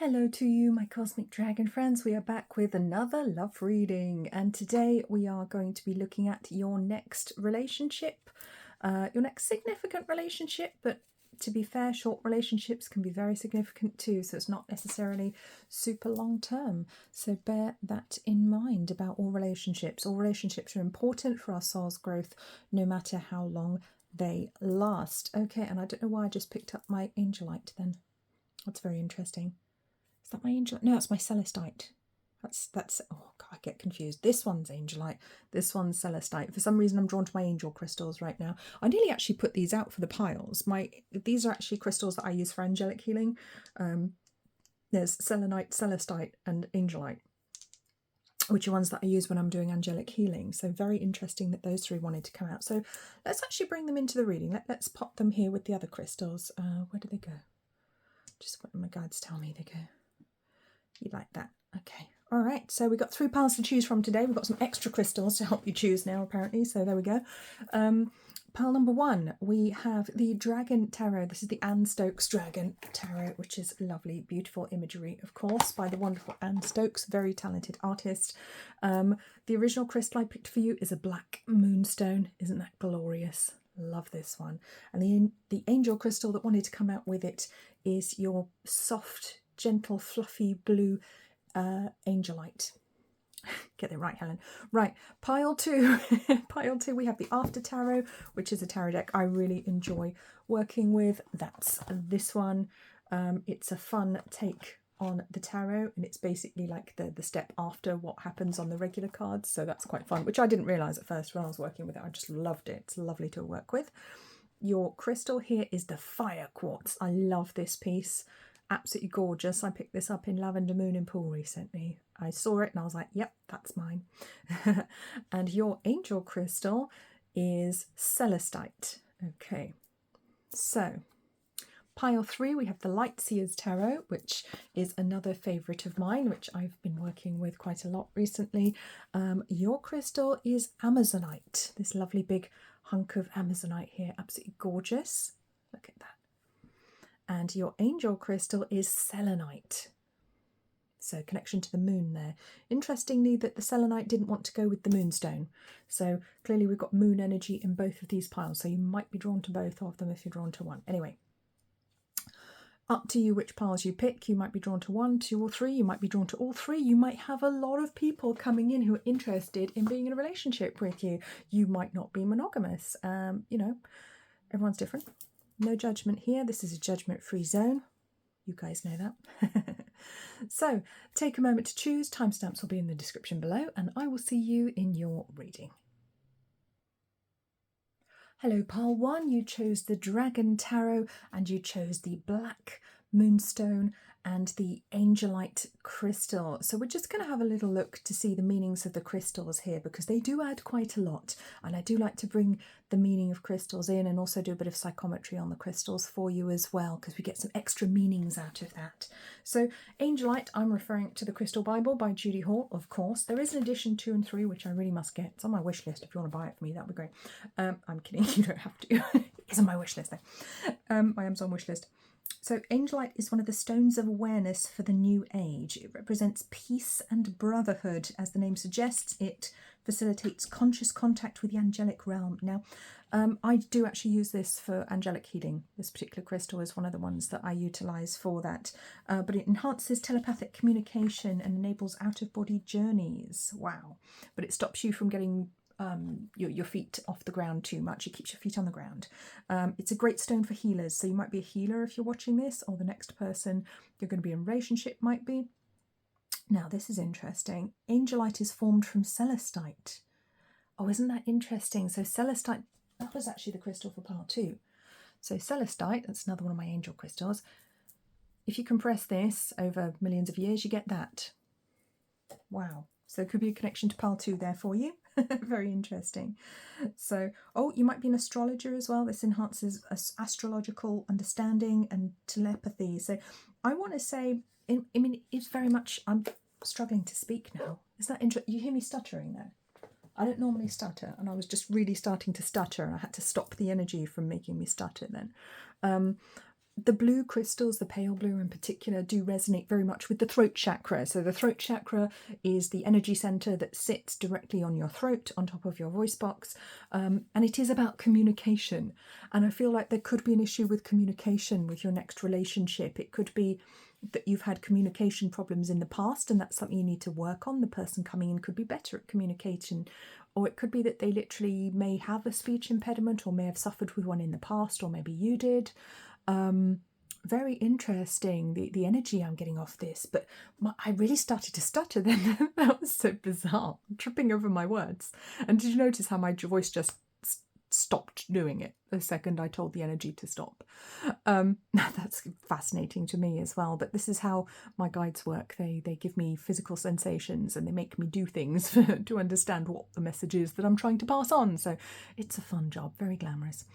Hello to you, my cosmic dragon friends. We are back with another love reading, and today we are going to be looking at your next relationship, your next significant relationship. But to be fair, short relationships can be very significant too, so it's not necessarily super long term. So bear that in mind about all relationships. All relationships are important for our soul's growth, no matter how long they last. Okay, and I don't know why I just picked up my angelite then. That's very interesting. Is that my angel? No, that's my celestite. That's oh God, I get confused. This one's angelite, this one's celestite. For some reason I'm drawn to my angel crystals right now. I nearly actually put these out for the piles. These are actually crystals that I use for angelic healing. There's selenite, celestite and angelite, which are ones that I use when I'm doing angelic healing. So very interesting that those three wanted to come out. So let's actually bring them into the reading. Let's pop them here with the other crystals. Where do they go? Just what my guides tell me they go. You like that? Okay. All right. So we've got 3 piles to choose from today. We've got some extra crystals to help you choose now, apparently. So there we go. Pile number 1, we have the Dragon Tarot. This is the Anne Stokes Dragon Tarot, which is lovely, beautiful imagery, of course, by the wonderful Anne Stokes, very talented artist. The original crystal I picked for you is a black moonstone. Isn't that glorious? Love this one. And the angel crystal that wanted to come out with it is your soft, gentle, fluffy blue angelite. Get it right, Helen. Right, pile 2. Pile 2, we have the After Tarot, which is a tarot deck I really enjoy working with. That's this one. It's a fun take on the tarot, and it's basically like the step after what happens on the regular cards, so that's quite fun, which I didn't realise at first when I was working with it. I just loved it. It's lovely to work with. Your crystal here is the Fire Quartz. I love this piece. Absolutely gorgeous. I picked this up in Lavender Moon in Pool recently. I saw it and I was like, yep, that's mine. And your angel crystal is celestite. Okay, so pile 3, we have the Light Seers Tarot, which is another favourite of mine, which I've been working with quite a lot recently. Your crystal is Amazonite, this lovely big hunk of Amazonite here, absolutely gorgeous. Look at that. And your angel crystal is selenite. So connection to the moon there. Interestingly that the selenite didn't want to go with the moonstone. So clearly we've got moon energy in both of these piles. So you might be drawn to both of them if you're drawn to one. Anyway, up to you which piles you pick. You might be drawn to 1, 2 or 3. You might be drawn to all 3. You might have a lot of people coming in who are interested in being in a relationship with you. You might not be monogamous. You know, everyone's different. No judgment here. This is a judgment-free zone. You guys know that. So take a moment to choose. Timestamps will be in the description below, and I will see you in your reading. Hello, pile 1. You chose the Dragon Tarot and you chose the Black Moonstone and the Angelite crystal. So we're just going to have a little look to see the meanings of the crystals here, because they do add quite a lot, and I do like to bring the meaning of crystals in and also do a bit of psychometry on the crystals for you as well, because we get some extra meanings out of that. So Angelite, I'm referring to the Crystal Bible by Judy Hall, of course. There is an edition 2 and 3 which I really must get. It's on my wish list. If you want to buy it for me, that would be great. I'm kidding, you don't have to. It's on my wish list though. My Amazon wish list. So Angelite is one of the stones of awareness for the new age. It represents peace and brotherhood. As the name suggests, it facilitates conscious contact with the angelic realm. Now, I do actually use this for angelic healing. This particular crystal is one of the ones that I utilise for that. But it enhances telepathic communication and enables out-of-body journeys. Wow. But it stops you from getting your feet off the ground too much. It keeps your feet on the ground. It's a great stone for healers. So you might be a healer if you're watching this, or the next person you're going to be in a relationship might be. Now this is interesting. Angelite is formed from celestite. Oh, isn't that interesting? So celestite, that was actually the crystal for part 2. So celestite, that's another one of my angel crystals. If you compress this over millions of years, you get that. Wow. So there could be a connection to pile 2 there for you. Very interesting. So, oh, you might be an astrologer as well. This enhances astrological understanding and telepathy. So I want to say, I mean, it's very much, I'm struggling to speak now. Is that interesting? You hear me stuttering there? I don't normally stutter, and I was just really starting to stutter. I had to stop the energy from making me stutter then. the blue crystals, the pale blue in particular, do resonate very much with the throat chakra. So the throat chakra is the energy center that sits directly on your throat, on top of your voice box, and it is about communication. And I feel like there could be an issue with communication with your next relationship. It could be that you've had communication problems in the past and that's something you need to work on. The person coming in could be better at communication, or it could be that they literally may have a speech impediment or may have suffered with one in the past, or maybe you did. Very interesting, the energy I'm getting off this, but I really started to stutter then. That was so bizarre. I'm tripping over my words. And did you notice how my voice just stopped doing it the second I told the energy to stop? That's fascinating to me as well, but this is how my guides work. They give me physical sensations and they make me do things to understand what the message is that I'm trying to pass on. So it's a fun job, very glamorous.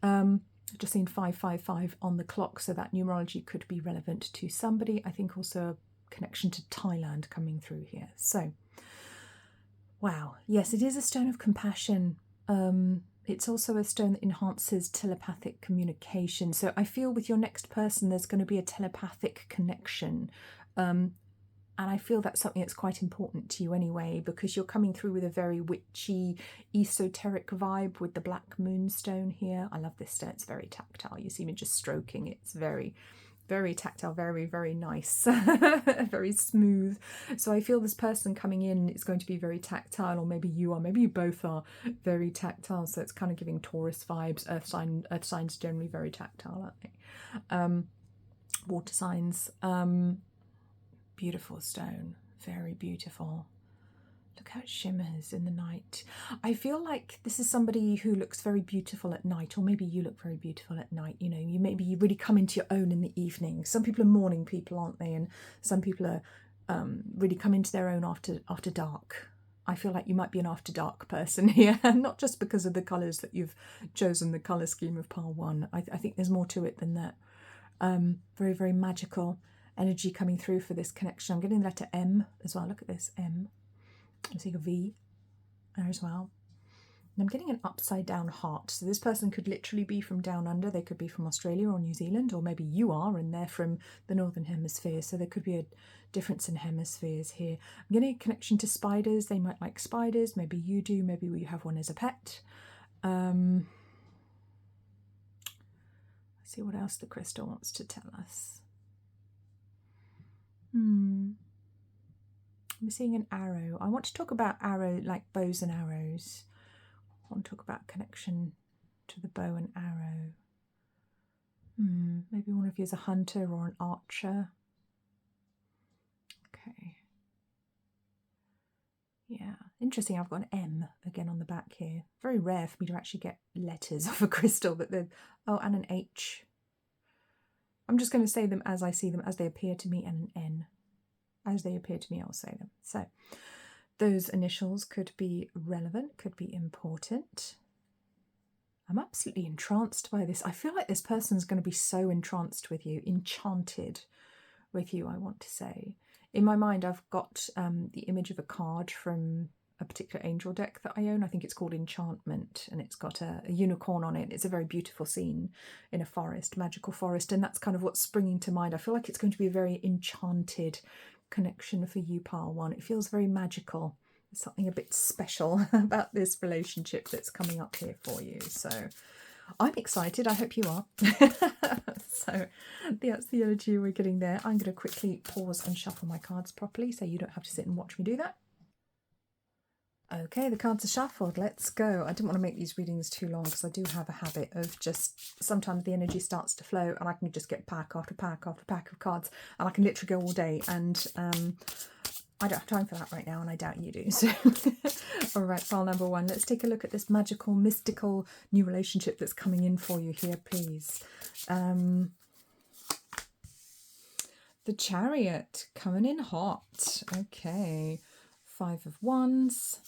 I've just seen 555 on the clock, so that numerology could be relevant to somebody. I think also a connection to Thailand coming through here. So, wow. Yes, it is a stone of compassion. It's also a stone that enhances telepathic communication. So I feel with your next person, there's going to be a telepathic connection. And I feel that's something that's quite important to you anyway, because you're coming through with a very witchy, esoteric vibe with the black moonstone here. I love this stone. It's very tactile. You see me just stroking it. It's very, very tactile, very, very nice, very smooth. So I feel this person coming in is going to be very tactile, or maybe you are, maybe you both are very tactile. So it's kind of giving Taurus vibes. Earth signs generally very tactile, aren't they? Water signs. Beautiful stone, very beautiful. Look how it shimmers in the night. I feel like this is somebody who looks very beautiful at night, or maybe you look very beautiful at night. You know, you really come into your own in the evening. Some people are morning people, aren't they? And some people are really come into their own after dark. I feel like you might be an after dark person here, not just because of the colours that you've chosen, the colour scheme of pile 1. I think there's more to it than that. Very, very magical energy coming through for this connection. I'm getting the letter M as well. Look at this, M. I'm seeing a V there as well. And I'm getting an upside down heart. So this person could literally be from down under. They could be from Australia or New Zealand, or maybe you are and they're from the Northern Hemisphere. So there could be a difference in hemispheres here. I'm getting a connection to spiders. They might like spiders. Maybe you do. Maybe you have one as a pet. Let's see what else the crystal wants to tell us. I'm seeing an arrow. I want to talk about arrow, like bows and arrows. I want to talk about connection to the bow and arrow. Maybe one of you is a hunter or an archer. Okay. Yeah, interesting. I've got an M again on the back here. Very rare for me to actually get letters off a crystal, but oh, and an H. I'm just going to say them as I see them, as they appear to me, and an N. As they appear to me, I'll say them. So those initials could be relevant, could be important. I'm absolutely entranced by this. I feel like this person's going to be so entranced with you, enchanted with you, I want to say. In my mind, I've got the image of a card from a particular angel deck that I own. I think it's called Enchantment, and it's got a unicorn on it. It's a very beautiful scene in a forest, magical forest, and that's kind of what's springing to mind. I feel like it's going to be a very enchanted connection for you, pile 1. It feels very magical. There's something a bit special about this relationship that's coming up here for you. So I'm excited. I hope you are. So that's the energy we're getting there. I'm going to quickly pause and shuffle my cards properly so you don't have to sit and watch me do that. Okay, the cards are shuffled. Let's go. I didn't want to make these readings too long because I do have a habit of just sometimes the energy starts to flow and I can just get pack after pack after pack of cards and I can literally go all day, and I don't have time for that right now, and I doubt you do. So, all right, file number 1. Let's take a look at this magical, mystical new relationship that's coming in for you here, please. The Chariot coming in hot. Okay. 5 of Wands,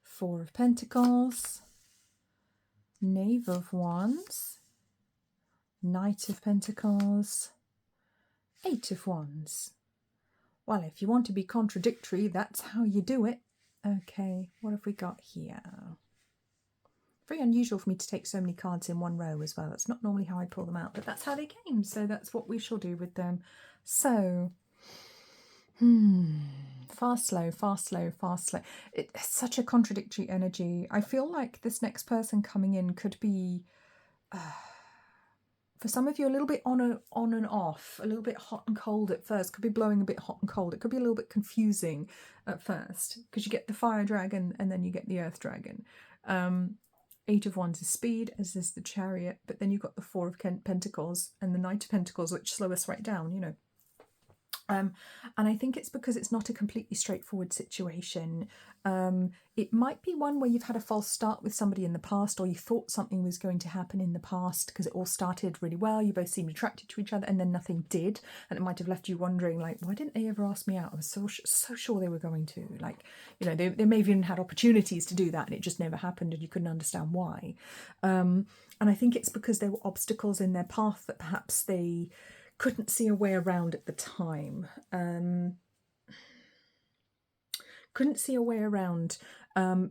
4 of Pentacles, Knave of Wands, Knight of Pentacles, 8 of Wands. Well, if you want to be contradictory, that's how you do it. Okay, what have we got here? Very unusual for me to take so many cards in one row as well. That's not normally how I pull them out, but that's how they came. So that's what we shall do with them. So, fast, slow, fast, slow, fast, slow. It's such a contradictory energy. I feel like this next person coming in could be, for some of you, a little bit on and off, a little bit hot and cold at first. Could be blowing a bit hot and cold. It could be a little bit confusing at first because you get the fire dragon and then you get the earth dragon. Eight of Wands is speed, as is the Chariot, but then you've got the Four of Pentacles and the Knight of Pentacles, which slow us right down, you know. And I think it's because it's not a completely straightforward situation. It might be one where you've had a false start with somebody in the past, or you thought something was going to happen in the past because it all started really well. You both seemed attracted to each other, and then nothing did, and it might have left you wondering, like, why didn't they ever ask me out? I was so sure they were going to. Like, you know, they may have even had opportunities to do that, and it just never happened, and you couldn't understand why. And I think it's because there were obstacles in their path that perhaps they couldn't see a way around at the time. Couldn't see a way around,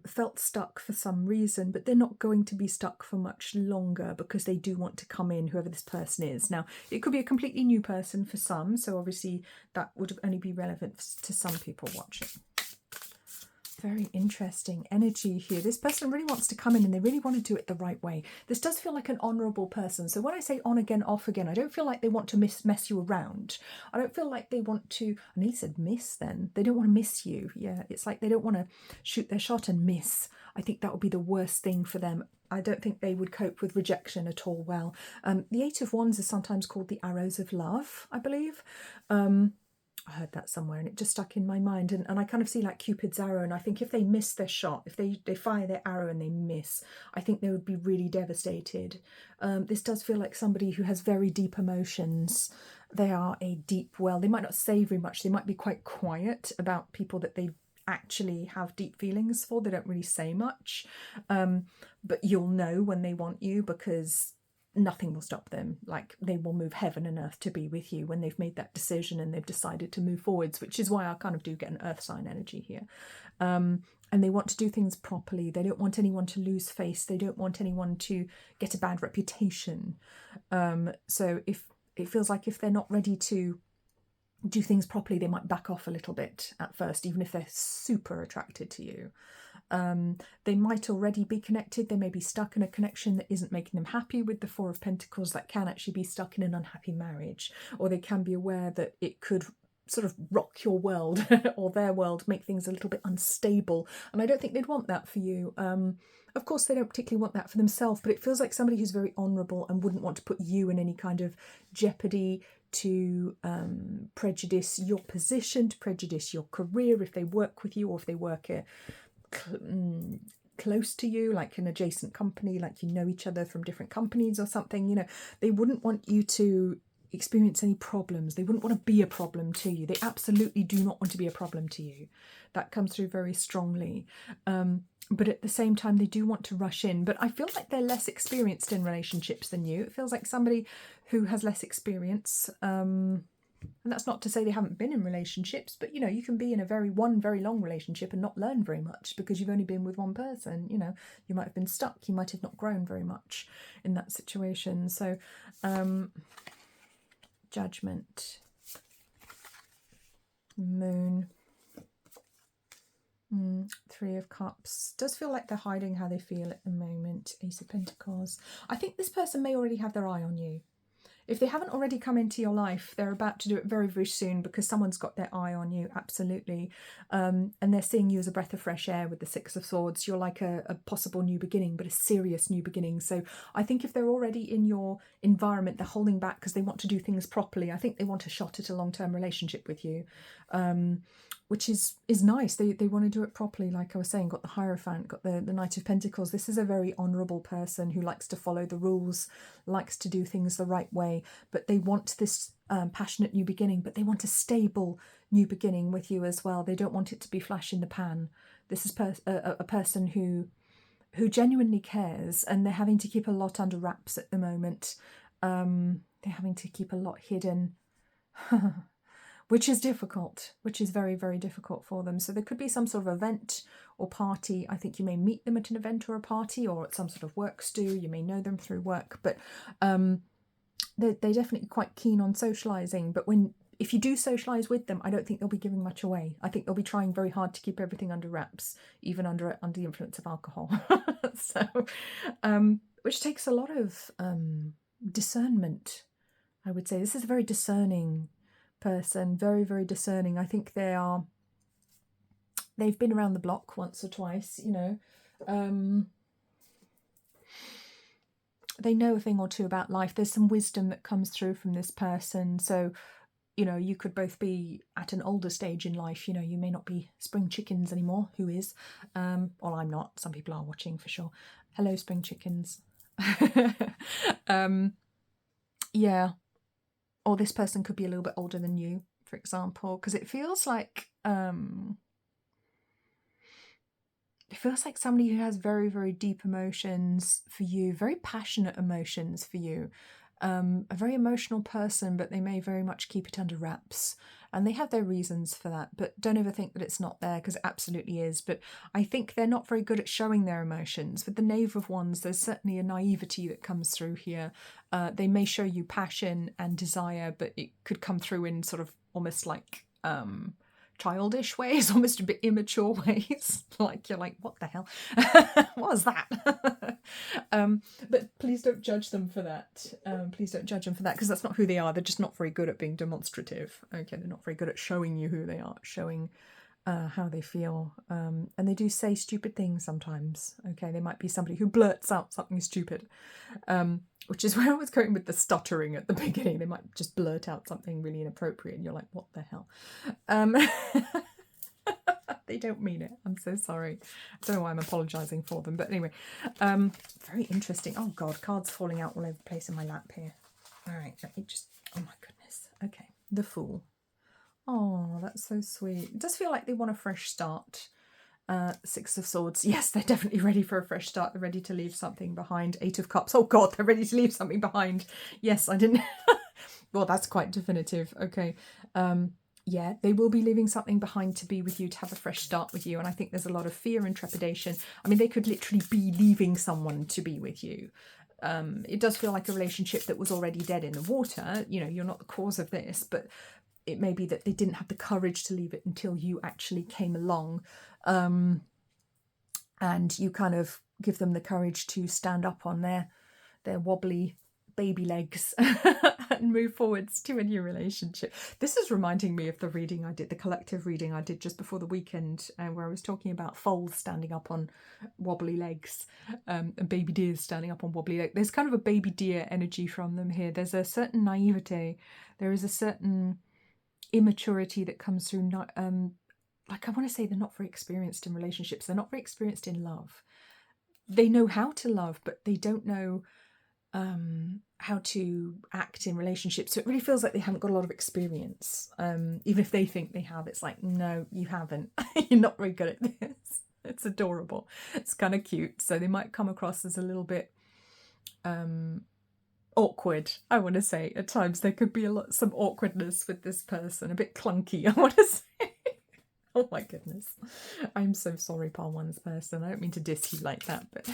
felt stuck for some reason, but they're not going to be stuck for much longer because they do want to come in, whoever this person is. Now, it could be a completely new person for some, so obviously that would only be relevant to some people watching. Very interesting energy here. This person really wants to come in and they really want to do it the right way. This does feel like an honourable person. So when I say on again, off again, I don't feel like they want to mess you around. I don't feel like they want to, I nearly said miss then. They don't want to miss you. Yeah, it's like they don't want to shoot their shot and miss. I think that would be the worst thing for them. I don't think they would cope with rejection at all well. The Eight of Wands is sometimes called the arrows of love, I believe. I heard that somewhere and it just stuck in my mind, and I kind of see like Cupid's arrow, and I think if they miss their shot, if they fire their arrow and they miss, I think they would be really devastated. This does feel like somebody who has very deep emotions. They are a deep well. They might not say very much. They might be quite quiet about people that they actually have deep feelings for. They don't really say much, but you'll know when they want you because nothing will stop them. Like, they will move heaven and earth to be with you when they've made that decision and they've decided to move forwards, which is why I kind of do get an earth sign energy here. And they want to do things properly. They don't want anyone to lose face. They don't want anyone to get a bad reputation. So if it feels like if they're not ready to do things properly, they might back off a little bit at first, even if they're super attracted to you. They might already be connected. They may be stuck in a connection that isn't making them happy with the Four of Pentacles. That can actually be stuck in an unhappy marriage, or they can be aware that it could sort of rock your world or their world, make things a little bit unstable. And I don't think they'd want that for you. Of course, they don't particularly want that for themselves, but it feels like somebody who's very honourable and wouldn't want to put you in any kind of jeopardy, to prejudice your position, to prejudice your career if they work with you, or if they work close to you, like an adjacent company, like you know each other from different companies or something. You know, they wouldn't want you to experience any problems. They wouldn't want to be a problem to you. They absolutely do not want to be a problem to you. That comes through very strongly. But at the same time, they do want to rush in. But I feel like they're less experienced in relationships than you. It feels like somebody who has less experience. And that's not to say they haven't been in relationships, but, you know, you can be in a very long relationship and not learn very much because you've only been with one person. You know, you might have been stuck. You might have not grown very much in that situation. So, Judgment, Moon, Three of Cups. Does feel like they're hiding how they feel at the moment. Ace of Pentacles. I think this person may already have their eye on you. If they haven't already come into your life, they're about to do it very, very soon because someone's got their eye on you, absolutely. And they're seeing you as a breath of fresh air with the Six of Swords. You're like a possible new beginning, but a serious new beginning. So I think if they're already in your environment, they're holding back because they want to do things properly. I think they want a shot at a long-term relationship with you, which is nice. They want to do it properly. Like I was saying, got the Hierophant, got the Knight of Pentacles. This is a very honourable person who likes to follow the rules, likes to do things the right way, but they want this passionate new beginning, but they want a stable new beginning with you as well. They don't want it to be flash in the pan. This is a person who genuinely cares, and they're having to keep a lot under wraps at the moment. They're having to keep a lot hidden. which is difficult, which is very, very difficult for them. So there could be some sort of event or party. I think you may meet them at an event or a party or at some sort of work stew. You may know them through work, but they're definitely quite keen on socialising. But if you do socialise with them, I don't think they'll be giving much away. I think they'll be trying very hard to keep everything under wraps, even under the influence of alcohol. So, which takes a lot of discernment, I would say. This is a very discerning person, very, very discerning. I think they've been around the block once or twice, you know. They know a thing or two about life. There's some wisdom that comes through from this person. So, you know, you could both be at an older stage in life. You know, you may not be spring chickens anymore. Who is? Well, I'm not. Some people are watching for sure. Hello, spring chickens. Yeah. Or this person could be a little bit older than you, for example, because it feels like somebody who has very, very deep emotions for you, very passionate emotions for you, a very emotional person, but they may very much keep it under wraps. And they have their reasons for that, but don't ever think that it's not there, because it absolutely is. But I think they're not very good at showing their emotions. With the Knave of Wands, there's certainly a naivety that comes through here. They may show you passion and desire, but it could come through in sort of almost like childish ways, almost a bit immature ways. Like you're like, what the hell? What was that? But please don't judge them for that. Please don't judge them for that, because that's not who they are. They're just not very good at being demonstrative. Okay, they're not very good at showing you who they are, showing how they feel. And they do say stupid things sometimes. Okay, they might be somebody who blurts out something stupid, which is where I was going with the stuttering at the beginning. They might just blurt out something really inappropriate and you're like, what the hell? They don't mean it. I'm so sorry. I don't know why I'm apologising for them. But anyway, very interesting. Oh God, cards falling out all over the place in my lap here. All right, let me just, oh my goodness. Okay, the Fool. Oh, that's so sweet. It does feel like they want a fresh start. Six of Swords. Yes, they're definitely ready for a fresh start. They're ready to leave something behind. Eight of Cups. Oh God, they're ready to leave something behind. Yes, I didn't. Well, that's quite definitive. Okay. Yeah, they will be leaving something behind to be with you, to have a fresh start with you. And I think there's a lot of fear and trepidation. I mean, they could literally be leaving someone to be with you. It does feel like a relationship that was already dead in the water. You know, you're not the cause of this, but it may be that they didn't have the courage to leave it until you actually came along. And you kind of give them the courage to stand up on their wobbly baby legs and move forwards to a new relationship. This is reminding me of the reading I did, the collective reading I did just before the weekend, where I was talking about foals standing up on wobbly legs, and baby deers standing up on wobbly legs. There's kind of a baby deer energy from them here. There's a certain naivete. There is a certain immaturity that comes through. Like, I want to say they're not very experienced in relationships. They're not very experienced in love. They know how to love, but they don't know how to act in relationships. So it really feels like they haven't got a lot of experience. Even if they think they have, it's like, no, you haven't. You're not very good at this. It's adorable. It's kind of cute. So they might come across as a little bit awkward, I want to say. At times there could be some awkwardness with this person, a bit clunky, I want to say. Oh my goodness. I'm so sorry, Pile One's person. I don't mean to diss you like that, but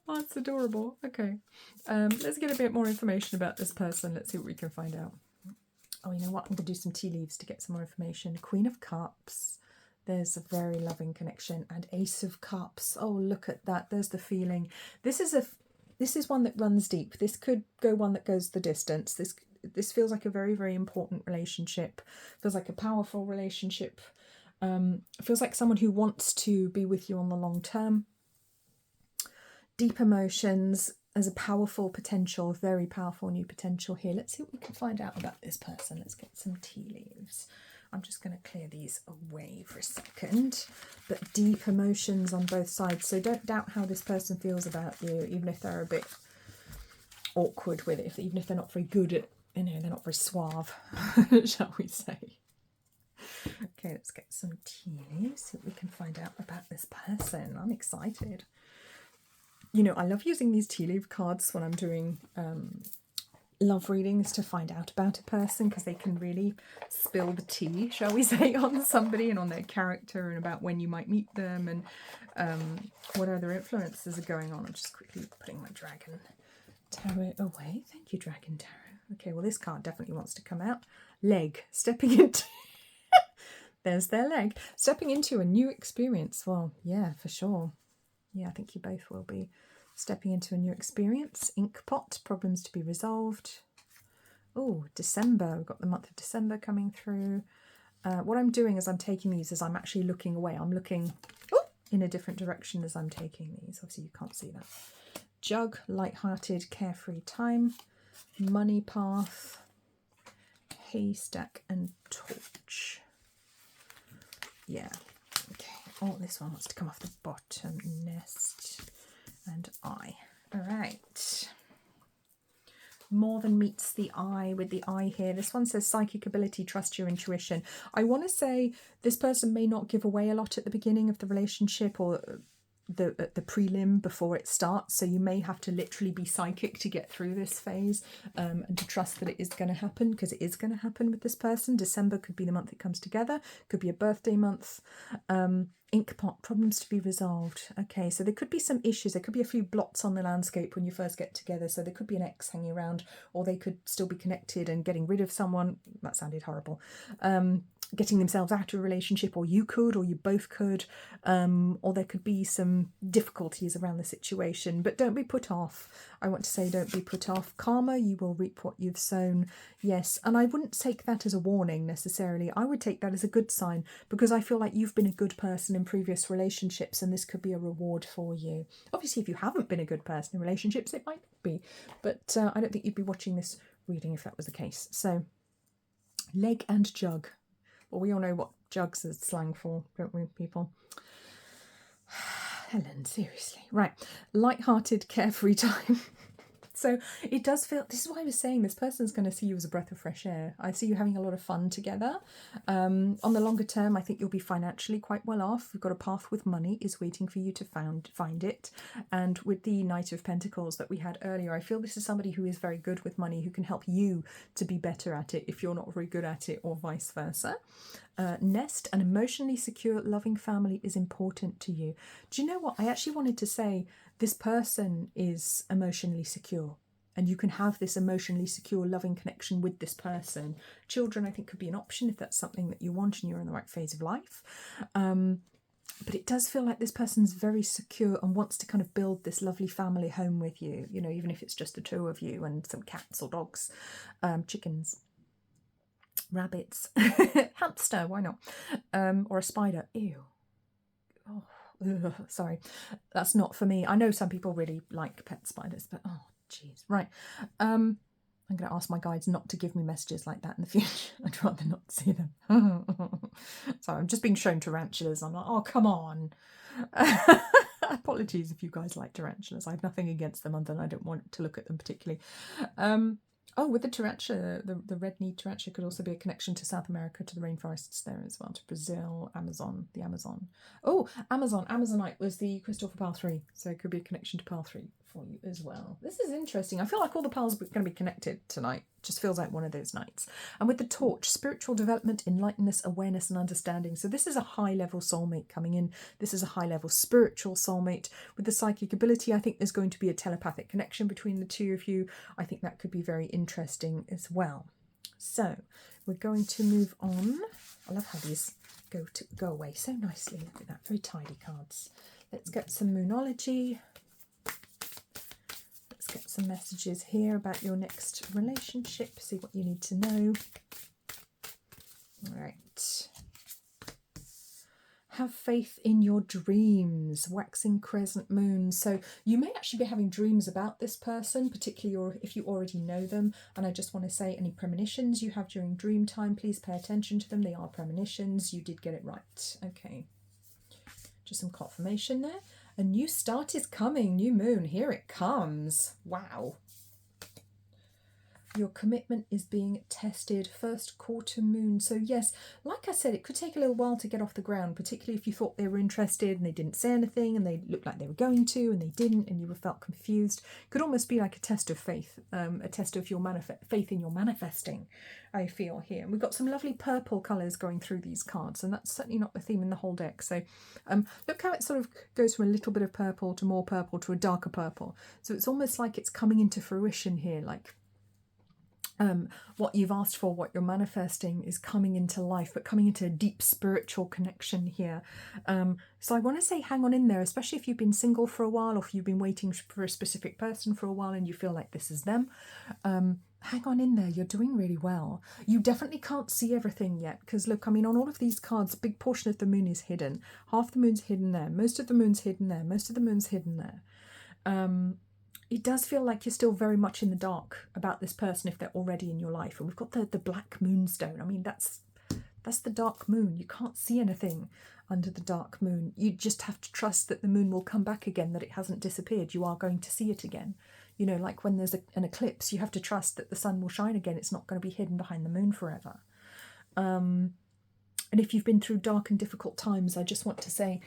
oh, it's adorable. Okay. Let's get a bit more information about this person. Let's see what we can find out. Oh, you know what? I'm going to do some tea leaves to get some more information. Queen of Cups. There's a very loving connection. And Ace of Cups. Oh, look at that. There's the feeling. This is one that runs deep. This could go one that goes the distance. This feels like a very, very important relationship. Feels like a powerful relationship. Feels like someone who wants to be with you on the long term. Deep emotions as a powerful potential, very powerful new potential here. Let's see what we can find out about this person. Let's get some tea leaves. I'm just going to clear these away for a second. But deep emotions on both sides. So don't doubt how this person feels about you, even if they're a bit awkward with it, even if they're not very good at, you know, they're not very suave, shall we say. Okay, let's get some tea leaves, see what we can find out about this person. I'm excited. You know, I love using these tea leaf cards when I'm doing love readings to find out about a person, because they can really spill the tea, shall we say, on somebody and on their character and about when you might meet them and what other influences are going on. I'm just quickly putting my Dragon Tarot away. Thank you, Dragon Tarot. Okay, well, this card definitely wants to come out. Leg. Stepping into... There's their leg. Stepping into a new experience. Well, yeah, for sure. Yeah, I think you both will be stepping into a new experience. Inkpot, problems to be resolved. Oh, December. We've got the month of December coming through. What I'm doing as I'm taking these is I'm actually looking away. I'm looking in a different direction as I'm taking these. Obviously, you can't see that. Jug, light-hearted, carefree time. Money path. Haystack and torch. Yeah. Okay. Oh, this one wants to come off the bottom. Nest and eye. All right. More than meets the eye with the eye here. This one says psychic ability, trust your intuition. I want to say this person may not give away a lot at the beginning of the relationship or the prelim before it starts, so you may have to literally be psychic to get through this phase and to trust that it is going to happen, because it is going to happen with this person. December could be the month it comes together, could be a birthday month. Inkpot, problems to be resolved. Okay, so there could be some issues. There could be a few blots on the landscape when you first get together, so there could be an ex hanging around, or they could still be connected and getting rid of someone. That sounded horrible. Getting themselves out of a relationship, or you could, or you both could, or there could be some difficulties around the situation, but don't be put off. I want to say don't be put off. Karma, you will reap what you've sown. Yes, and I wouldn't take that as a warning necessarily. I would take that as a good sign, because I feel like you've been a good person in previous relationships, and this could be a reward for you. Obviously, if you haven't been a good person in relationships, it might not be, but I don't think you'd be watching this reading if that was the case. So, leg and jug. Well, we all know what jugs is slang for, don't we, people? Helen, seriously. Right. Light-hearted, carefree time. So it does feel, this is why I was saying this person's going to see you as a breath of fresh air. I see you having a lot of fun together. On the longer term, I think you'll be financially quite well off. We've got a path with money is waiting for you to find it. And with the Knight of Pentacles that we had earlier, I feel this is somebody who is very good with money, who can help you to be better at it if you're not very good at it, or vice versa. Nest, an emotionally secure, loving family is important to you. Do you know what? I actually wanted to say this person is emotionally secure, and you can have this emotionally secure, loving connection with this person. Children, I think, could be an option if that's something that you want and you're in the right phase of life. But it does feel like this person's very secure and wants to kind of build this lovely family home with you, you know, even if it's just the two of you and some cats or dogs, chickens, rabbits, hamster, why not? Or a spider. Ew. Oh, ugh, sorry, that's not for me. I know some people really like pet spiders, but oh, jeez. Right. I'm going to ask my guides not to give me messages like that in the future. I'd rather not see them. Sorry, I'm just being shown tarantulas. I'm like, oh, come on. Apologies if you guys like tarantulas. I have nothing against them, other than I don't want to look at them particularly. Oh, with the tarantula, the red-kneed tarantula could also be a connection to South America, to the rainforests there as well, to Brazil, Amazon, the Amazon. Oh, Amazonite was the crystal for Pile 3, so it could be a connection to Pile 3 for you as well. This is interesting. I feel like all the piles are going to be connected tonight. Just feels like one of those nights. And with the torch, spiritual development, enlightenment, awareness and understanding. So this is a high-level soulmate coming in. This is a high-level spiritual soulmate. With the psychic ability, I think there's going to be a telepathic connection between the two of you. I think that could be very interesting as well. So we're going to move on. I love how these go away so nicely. Look at that, very tidy cards. Let's get some Moonology. Get some messages here about your next relationship, see what you need to know. All right. Have faith in your dreams, waxing crescent moon. So you may actually be having dreams about this person, particularly if you already know them. And I just want to say, any premonitions you have during dream time, please pay attention to them. They are premonitions. You did get it right. Okay. Just some confirmation there. A new start is coming, new moon, here it comes. Wow. Your commitment is being tested. First quarter moon. So yes, like I said, it could take a little while to get off the ground, particularly if you thought they were interested and they didn't say anything and they looked like they were going to and they didn't and you felt confused. It could almost be like a test of faith, a test of your faith in your manifesting, I feel here. And we've got some lovely purple colours going through these cards, and that's certainly not the theme in the whole deck. So look how it sort of goes from a little bit of purple to more purple to a darker purple. So it's almost like it's coming into fruition here, like what you've asked for, what you're manifesting is coming into life, but coming into a deep spiritual connection here. So I want to say hang on in there, especially if you've been single for a while, or if you've been waiting for a specific person for a while and you feel like this is them. Hang on in there, you're doing really well. You definitely can't see everything yet, because look, I mean, on all of these cards, a big portion of the moon is hidden. Half the moon's hidden there, most of the moon's hidden there, most of the moon's hidden there. It does feel like you're still very much in the dark about this person if they're already in your life. And we've got the black moonstone. I mean, that's the dark moon. You can't see anything under the dark moon. You just have to trust that the moon will come back again, that it hasn't disappeared. You are going to see it again. You know, like when there's an eclipse, you have to trust that the sun will shine again. It's not going to be hidden behind the moon forever. And if you've been through dark and difficult times, I just want to say,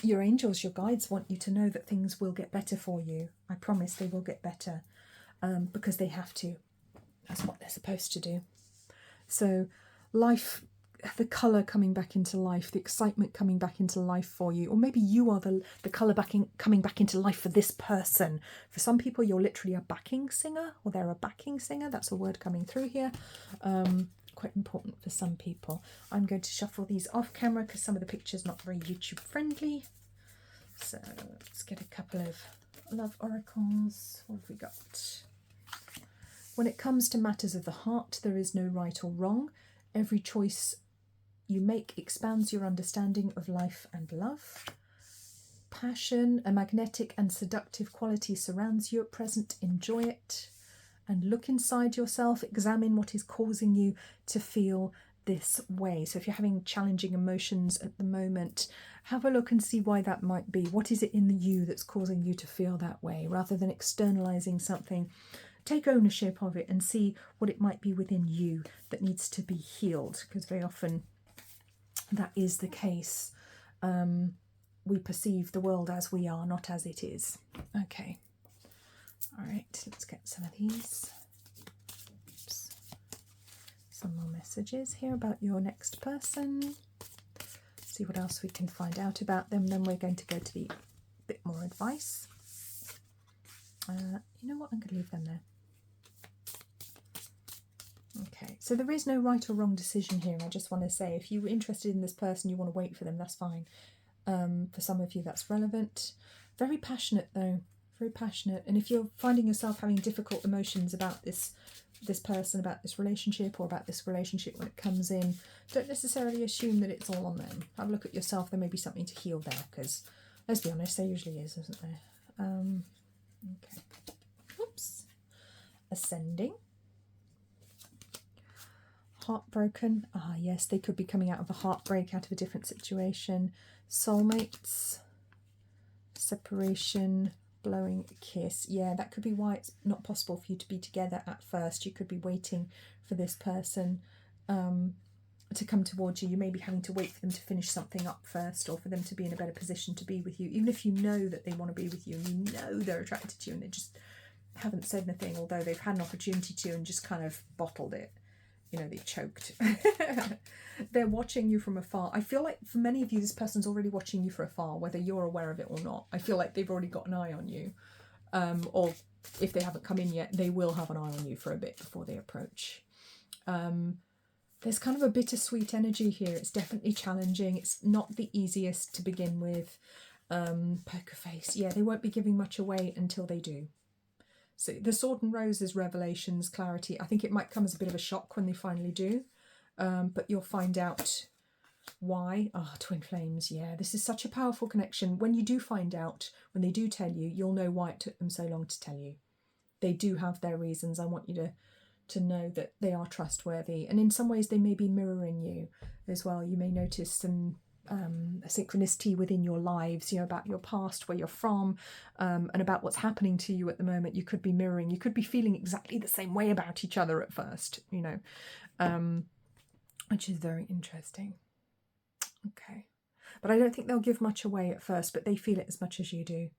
your angels, your guides want you to know that things will get better for you. I promise they will get better, because they have to. That's what they're supposed to do. So life, the colour coming back into life, the excitement coming back into life for you, or maybe you are the colour coming back into life for this person. For some people, you're literally a backing singer, or they're a backing singer. That's a word coming through here. Quite important for some people. I'm going to shuffle these off camera because some of the pictures not very YouTube friendly. So let's get a couple of love oracles. What have we got? When it comes to matters of the heart, there is no right or wrong. Every choice you make expands your understanding of life and love. Passion, a magnetic and seductive quality surrounds you at present. Enjoy it. And look inside yourself, examine what is causing you to feel this way. So if you're having challenging emotions at the moment, have a look and see why that might be. What is it in you that's causing you to feel that way? Rather than externalizing something, take ownership of it and see what it might be within you that needs to be healed, because very often that is the case. We perceive the world as we are, not as it is. Okay. All right, let's get some of these. Oops. Some more messages here about your next person. See what else we can find out about them. Then we're going to go to the bit more advice. You know what? I'm going to leave them there. Okay, so there is no right or wrong decision here. I just want to say, if you're interested in this person, you want to wait for them, that's fine. For some of you, that's relevant. Very passionate, though. Very passionate. And if you're finding yourself having difficult emotions about this person, about this relationship, or about this relationship when it comes in, don't necessarily assume that it's all on them. Have a look at yourself. There may be something to heal there, because let's be honest, there usually is, isn't there? Okay. Oops. Ascending. Heartbroken. Ah, yes, they could be coming out of a heartbreak, out of a different situation. Soulmates. Separation. Blowing a kiss. Yeah, that could be why it's not possible for you to be together at first. You could be waiting for this person to come towards you. You may be having to wait for them to finish something up first, or for them to be in a better position to be with you, even if you know that they want to be with you and you know they're attracted to you and they just haven't said anything, although they've had an opportunity to and just kind of bottled it. You know, they choked. They're watching you from afar. I feel like for many of you, this person's already watching you from afar, whether you're aware of it or not. I feel like they've already got an eye on you. Or if they haven't come in yet, they will have an eye on you for a bit before they approach. There's kind of a bittersweet energy here. It's definitely challenging. It's not the easiest to begin with. Poker face. Yeah, they won't be giving much away until they do. So the Sword and Roses, revelations, clarity. I think it might come as a bit of a shock when they finally do. But you'll find out why. Ah, twin flames. Yeah, this is such a powerful connection. When you do find out, when they do tell you, you'll know why it took them so long to tell you. They do have their reasons. I want you to know that they are trustworthy. And in some ways, they may be mirroring you as well. You may notice some a synchronicity within your lives, you know, about your past, where you're from, and about what's happening to you at the moment. You could be mirroring, you could be feeling exactly the same way about each other at first, you know, which is very interesting. Okay. But I don't think they'll give much away at first, but they feel it as much as you do.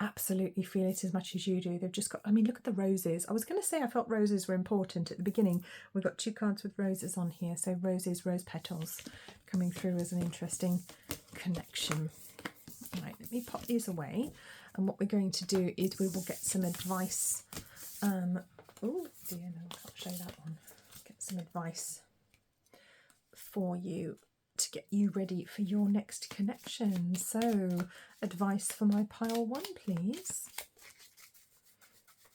Absolutely feel it as much as you do. They've just got, I mean, look at the roses. I was going to say I felt roses were important at the beginning. We've got 2 cards with roses on here. So roses, rose petals coming through as an interesting connection. Right, let me pop these away. And what we're going to do is we will get some advice. Oh dear, no, I can't show that one. Get some advice for you to get you ready for your next connection. So, advice for my pile 1, please.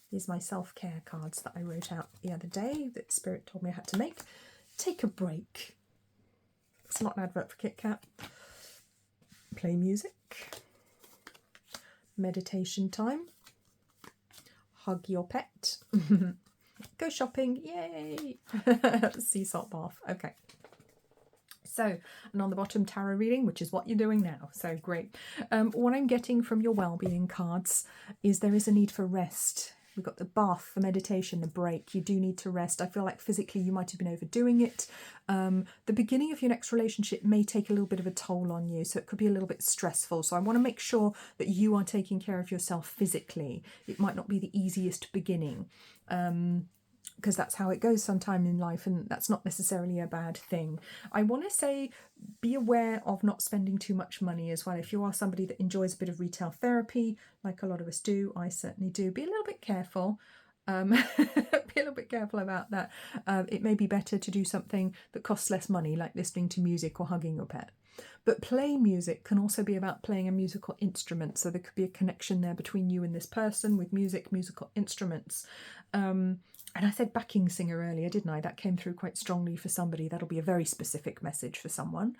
These are my self-care cards that I wrote out the other day that Spirit told me I had to make. Take a break. It's not an advert for Kit Kat. Play music. Meditation time. Hug your pet. Go shopping. Yay! Sea salt bath. Okay. So, and on the bottom, tarot reading, which is what you're doing now. So great. What I'm getting from your well-being cards is there is a need for rest. We've got the bath, the meditation, the break. You do need to rest. I feel like physically you might have been overdoing it. The beginning of your next relationship may take a little bit of a toll on you, so it could be a little bit stressful. So I want to make sure that you are taking care of yourself physically. It might not be the easiest beginning. Because that's how it goes sometime in life, and that's not necessarily a bad thing. I want to say be aware of not spending too much money as well. If you are somebody that enjoys a bit of retail therapy, like a lot of us do, I certainly do, be a little bit careful. Be a little bit careful about that. It may be better to do something that costs less money, like listening to music or hugging your pet. But play music can also be about playing a musical instrument. So there could be a connection there between you and this person with music, musical instruments. And I said backing singer earlier, didn't I? That came through quite strongly for somebody. That'll be a very specific message for someone.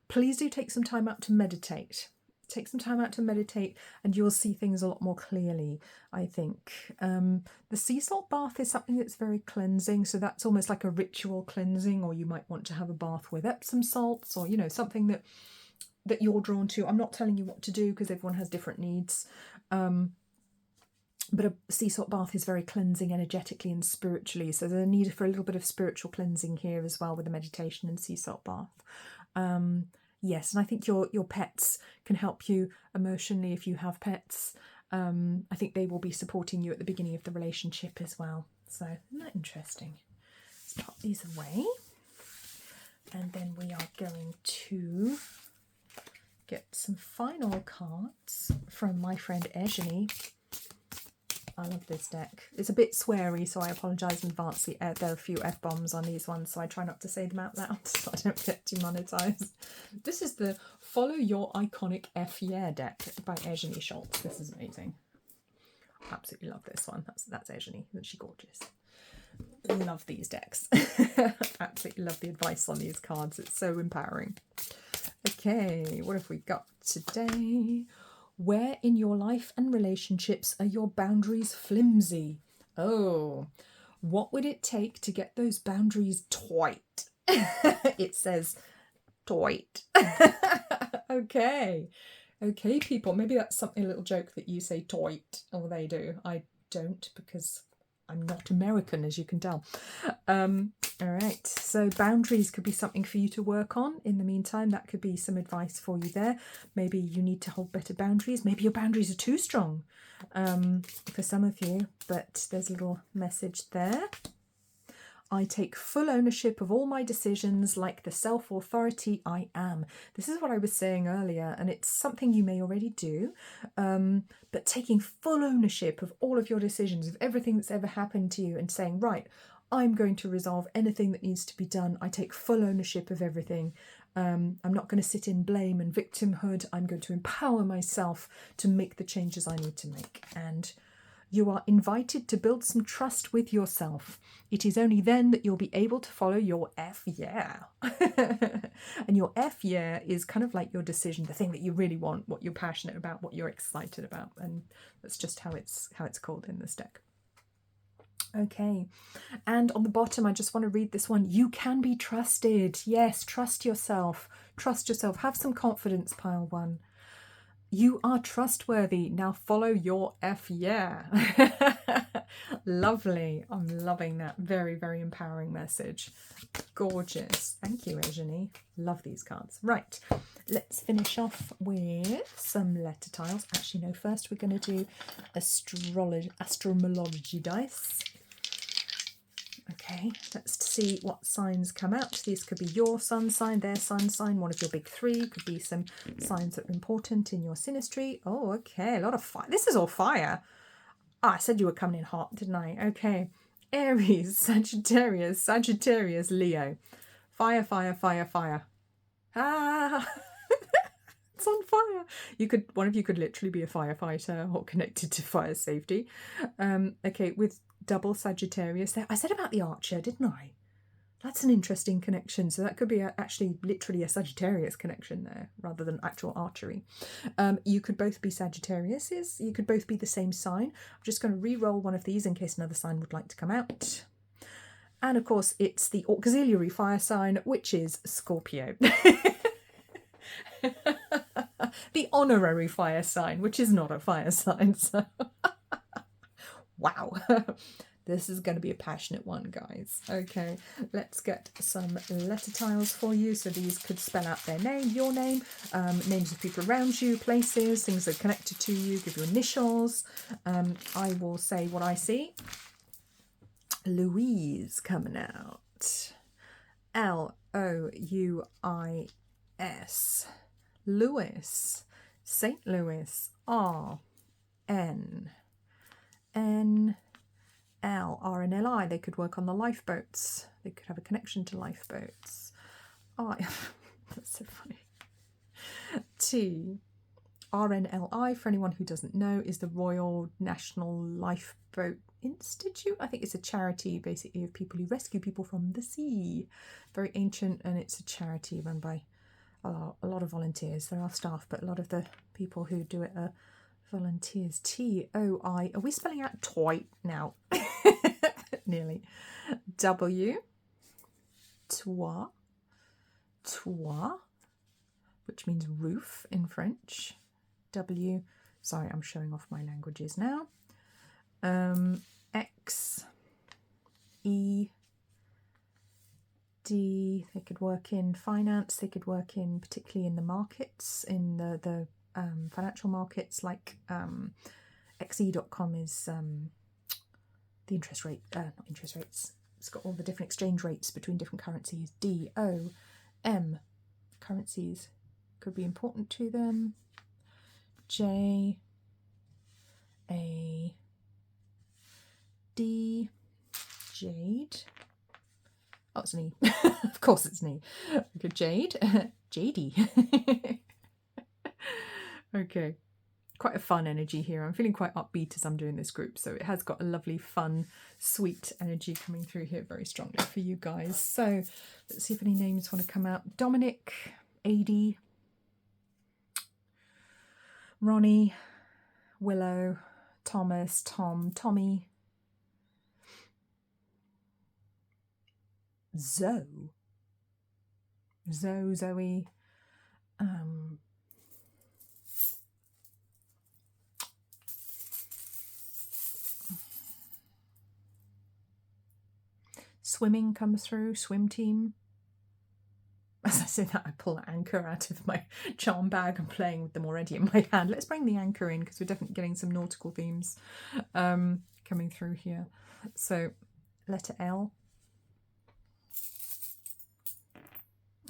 Please do take some time out to meditate. Take some time out to meditate and you'll see things a lot more clearly, I think. The sea salt bath is something that's very cleansing. So that's almost like a ritual cleansing, or you might want to have a bath with Epsom salts, or, you know, something that you're drawn to. I'm not telling you what to do because everyone has different needs. But a sea salt bath is very cleansing energetically and spiritually. So there's a need for a little bit of spiritual cleansing here as well with the meditation and sea salt bath. Yes, and I think your pets can help you emotionally if you have pets. I think they will be supporting you at the beginning of the relationship as well. So, isn't that interesting? Let's pop these away. And then we are going to get some final cards from my friend Ejani. I love this deck. It's a bit sweary, so I apologise in advance. There are a few F-bombs on these ones, so I try not to say them out loud so I don't get demonetised. This is the Follow Your Iconic F Yeah deck by Ejani Schultz. This is amazing. Absolutely love this one. That's Ejani. Isn't she gorgeous? Love these decks. Absolutely love the advice on these cards. It's so empowering. Okay, what have we got today? Where in your life and relationships are your boundaries flimsy? Oh, what would it take to get those boundaries tight? It says tight. Okay. Okay, people. Maybe that's something, a little joke that you say tight, or they do. I don't, because I'm not American, as you can tell. All right, so boundaries could be something for you to work on. In the meantime, that could be some advice for you there. Maybe you need to hold better boundaries. Maybe your boundaries are too strong for some of you, but there's a little message there. I take full ownership of all my decisions like the self-authority I am. This is what I was saying earlier, and it's something you may already do, but taking full ownership of all of your decisions, of everything that's ever happened to you, and saying, right, I'm going to resolve anything that needs to be done. I take full ownership of everything. I'm not going to sit in blame and victimhood. I'm going to empower myself to make the changes I need to make. And you are invited to build some trust with yourself. It is only then that you'll be able to follow your F yeah. And your F yeah is kind of like your decision, the thing that you really want, what you're passionate about, what you're excited about. And that's just how it's called in this deck. Okay, and on the bottom, I just want to read this one. You can be trusted. Yes, trust yourself. Trust yourself. Have some confidence, pile one. You are trustworthy. Now follow your F yeah. Lovely. I'm loving that. Very, very empowering message. Gorgeous. Thank you, Eugenie. Love these cards. Right. Let's finish off with some letter tiles. Actually, no, first we're going to do astromology dice. Okay, let's see what signs come out. These could be your sun sign, their sun sign, one of your big three. Could be some signs that are important in your synastry. Oh, okay, a lot of fire. This is all fire. Ah, I said you were coming in hot, didn't I? Okay. Aries, Sagittarius, Leo. Fire, fire, fire, fire. Ah, it's on fire. One of you could literally be a firefighter or connected to fire safety. Okay, with double Sagittarius there. I said about the archer, didn't I? That's an interesting connection. So that could be actually literally a Sagittarius connection there rather than actual archery. You could both be Sagittariuses. You could both be the same sign. I'm just going to re-roll one of these in case another sign would like to come out. And of course, it's the auxiliary fire sign, which is Scorpio. The honorary fire sign, which is not a fire sign. So wow. This is going to be a passionate one, guys. Okay, let's get some letter tiles for you. So these could spell out their name, your name, names of people around you, places, things that are connected to you, give you initials. I will say what I see. Louise coming out. Louis. Louis. St. Louis. RNLI. They could work on the lifeboats. They could have a connection to lifeboats. That's so funny. T. RNLI, for anyone who doesn't know, is the Royal National Lifeboat Institute. I think it's a charity basically of people who rescue people from the sea. Very ancient, and it's a charity run by a lot of volunteers. There are staff, but a lot of the people who do it are volunteers. TOI. Are we spelling out toy now? Nearly. W. Toit. Which means roof in French. W. Sorry, I'm showing off my languages now. X. E. D. They could work in finance. They could work in particularly in the markets, in the financial markets, like xe.com is the interest rate, not interest rates. It's got all the different exchange rates between different currencies. DOM. Currencies could be important to them. J. A. D. Jade. Oh, it's an E. Of course it's an E. Okay, Jade. Jadey. Okay. Quite a fun energy here. I'm feeling quite upbeat as I'm doing this group, so it has got a lovely, fun, sweet energy coming through here very strongly for you guys. So let's see if any names want to come out. Dominic, AD, Ronnie, Willow, Thomas, Tom, Tommy, Zoe, Zoe, swimming comes through, swim team. As I say that, I pull an anchor out of my charm bag. I'm playing with them already in my hand. Let's bring the anchor in because we're definitely getting some nautical themes coming through here. So, letter L.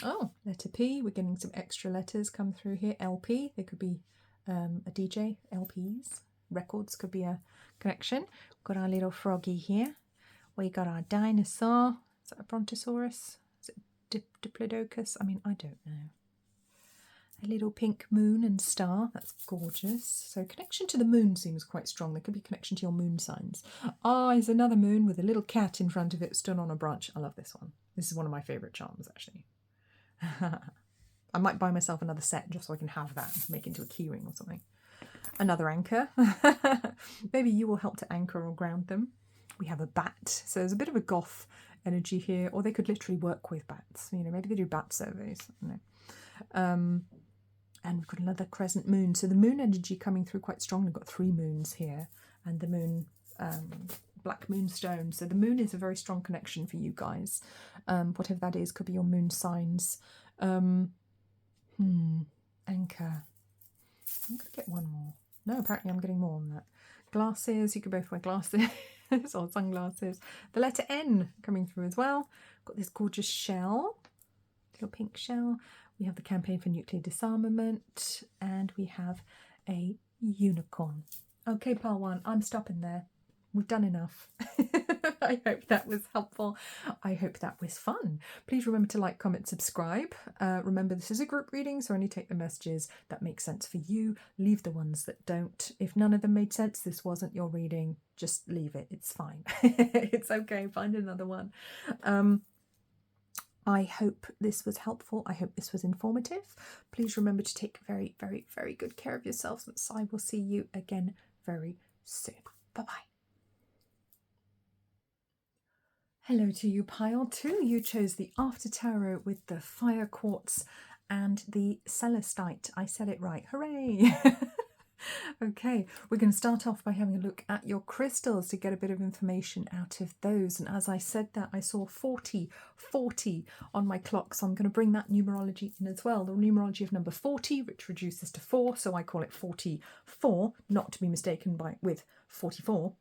Oh, letter P. We're getting some extra letters come through here. LP. They could be a DJ. LPs. Records could be a connection. Got our little froggy here. We got our dinosaur. Is that a brontosaurus? Is it Diplodocus? I mean, I don't know. A little pink moon and star. That's gorgeous. So connection to the moon seems quite strong. There could be connection to your moon signs. Ah, is another moon with a little cat in front of it stood on a branch. I love this one. This is one of my favourite charms, actually. I might buy myself another set just so I can have that and make it into a keyring or something. Another anchor. Maybe you will help to anchor or ground them. We have a bat, so there's a bit of a goth energy here, or they could literally work with bats. You know, maybe they do bat surveys. I don't know. And we've got another crescent moon. So the moon energy coming through quite strongly. We've got 3 moons here, and the moon, black moonstone. So the moon is a very strong connection for you guys. Whatever that is, could be your moon signs. Anchor. I'm going to get one more. No, apparently I'm getting more on that. Glasses. You could both wear glasses or sunglasses. The letter N coming through as well. Got this gorgeous shell. Little pink shell. We have the campaign for nuclear disarmament, and we have a unicorn. Okay, pile 1, I'm stopping there. We've done enough. I hope that was helpful. I hope that was fun. Please remember to like, comment, subscribe. Remember, this is a group reading, so only take the messages that make sense for you. Leave the ones that don't. If none of them made sense, this wasn't your reading. Just leave it. It's fine. It's okay. Find another one. I hope this was helpful. I hope this was informative. Please remember to take very, very, very good care of yourselves. And I will see you again very soon. Bye-bye. Hello to you, pile 2. You chose the After Tarot with the Fire Quartz and the Celestite. I said it right. Hooray! Okay, we're going to start off by having a look at your crystals to get a bit of information out of those. And as I said that, I saw 40 on my clock, so I'm going to bring that numerology in as well. The numerology of number 40, which reduces to 4, so I call it 44, not to be mistaken with 44,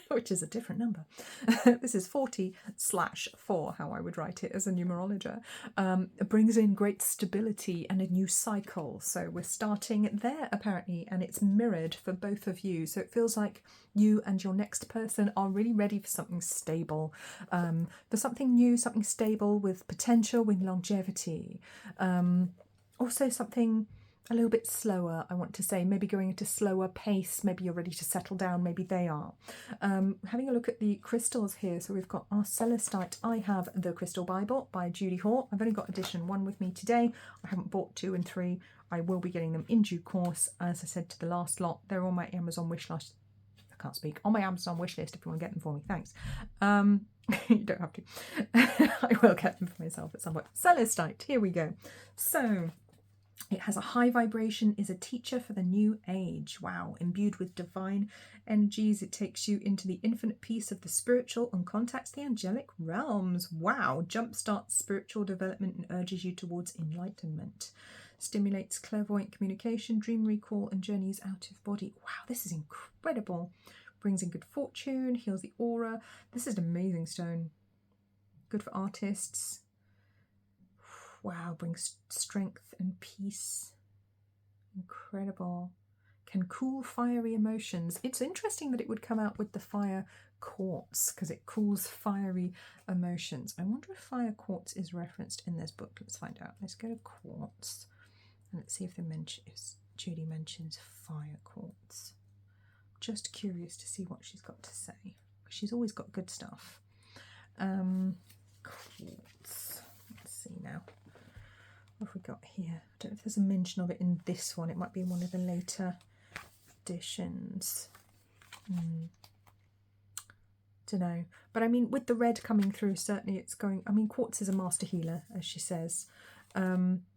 which is a different number. This is 40/4, how I would write it as a numerologer. It brings in great stability and a new cycle. So we're starting there, apparently, and it's mirrored for both of you. So it feels like you and your next person are really ready for something stable, for something new, something stable with potential, with longevity. Also something a little bit slower, I want to say, maybe going at a slower pace. Maybe you're ready to settle down, maybe they are. Having a look at the crystals here, so we've got our Celestite. I have the Crystal Bible by Judy Hort. I've only got edition 1 with me today. I haven't bought 2 and 3. I will be getting them in due course. As I said to the last lot, they're on my Amazon wish list. I can't speak. On my Amazon wish list if you want to get them for me. Thanks. You don't have to. I will get them for myself at some point. Celestite, here we go. So it has a high vibration, is a teacher for the new age. Wow. Imbued with divine energies, it takes you into the infinite peace of the spiritual and contacts the angelic realms. Wow. Jumpstarts spiritual development and urges you towards enlightenment. Stimulates clairvoyant communication, dream recall, and journeys out of body. Wow, this is incredible. Brings in good fortune, heals the aura. This is an amazing stone. Good for artists. Wow, brings strength and peace. Incredible. Can cool fiery emotions. It's interesting that it would come out with the fire quartz because it cools fiery emotions. I wonder if fire quartz is referenced in this book. Let's find out. Let's go to quartz and let's see if Judy mentions fire quartz. Just curious to see what she's got to say. She's always got good stuff. Quartz. Let's see now. What have we got here? I don't know if there's a mention of it in this one. It might be in one of the later editions. Don't know. But I mean, with the red coming through, certainly it's going... I mean, quartz is a master healer, as she says.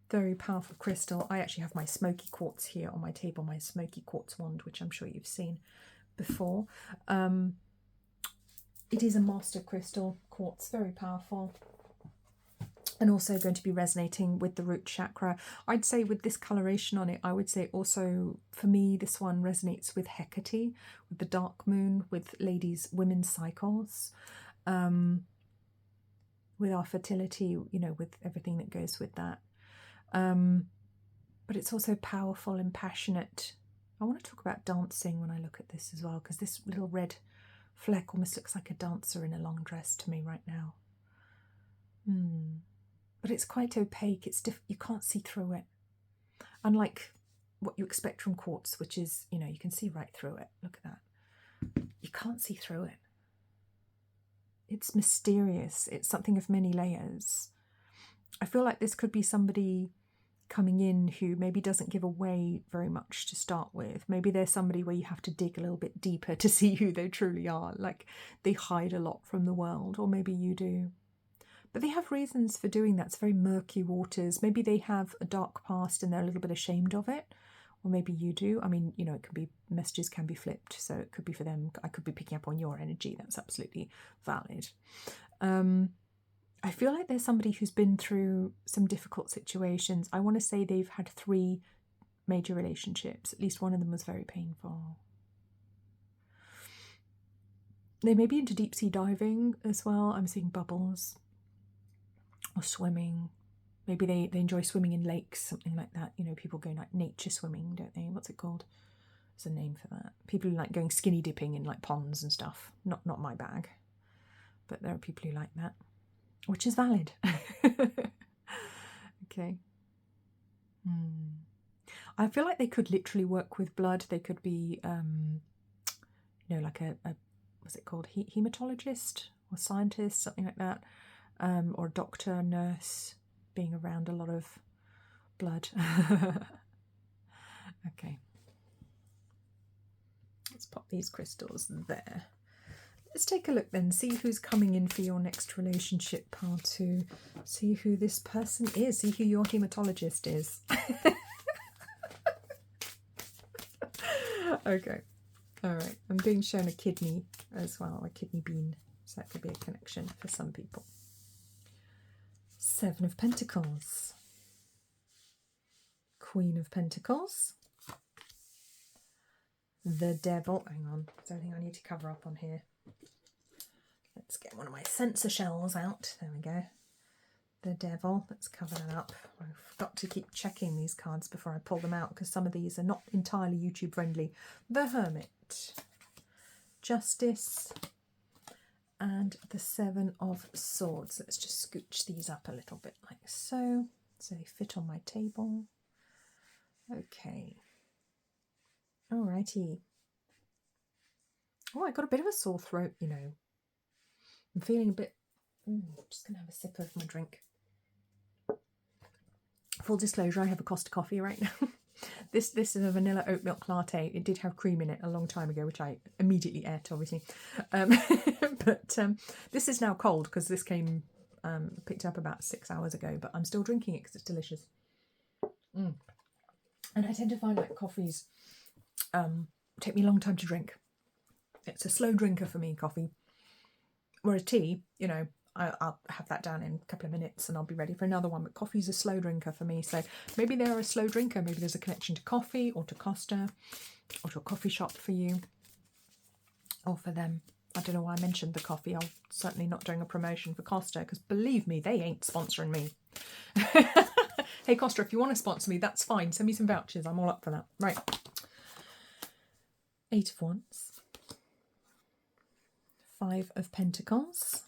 Very powerful crystal. I actually have my smoky quartz here on my table, my smoky quartz wand, which I'm sure you've seen before. It is a master crystal, quartz, very powerful. And also going to be resonating with the root chakra. I'd say with this coloration on it, I would say also, for me, this one resonates with Hecate, with the dark moon, with women's cycles, with our fertility, you know, with everything that goes with that. But it's also powerful and passionate. I want to talk about dancing when I look at this as well, because this little red fleck almost looks like a dancer in a long dress to me right now. But it's quite opaque. It's you can't see through it. Unlike what you expect from quartz, which is, you know, you can see right through it. Look at that. You can't see through it. It's mysterious. It's something of many layers. I feel like this could be somebody coming in who maybe doesn't give away very much to start with. Maybe they're somebody where you have to dig a little bit deeper to see who they truly are. Like they hide a lot from the world, or maybe you do. But they have reasons for doing that. It's very murky waters. Maybe they have a dark past and they're a little bit ashamed of it. Or maybe you do. I mean, you know, it could be, messages can be flipped. So it could be for them. I could be picking up on your energy. That's absolutely valid. I feel like there's somebody who's been through some difficult situations. I want to say they've had 3 major relationships. At least one of them was very painful. They may be into deep sea diving as well. I'm seeing bubbles. Or swimming. Maybe they enjoy swimming in lakes, something like that. You know, people go like nature swimming, don't they? What's it called? There's a name for that. People who like going skinny dipping in like ponds and stuff. Not my bag. But there are people who like that. Which is valid. Okay. I feel like they could literally work with blood. They could be, you know, like a what's it called? Hematologist or scientist, something like that. Or a doctor, nurse, being around a lot of blood. Okay. Let's pop these crystals there. Let's take a look then, see who's coming in for your next relationship, part 2. See who this person is, see who your hematologist is. Okay, all right. I'm being shown a kidney as well, a kidney bean, so that could be a connection for some people. 7 of Pentacles. Queen of Pentacles. The Devil. Hang on, there's anything I need to cover up on here. Let's get one of my sensor shells out. There we go. The Devil. Let's cover that up. I've got to keep checking these cards before I pull them out because some of these are not entirely YouTube friendly. The Hermit. Justice. And the 7 of Swords. Let's just scooch these up a little bit like so. So they fit on my table. Okay. Alrighty. Oh, I got a bit of a sore throat, you know. I'm feeling a bit... I'm just going to have a sip of my drink. Full disclosure, I have a Costa coffee right now. This is a vanilla oat milk latte. It did have cream in it a long time ago, which I immediately ate, obviously. But this is now cold because this came picked up about 6 hours ago, but I'm still drinking it because it's delicious. And I tend to find like coffees take me a long time to drink. It's a slow drinker for me, coffee. Whereas tea, you know, I'll have that down in a couple of minutes and I'll be ready for another one. But coffee's a slow drinker for me. So maybe they're a slow drinker. Maybe there's a connection to coffee or to Costa or to a coffee shop for you or for them. I don't know why I mentioned the coffee. I'm certainly not doing a promotion for Costa because believe me, they ain't sponsoring me. Hey, Costa, if you want to sponsor me, that's fine. Send me some vouchers. I'm all up for that. Right. 8 of Wands. 5 of Pentacles.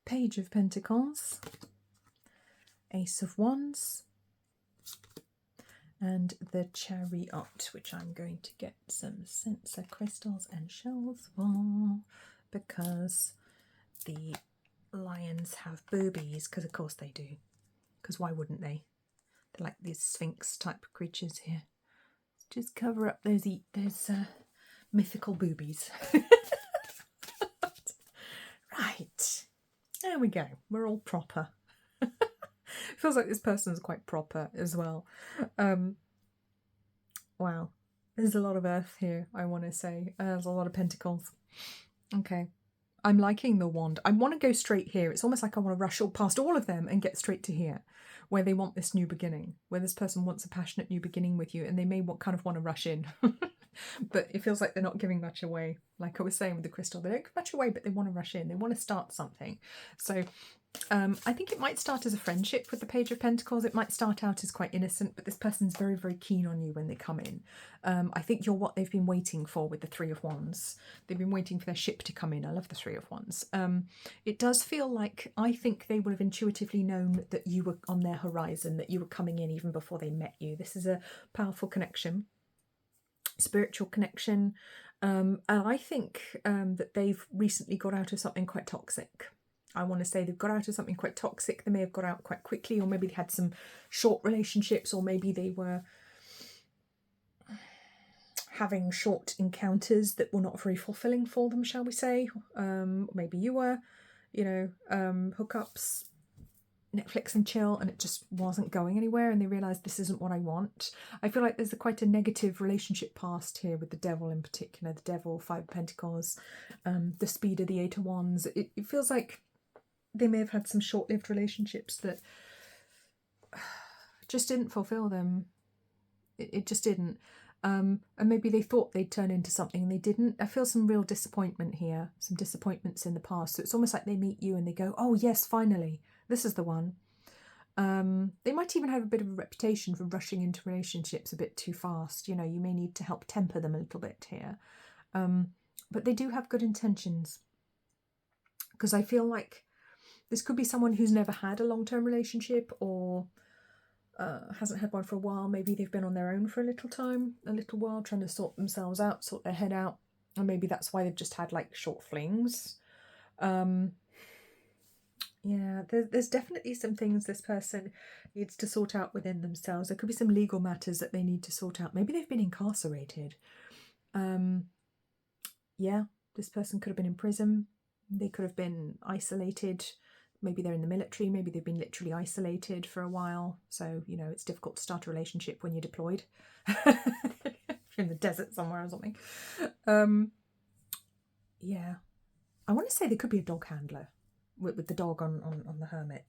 Page of Pentacles. Ace of Wands. And the Chariot, which I'm going to get some sensor crystals and shells for because the lions have boobies, because of course they do. Because why wouldn't they? They're like these Sphinx type creatures here. Just cover up those mythical boobies. Right. There we go. We're all proper. Feels like this person's quite proper as well. Wow. There's a lot of earth here, I want to say. There's a lot of pentacles. Okay. I'm liking the wand. I want to go straight here. It's almost like I want to rush all past all of them and get straight to here, where they want this new beginning, where this person wants a passionate new beginning with you, and they may kind of want to rush in. But it feels like they're not giving much away. Like I was saying with the crystal, they don't give much away, but they want to rush in. They want to start something. So I think it might start as a friendship with the Page of Pentacles. It might start out as quite innocent, but this person's very, very keen on you when they come in. I think you're what they've been waiting for with the 3 of Wands. They've been waiting for their ship to come in. I love the 3 of Wands. It does feel like, I think they would have intuitively known that you were on their horizon, that you were coming in even before they met you. This is a powerful connection. Spiritual connection, and I think that they've recently got out of something quite toxic. I want to say they've got out of something quite toxic. They may have got out quite quickly, or maybe they had some short relationships, or maybe they were having short encounters that were not very fulfilling for them, shall we say. Maybe you were, hookups, Netflix and chill, and it just wasn't going anywhere, and they realised this isn't what I want. I feel like there's quite a negative relationship past here with the devil in particular. The devil, Five of Pentacles, the speed of the Eight of Wands. It feels like they may have had some short-lived relationships that just didn't fulfill them. It just didn't. And maybe they thought they'd turn into something and they didn't. I feel some real disappointment here, some disappointments in the past. So it's almost like they meet you and they go, oh yes, finally, this is the one. They might even have a bit of a reputation for rushing into relationships a bit too fast. You may need to help temper them a little bit here. But they do have good intentions. Because I feel like this could be someone who's never had a long-term relationship, or hasn't had one for a while. Maybe they've been on their own for a little while, trying to sort themselves out, sort their head out. And maybe that's why they've just had like short flings. Yeah, there's definitely some things this person needs to sort out within themselves. There could be some legal matters that they need to sort out. Maybe they've been incarcerated. Yeah, this person could have been in prison. They could have been isolated. Maybe they're in the military. Maybe they've been literally isolated for a while. So, it's difficult to start a relationship when you're deployed. In the desert somewhere or something. Yeah. I want to say there could be a dog handler with the dog on the hermit.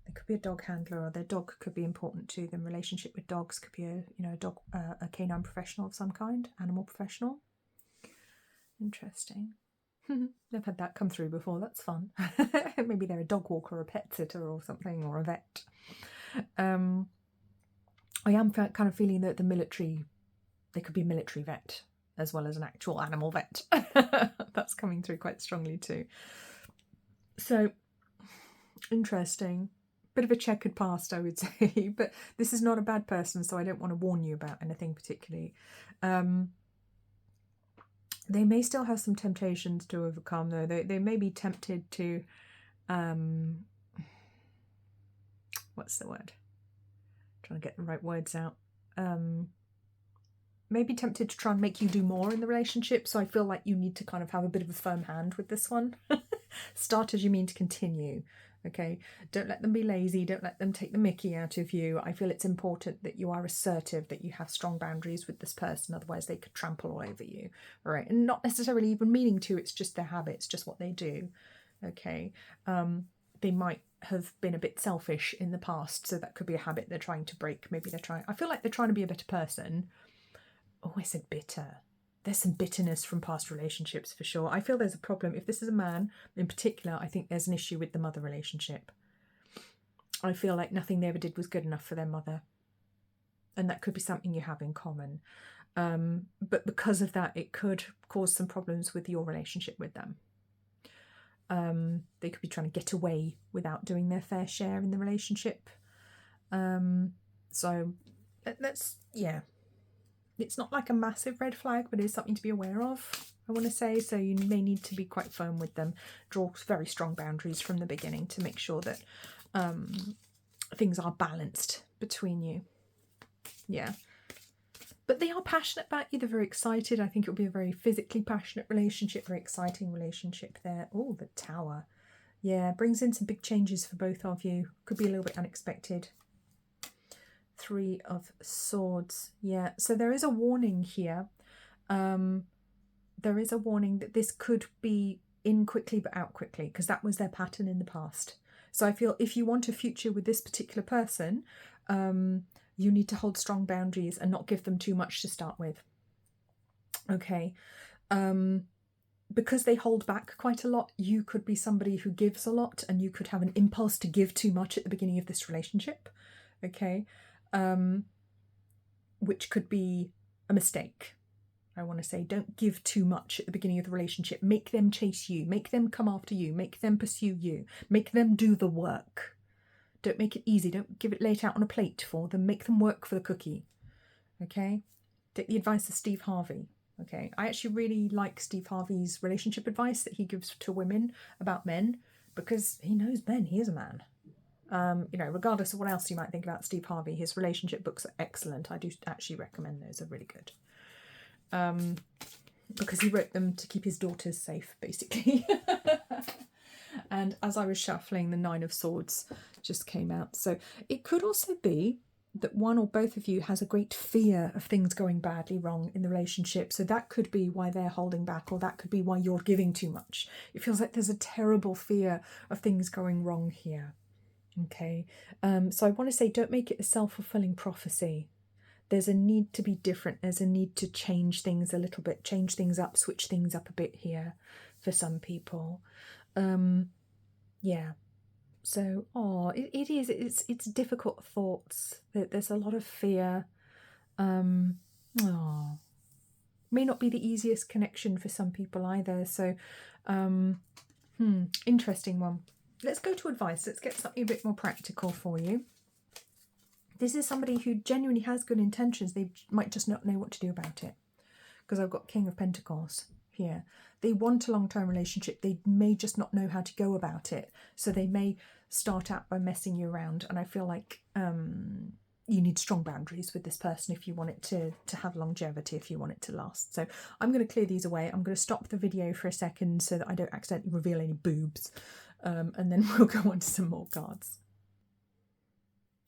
There could be a dog handler, or their dog could be important to them. Relationship with dogs could be a canine professional of some kind, animal professional. Interesting. I've had that come through before. That's fun. Maybe they're a dog walker, or a pet sitter, or something, or a vet. I am kind of feeling that the military, they could be a military vet as well as an actual animal vet. That's coming through quite strongly too. So, interesting. Bit of a checkered past, I would say. But this is not a bad person, so I don't want to warn you about anything particularly. They may still have some temptations to overcome, though. They may be tempted to, what's the word? I'm trying to get the right words out. May be tempted to try and make you do more in the relationship. So I feel like you need to kind of have a bit of a firm hand with this one. Start as you mean to continue. Okay, don't let them be lazy. Don't let them take the mickey out of you. I feel it's important that you are assertive, that you have strong boundaries with this person. Otherwise, they could trample all over you. All right, and not necessarily even meaning to. It's just their habits, just what they do. Okay, they might have been a bit selfish in the past, so that could be a habit they're trying to break. Maybe they're trying. I feel like they're trying to be a better person. Oh, I said bitter. There's some bitterness from past relationships for sure. I feel there's a problem. If this is a man in particular, I think there's an issue with the mother relationship. I feel like nothing they ever did was good enough for their mother. And that could be something you have in common. But because of that, it could cause some problems with your relationship with them. They could be trying to get away without doing their fair share in the relationship. So that's, yeah. It's not like a massive red flag, but it's something to be aware of, I want to say. So you may need to be quite firm with them. Draw very strong boundaries from the beginning to make sure that things are balanced between you. Yeah. But they are passionate about you. They're very excited. I think it'll be a very physically passionate relationship, very exciting relationship there. Oh, the Tower. Yeah, brings in some big changes for both of you. Could be a little bit unexpected. Three of Swords. Yeah, so there is a warning here. There is a warning that this could be in quickly but out quickly, because that was their pattern in the past. So I feel if you want a future with this particular person, you need to hold strong boundaries and not give them too much to start with. Okay. Because they hold back quite a lot, you could be somebody who gives a lot, and you could have an impulse to give too much at the beginning of this relationship. Okay. Which could be a mistake. I want to say, don't give too much at the beginning of the relationship. Make them chase you, make them come after you, make them pursue you, make them do the work. Don't make it easy. Don't give it laid out on a plate for them. Make them work for the cookie. Okay? Take the advice of Steve Harvey. Okay? I actually really like Steve Harvey's relationship advice that he gives to women about men. because he knows men. He is a man. You know, regardless of what else you might think about Steve Harvey, his relationship books are excellent. I do actually recommend those. They're really good. Because he wrote them to keep his daughters safe, basically. And as I was shuffling, the Nine of Swords just came out. So it could also be that one or both of you has a great fear of things going badly wrong in the relationship. So that could be why they're holding back, or that could be why you're giving too much. It feels like there's a terrible fear of things going wrong here. Okay, so I want to say, don't make it a self-fulfilling prophecy. There's a need to be different. There's a need to change things a little bit, change things up, switch things up a bit here for some people. Yeah. So, it's difficult thoughts. There's a lot of fear. May not be the easiest connection for some people either. So, interesting one. Let's go to advice. Let's get something a bit more practical for you. This is somebody who genuinely has good intentions. They might just not know what to do about it. Because I've got King of Pentacles here. They want a long-term relationship. They may just not know how to go about it. So they may start out by messing you around. And I feel like you need strong boundaries with this person if you want it to have longevity, if you want it to last. So I'm going to clear these away. I'm going to stop the video for a second so that I don't accidentally reveal any boobs. And then we'll go on to some more cards.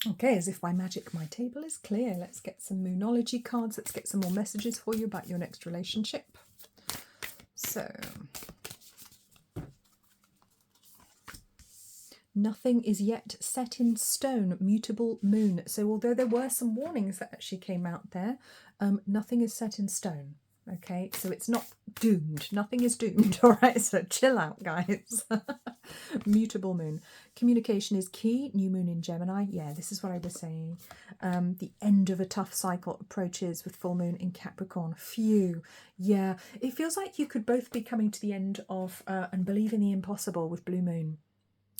Okay, as if by magic my table is clear. Let's get some Moonology cards. Let's get some more messages for you about your next relationship. So, nothing is yet set in stone, mutable moon. So although there were some warnings that actually came out there, nothing is set in stone. Okay, so it's not doomed. Nothing is doomed. All right, so chill out, guys. Mutable moon. Communication is key. New moon in Gemini. Yeah, this is what I was saying. The end of a tough cycle approaches with full moon in Capricorn. Phew. Yeah, it feels like you could both be coming to the end of and believe in the impossible with blue moon.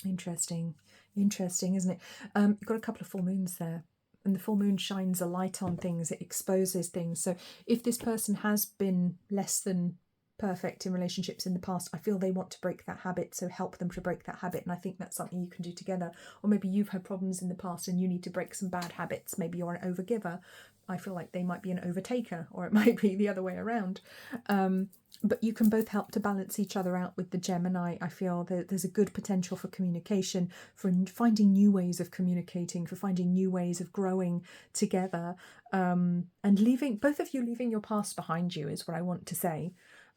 Interesting. Interesting, isn't it? You've got a couple of full moons there. And the full moon shines a light on things, it exposes things. So if this person has been less than perfect in relationships in the past, I feel they want to break that habit, so help them to break that habit. And I think that's something you can do together. Or maybe you've had problems in the past and you need to break some bad habits. Maybe you're an overgiver. I feel like they might be an overtaker, or it might be the other way around. But you can both help to balance each other out with the Gemini. I feel that there's a good potential for communication, for finding new ways of communicating, for finding new ways of growing together, and leaving, both of you leaving your past behind you is what I want to say.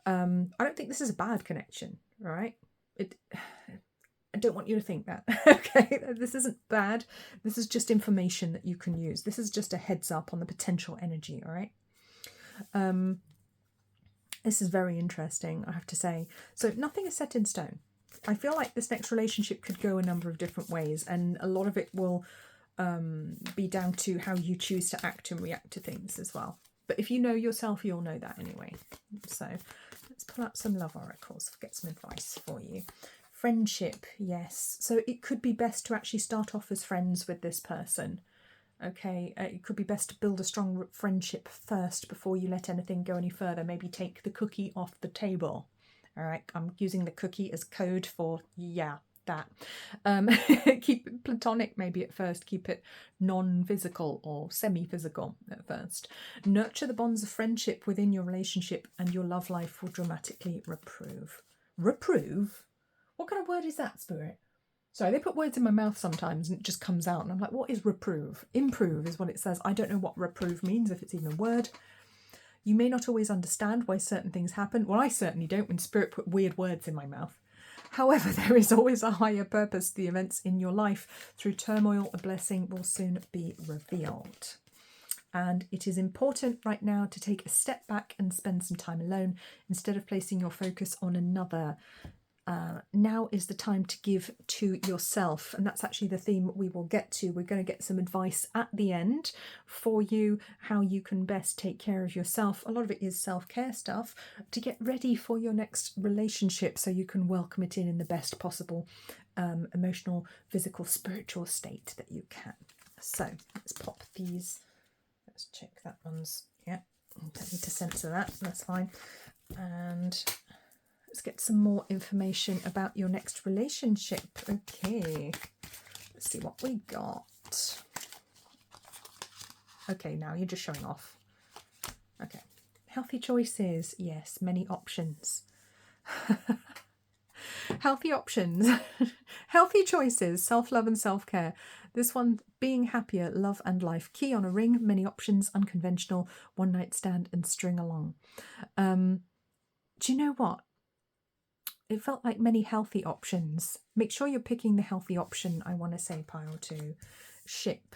I don't think this is a bad connection, all right? I don't want you to think that, okay? This isn't bad. This is just information that you can use. This is just a heads up on the potential energy, all right? This is very interesting, I have to say. So nothing is set in stone. I feel like this next relationship could go a number of different ways, and a lot of it will be down to how you choose to act and react to things as well. But if you know yourself, you'll know that anyway. So let's pull up some love oracles, get some advice for you. Friendship, yes. So it could be best to actually start off as friends with this person. Okay, it could be best to build a strong friendship first before you let anything go any further. Maybe take the cookie off the table. All right, I'm using the cookie as code for, yeah, that. Keep it platonic maybe at first. Keep it non-physical or semi-physical at first. Nurture the bonds of friendship within your relationship and your love life will dramatically reprove. Reprove? What kind of word is that, Spirit? Sorry, they put words in my mouth sometimes and it just comes out and I'm like, what is reprove? Improve is what it says. I don't know what reprove means, if it's even a word. You may not always understand why certain things happen. Well, I certainly don't when Spirit put weird words in my mouth. However, there is always a higher purpose to the events in your life. Through turmoil, a blessing will soon be revealed. And it is important right now to take a step back and spend some time alone instead of placing your focus on another. Now is the time to give to yourself, and that's actually the theme we will get to. We're going to get some advice at the end for you, how you can best take care of yourself. A lot of it is self-care stuff to get ready for your next relationship so you can welcome it in the best possible emotional, physical, spiritual state that you can. So let's pop these. Let's check that one's, yeah, don't need to censor that, that's fine. And Let's get some more information about your next relationship. Okay, let's see what we got. Okay, now you're just showing off. Okay, healthy choices. Yes, many options. Healthy options. Healthy choices, self-love and self-care. This one, being happier, love and life. Key on a ring, many options, unconventional, one night stand and string along. Do you know what? It felt like many healthy options. Make sure you're picking the healthy option, I want to say, pile 2. Ship.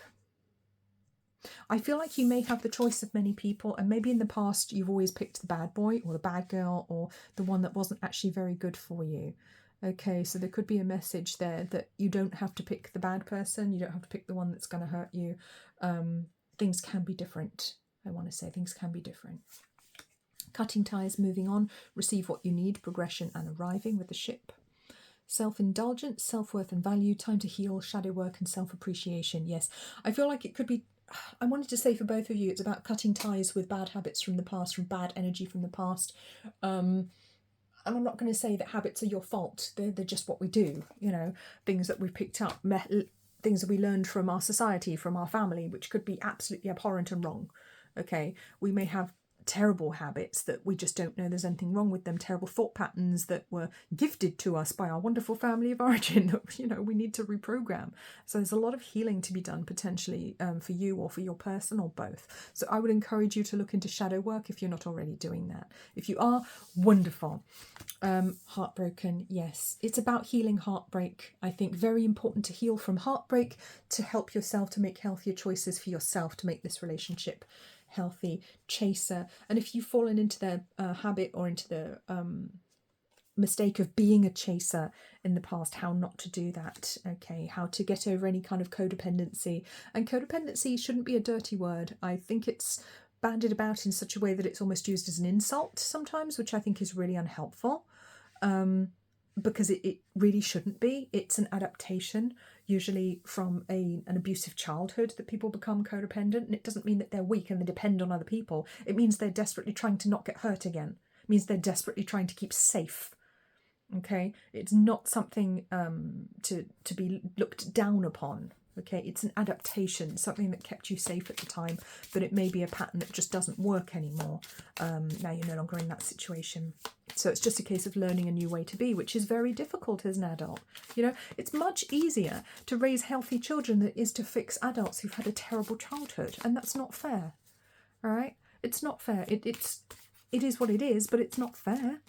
I feel like you may have the choice of many people, and maybe in the past you've always picked the bad boy or the bad girl or the one that wasn't actually very good for you. Okay, so there could be a message there that you don't have to pick the bad person, you don't have to pick the one that's going to hurt you. Things can be different. I want to say things can be different. Cutting ties, moving on, receive what you need, progression and arriving with the ship. Self-indulgence, self-worth and value, time to heal, shadow work and self-appreciation. Yes, I feel like it could be, I wanted to say for both of you, it's about cutting ties with bad habits from the past, from bad energy from the past. And I'm not going to say that habits are your fault. They're just what we do, you know, things that we've picked up, things that we learned from our society, from our family, which could be absolutely abhorrent and wrong. Okay, we may have terrible habits that we just don't know there's anything wrong with them, terrible thought patterns that were gifted to us by our wonderful family of origin that, you know, we need to reprogram. So there's a lot of healing to be done potentially for you or for your person or both. So I would encourage you to look into shadow work if you're not already doing that. If you are, wonderful. Heartbroken, yes, it's about healing heartbreak. I think very important to heal from heartbreak, to help yourself to make healthier choices for yourself, to make this relationship healthy. Chaser, and if you've fallen into the habit or into the mistake of being a chaser in the past, how not to do that. Okay, how to get over any kind of codependency. And codependency shouldn't be a dirty word. I think it's bandied about in such a way that it's almost used as an insult sometimes, which I think is really unhelpful. Because it really shouldn't be. It's an adaptation, usually from an abusive childhood, that people become codependent. And it doesn't mean that they're weak and they depend on other people. It means they're desperately trying to not get hurt again. It means they're desperately trying to keep safe. Okay, it's not something to be looked down upon. Okay, it's an adaptation, something that kept you safe at the time, but it may be a pattern that just doesn't work anymore. Now you're no longer in that situation. So it's just a case of learning a new way to be, which is very difficult as an adult. You know, it's much easier to raise healthy children than it is to fix adults who've had a terrible childhood, and that's not fair. All right, it's not fair. It is what it is, but it's not fair.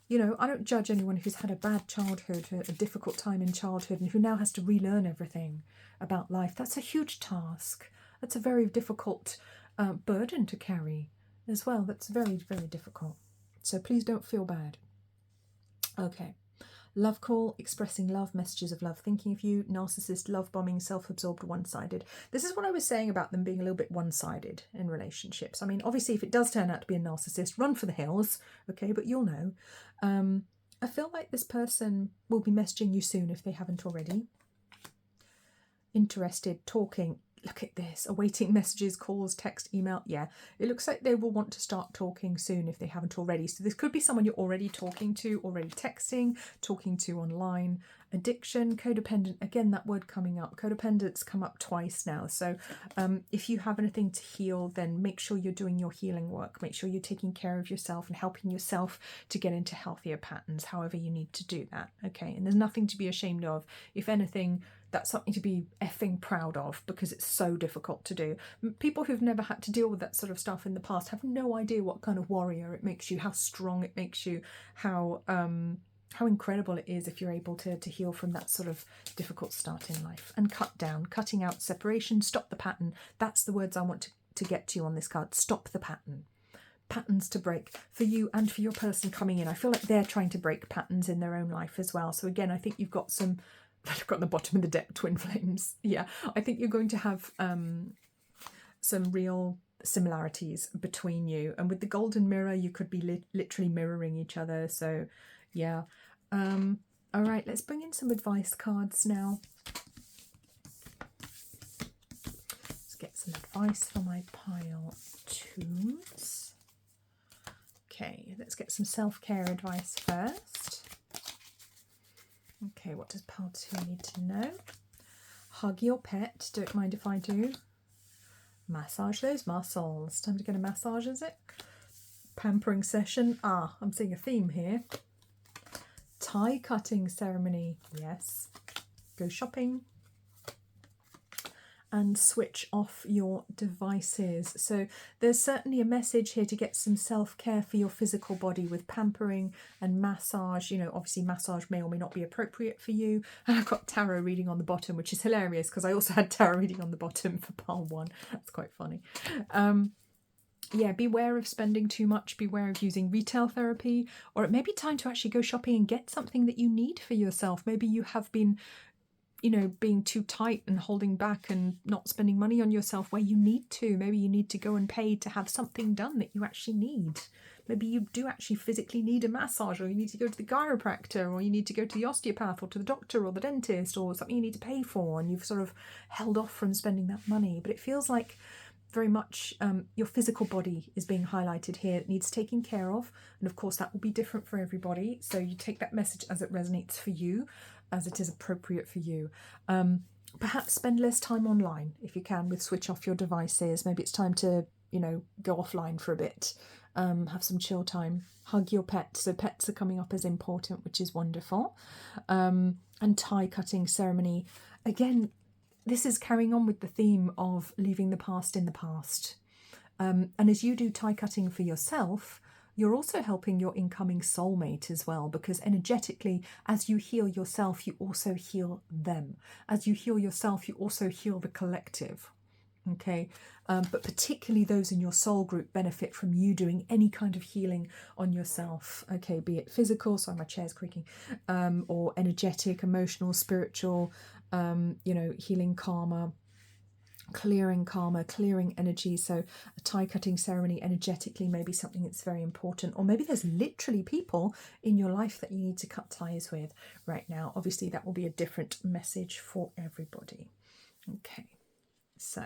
You know, I don't judge anyone who's had a bad childhood, a difficult time in childhood, and who now has to relearn everything about life. That's a huge task. That's a very difficult burden to carry as well. That's very, very difficult. So please don't feel bad. Okay. Love call, expressing love, messages of love, thinking of you, narcissist, love bombing, self-absorbed, one-sided. This is what I was saying about them being a little bit one-sided in relationships. I mean, obviously, if it does turn out to be a narcissist, run for the hills, okay, but you'll know. I feel like this person will be messaging you soon if they haven't already. Interested, talking. Look at this, awaiting messages, calls, text, email. Yeah, it looks like they will want to start talking soon if they haven't already. So this could be someone you're already talking to, already texting, talking to online. Addiction, codependent, again, that word coming up. Codependents come up twice now. So if you have anything to heal, then make sure you're doing your healing work. Make sure you're taking care of yourself and helping yourself to get into healthier patterns, however you need to do that. Okay, and there's nothing to be ashamed of. If anything, that's something to be effing proud of, because it's so difficult to do. People who've never had to deal with that sort of stuff in the past have no idea what kind of warrior it makes you, how strong it makes you, how incredible it is if you're able to heal from that sort of difficult start in life. And cut down, cutting out, separation, stop the pattern. That's the words I want to get to on this card. Stop the pattern. Patterns to break for you and for your person coming in. I feel like they're trying to break patterns in their own life as well. So again, I think you've got some, I've got the bottom of the deck, twin flames. Yeah, I think you're going to have some real similarities between you. And with the golden mirror, you could be literally mirroring each other. So yeah. All right, let's bring in some advice cards now. Let's get some advice for my pile twos. Okay, let's get some self-care advice first. Okay, what does pile 2 need to know? Hug your pet. Don't mind if I do. Massage those muscles. Time to get a massage, is it? Pampering session. Ah, I'm seeing a theme here. Tie cutting ceremony. Yes. Go shopping. And switch off your devices. So there's certainly a message here to get some self-care for your physical body with pampering and massage. You know, obviously massage may or may not be appropriate for you. And I've got tarot reading on the bottom, which is hilarious because I also had tarot reading on the bottom for pile 1. That's quite funny. Yeah, beware of spending too much. Beware of using retail therapy. Or it may be time to actually go shopping and get something that you need for yourself. Maybe you have been, you know, being too tight and holding back and not spending money on yourself where you need to. Maybe you need to go and pay to have something done that you actually need. Maybe you do actually physically need a massage, or you need to go to the chiropractor, or you need to go to the osteopath or to the doctor or the dentist, or something you need to pay for, and you've sort of held off from spending that money. But it feels like very much your physical body is being highlighted here. It needs taking care of, and of course that will be different for everybody, so you take that message as it resonates for you, as it is appropriate for you. Perhaps spend less time online if you can, with switch off your devices. Maybe it's time to, you know, go offline for a bit, have some chill time. Hug your pet. So pets are coming up as important, which is wonderful. And tie cutting ceremony. Again, this is carrying on with the theme of leaving the past in the past. And as you do tie cutting for yourself, you're also helping your incoming soulmate as well, because energetically, as you heal yourself, you also heal them. As you heal yourself, you also heal the collective. Okay, but particularly those in your soul group benefit from you doing any kind of healing on yourself. Okay, be it physical, sorry, my chair's creaking, or energetic, emotional, spiritual, you know, healing karma, clearing energy. So a tie cutting ceremony energetically may be something that's very important, or maybe there's literally people in your life that you need to cut ties with right now. Obviously that will be a different message for everybody. Okay, so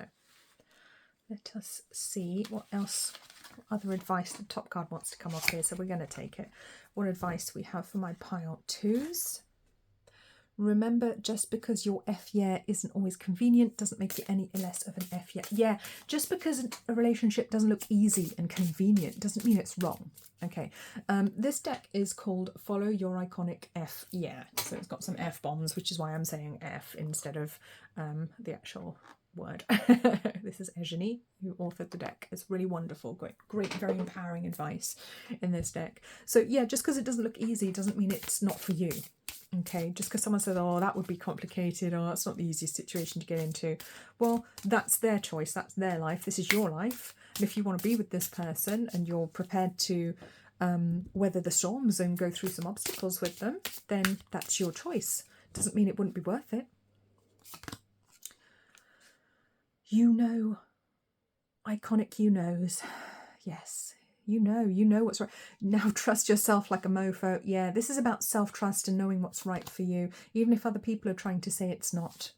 let us see what else, what other advice the top card wants to come off here. So we're going to take it. What advice we have for my pile 2s. Remember, just because your F yeah isn't always convenient doesn't make it any less of an F yeah. Yeah, just because a relationship doesn't look easy and convenient doesn't mean it's wrong. Okay, this deck is called Follow Your Iconic F yeah. So it's got some F bombs, which is why I'm saying F instead of the actual word. This is Eugenie, who authored the deck. It's really wonderful, great, very empowering advice in this deck. So yeah, just because it doesn't look easy doesn't mean it's not for you. Okay, just because someone says, oh, that would be complicated, or that's not the easiest situation to get into. Well, that's their choice, that's their life, this is your life. And if you want to be with this person and you're prepared to weather the storms and go through some obstacles with them, then that's your choice. Doesn't mean it wouldn't be worth it. You know, iconic you knows. Yes. You know what's right. Now trust yourself like a mofo. Yeah, this is about self-trust and knowing what's right for you, even if other people are trying to say it's not.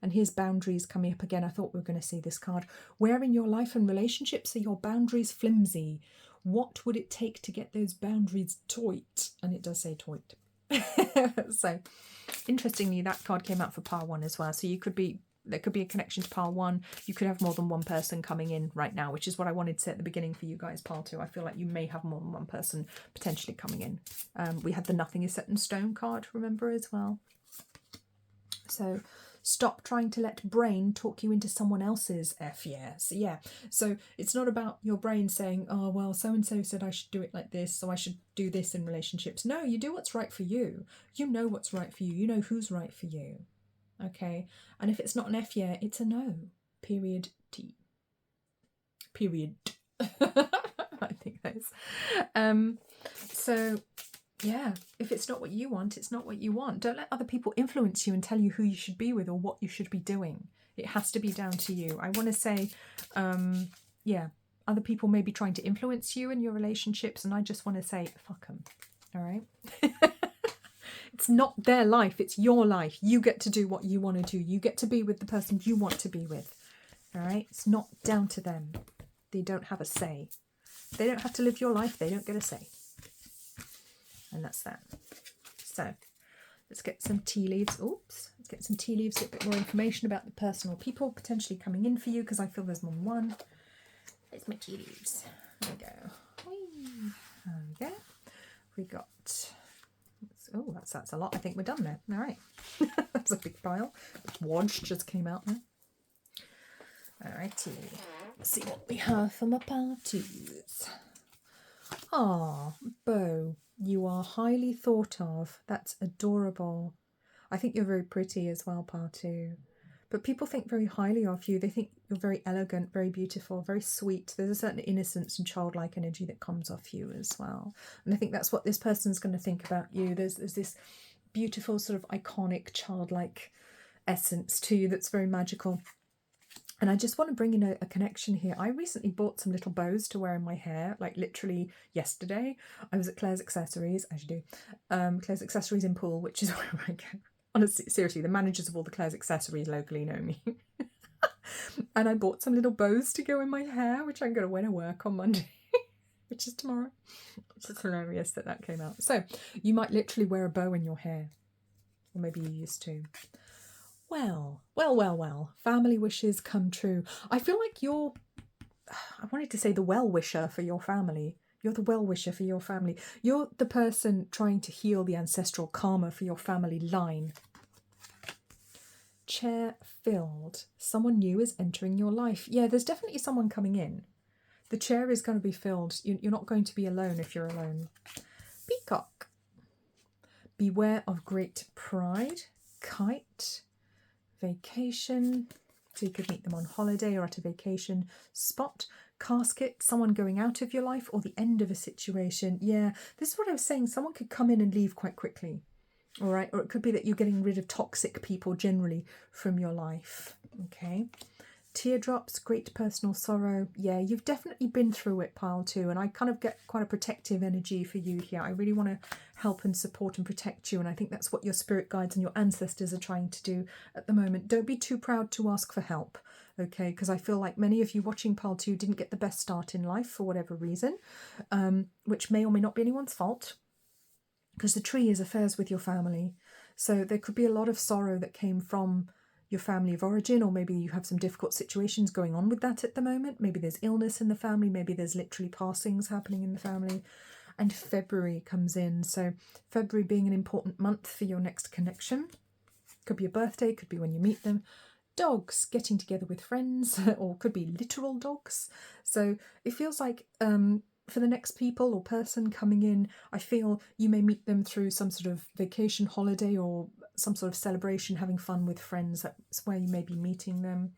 And here's boundaries coming up again. I thought we were going to see this card. Where in your life and relationships are your boundaries flimsy? What would it take to get those boundaries taut? And it does say taut. So, interestingly, that card came out for pile 1 as well. So you could be... there could be a connection to pile 1. You could have more than one person coming in right now, which is what I wanted to say at the beginning for you guys, pile 2. I feel like you may have more than one person potentially coming in. We had the Nothing is Set in Stone card, remember, as well. So stop trying to let brain talk you into someone else's F yeah. So yeah, so it's not about your brain saying, oh, well, so-and-so said I should do it like this, so I should do this in relationships. No, you do what's right for you. You know what's right for you. You know who's right for you. Okay, and if it's not an F yeah, it's a no. Period T. Period. I think those. So yeah, if it's not what you want, it's not what you want. Don't let other people influence you and tell you who you should be with or what you should be doing. It has to be down to you. I want to say, yeah, other people may be trying to influence you in your relationships, and I just want to say, fuck them. All right. It's not their life, it's your life. You get to do what you want to do. You get to be with the person you want to be with. All right? It's not down to them. They don't have a say. They don't have to live your life. They don't get a say. And that's that. So let's get some tea leaves. Oops. Let's get some tea leaves, get a bit more information about the person or people potentially coming in for you, because I feel there's more than one. There's my tea leaves. There we go. Whee. There we go. We got... Oh, that's a lot. I think we're done there. All right. That's a big pile. Wodge just came out there. Alrighty. Let's see what we have for my pile of twos. Ah, Bo, you are highly thought of. That's adorable. I think you're very pretty as well, pile two. But people think very highly of you. They think you're very elegant, very beautiful, very sweet. There's a certain innocence and childlike energy that comes off you as well. And I think that's what this person's going to think about you. There's this beautiful sort of iconic childlike essence to you that's very magical. And I just want to bring in a connection here. I recently bought some little bows to wear in my hair, like literally yesterday. I was at Claire's Accessories, as you do. Claire's Accessories in Poole, which is where I go. Honestly, seriously, the managers of all the Claire's Accessories locally know me. And I bought some little bows to go in my hair, which I'm going to wear to work on Monday, which is tomorrow. It's just hilarious that came out. So you might literally wear a bow in your hair. Or maybe you used to. Well. Family wishes come true. I feel like you're, I wanted to say the well-wisher for your family. You're the well-wisher for your family. You're the person trying to heal the ancestral karma for your family line. Chair filled. Someone new is entering your life. Yeah, there's definitely someone coming in. The chair is going to be filled. You're not going to be alone if you're alone. Peacock. Beware of great pride. Kite. Vacation. So you could meet them on holiday or at a vacation spot. Casket, someone going out of your life, or the end of a situation. Yeah, this is what I was saying. Someone could come in and leave quite quickly. All right, or it could be that you're getting rid of toxic people generally from your life. Okay. Teardrops, great personal sorrow. Yeah, you've definitely been through it, pile two, and I kind of get quite a protective energy for you here. I really want to help and support and protect you, and I think that's what your spirit guides and your ancestors are trying to do at the moment. Don't be too proud to ask for help, okay? Because I feel like many of you watching pile two didn't get the best start in life for whatever reason, which may or may not be anyone's fault, because the tree is affairs with your family. So there could be a lot of sorrow that came from your family of origin, or maybe you have some difficult situations going on with that at the moment. Maybe there's illness in the family, maybe there's literally passings happening in the family. And February comes in, so February being an important month for your next connection. Could be a birthday, could be when you meet them. Dogs, getting together with friends, or could be literal dogs. So it feels like for the next people or person coming in, I feel you may meet them through some sort of vacation, holiday, or some sort of celebration, having fun with friends. That's where you may be meeting them.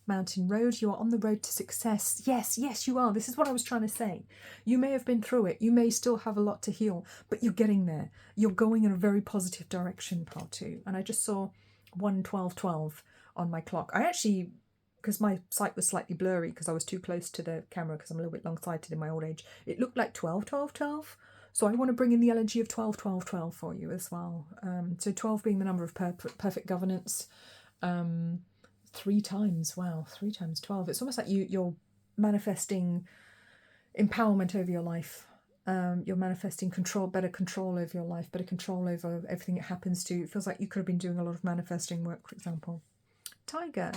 Mountain Road, you are on the road to success. Yes, you are. This is what I was trying to say. You may have been through it. You may still have a lot to heal, but you're getting there. You're going in a very positive direction, part two. And I just saw 1:12:12 on my clock. I actually, because my sight was slightly blurry because I was too close to the camera because I'm a little bit long-sighted in my old age, it looked like 12:12:12. So I want to bring in the energy of 12:12:12 for you as well. So 12 being the number of perfect governance. 3 times, wow, 3 times 12. It's almost like you're manifesting empowerment over your life. You're manifesting better control over your life, better control over everything that happens to you. It feels like you could have been doing a lot of manifesting work, for example. Tiger,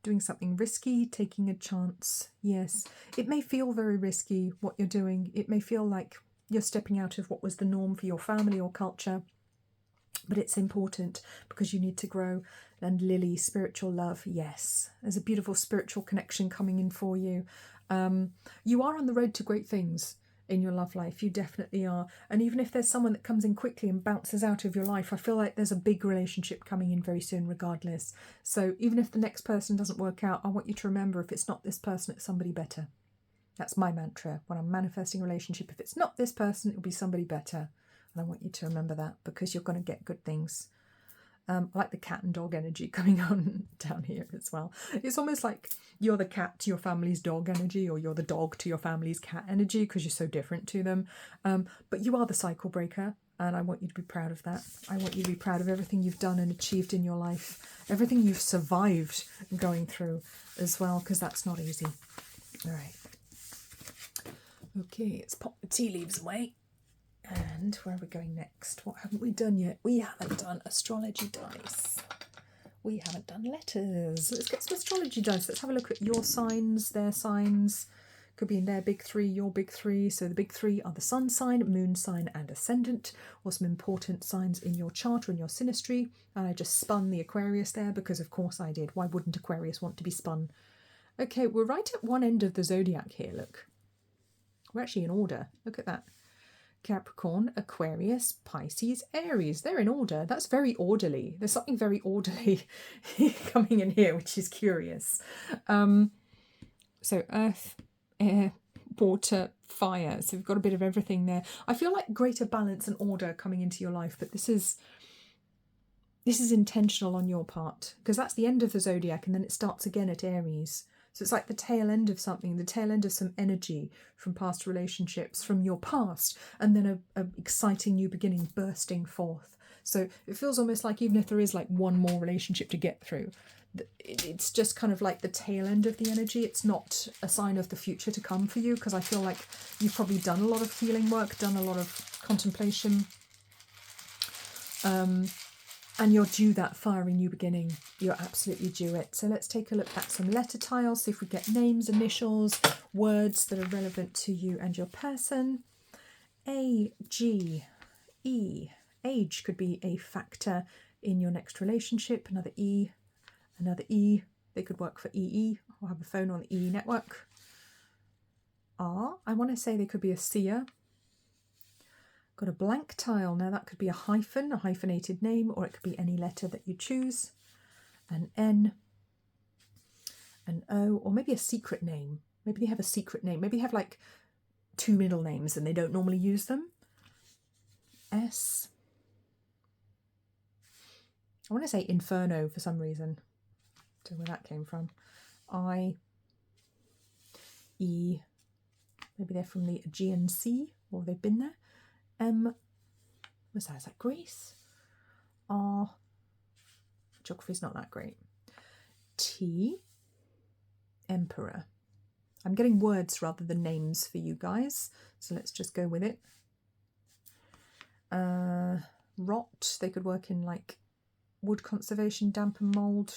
doing something risky, taking a chance. Yes, it may feel very risky what you're doing. It may feel like you're stepping out of what was the norm for your family or culture, but it's important because you need to grow. And Lily, spiritual love, yes. There's a beautiful spiritual connection coming in for you. You are on the road to great things in your love life. You definitely are. And even if there's someone that comes in quickly and bounces out of your life, I feel like there's a big relationship coming in very soon regardless. So even if the next person doesn't work out, I want you to remember, if it's not this person, it's somebody better. That's my mantra when I'm manifesting a relationship. If it's not this person, it'll be somebody better. And I want you to remember that, because you're going to get good things. I like the cat and dog energy coming on down here as well. It's almost like you're the cat to your family's dog energy, or you're the dog to your family's cat energy, because you're so different to them. But you are the cycle breaker, and I want you to be proud of that. I want you to be proud of everything you've done and achieved in your life, everything you've survived going through as well, because that's not easy. All right. Okay, let's pop the tea leaves away. And where are we going next? What haven't we done yet? We haven't done astrology dice. We haven't done letters. Let's get some astrology dice. Let's have a look at your signs, their signs. Could be in their big three, your big three. So the big three are the sun sign, moon sign, and ascendant, or some important signs in your chart or in your synastry. And I just spun the Aquarius there because, of course, I did. Why wouldn't Aquarius want to be spun? Okay, we're right at one end of the zodiac here. Look, we're actually in order. Look at that. Capricorn, Aquarius, Pisces, Aries. They're in order. That's very orderly. There's something very orderly coming in here, which is curious. So earth, air, water, fire. So we've got a bit of everything there. I feel like greater balance and order coming into your life, but this is intentional on your part, because that's the end of the zodiac and then it starts again at Aries. So it's like the tail end of something, the tail end of some energy from past relationships, from your past, and then a exciting new beginning bursting forth. So it feels almost like even if there is like one more relationship to get through, it's just kind of like the tail end of the energy. It's not a sign of the future to come for you, because I feel like you've probably done a lot of healing work, done a lot of contemplation. And you're due that fiery new beginning. You're absolutely due it. So let's take a look at some letter tiles, see if we get names, initials, words that are relevant to you and your person. A, G, E. Age could be a factor in your next relationship. Another E, another E. They could work for EE or have a phone on the EE network. R, I want to say they could be a seer. Got a blank tile. Now that could be a hyphen, a hyphenated name, or it could be any letter that you choose. An N, an O, or maybe a secret name. Maybe they have a secret name. Maybe they have like 2 middle names and they don't normally use them. S. I want to say Inferno for some reason. Don't know where that came from. I. E. Maybe they're from the Aegean Sea, or they've been there. M, what's that? Is that Greece? R, geography's not that great. T, Emperor. I'm getting words rather than names for you guys, so let's just go with it. Rot, they could work in like wood conservation, damp and mould.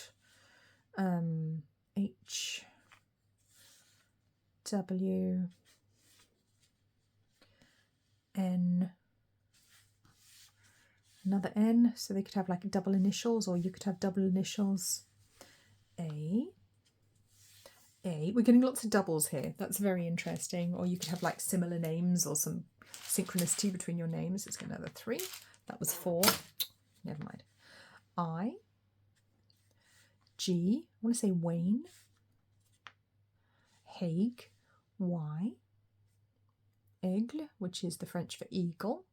H, W, N, another N, so they could have like double initials, or you could have double initials. A, we're getting lots of doubles here. That's very interesting. Or you could have like similar names or some synchronicity between your names. Let's get another 3. That was 4. Never mind. I, G, I want to say Wayne. Hague, Y. Aigle, which is the French for eagle,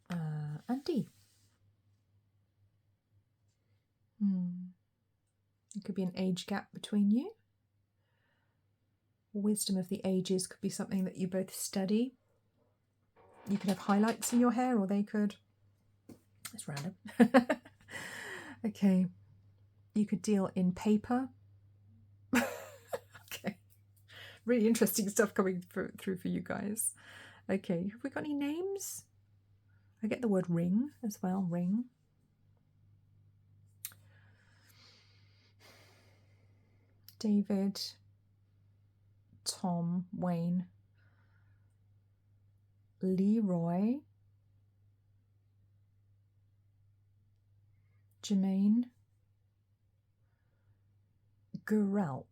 and D. It could be an age gap between you. Wisdom of the ages could be something that you both study. You could have highlights in your hair, or they could. It's random. Okay. You could deal in paper. Okay. Really interesting stuff coming through for you guys. Okay, have we got any names? I get the word ring as well, ring. David, Tom, Wayne, Leroy, Jermaine, Geralt,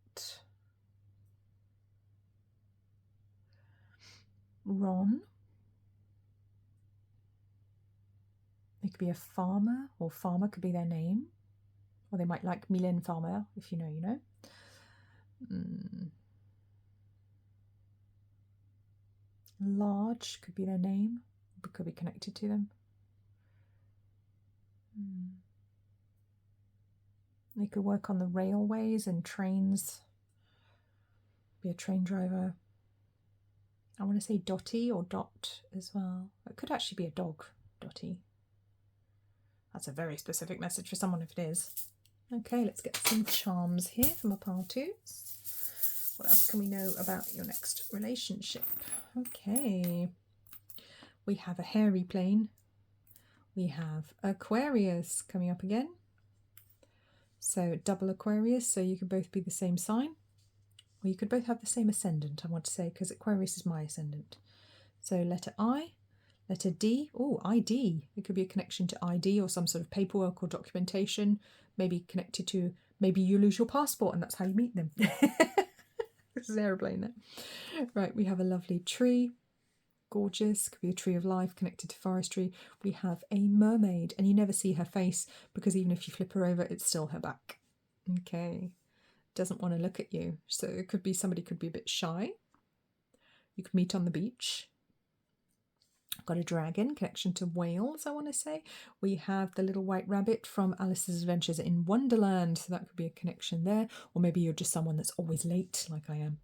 Ron. It could be a farmer, or farmer could be their name. Or they might like Mylène Farmer, if you know, you know. Large could be their name, but could be connected to them. They could work on the railways and trains. Be a train driver. I want to say Dotty or Dot as well. It could actually be a dog, Dotty. That's a very specific message for someone if it is. Okay, let's get some charms here from a pile 2. What else can we know about your next relationship? Okay. We have a hairy plane. We have Aquarius coming up again. So double Aquarius, so you could both be the same sign. Or you could both have the same ascendant, I want to say, because Aquarius is my ascendant. So letter I, letter D. Oh, ID. It could be a connection to ID or some sort of paperwork or documentation. Maybe connected to, maybe you lose your passport and that's how you meet them. This is an aeroplane there. Right, we have a lovely tree. Gorgeous. Could be a tree of life connected to forestry. We have a mermaid, and you never see her face because even if you flip her over, it's still her back. Okay. Doesn't want to look at you. So it could be somebody could be a bit shy. You could meet on the beach. Got a dragon, connection to Wales, I want to say. We have the little white rabbit from Alice's Adventures in Wonderland. So that could be a connection there. Or maybe you're just someone that's always late, like I am.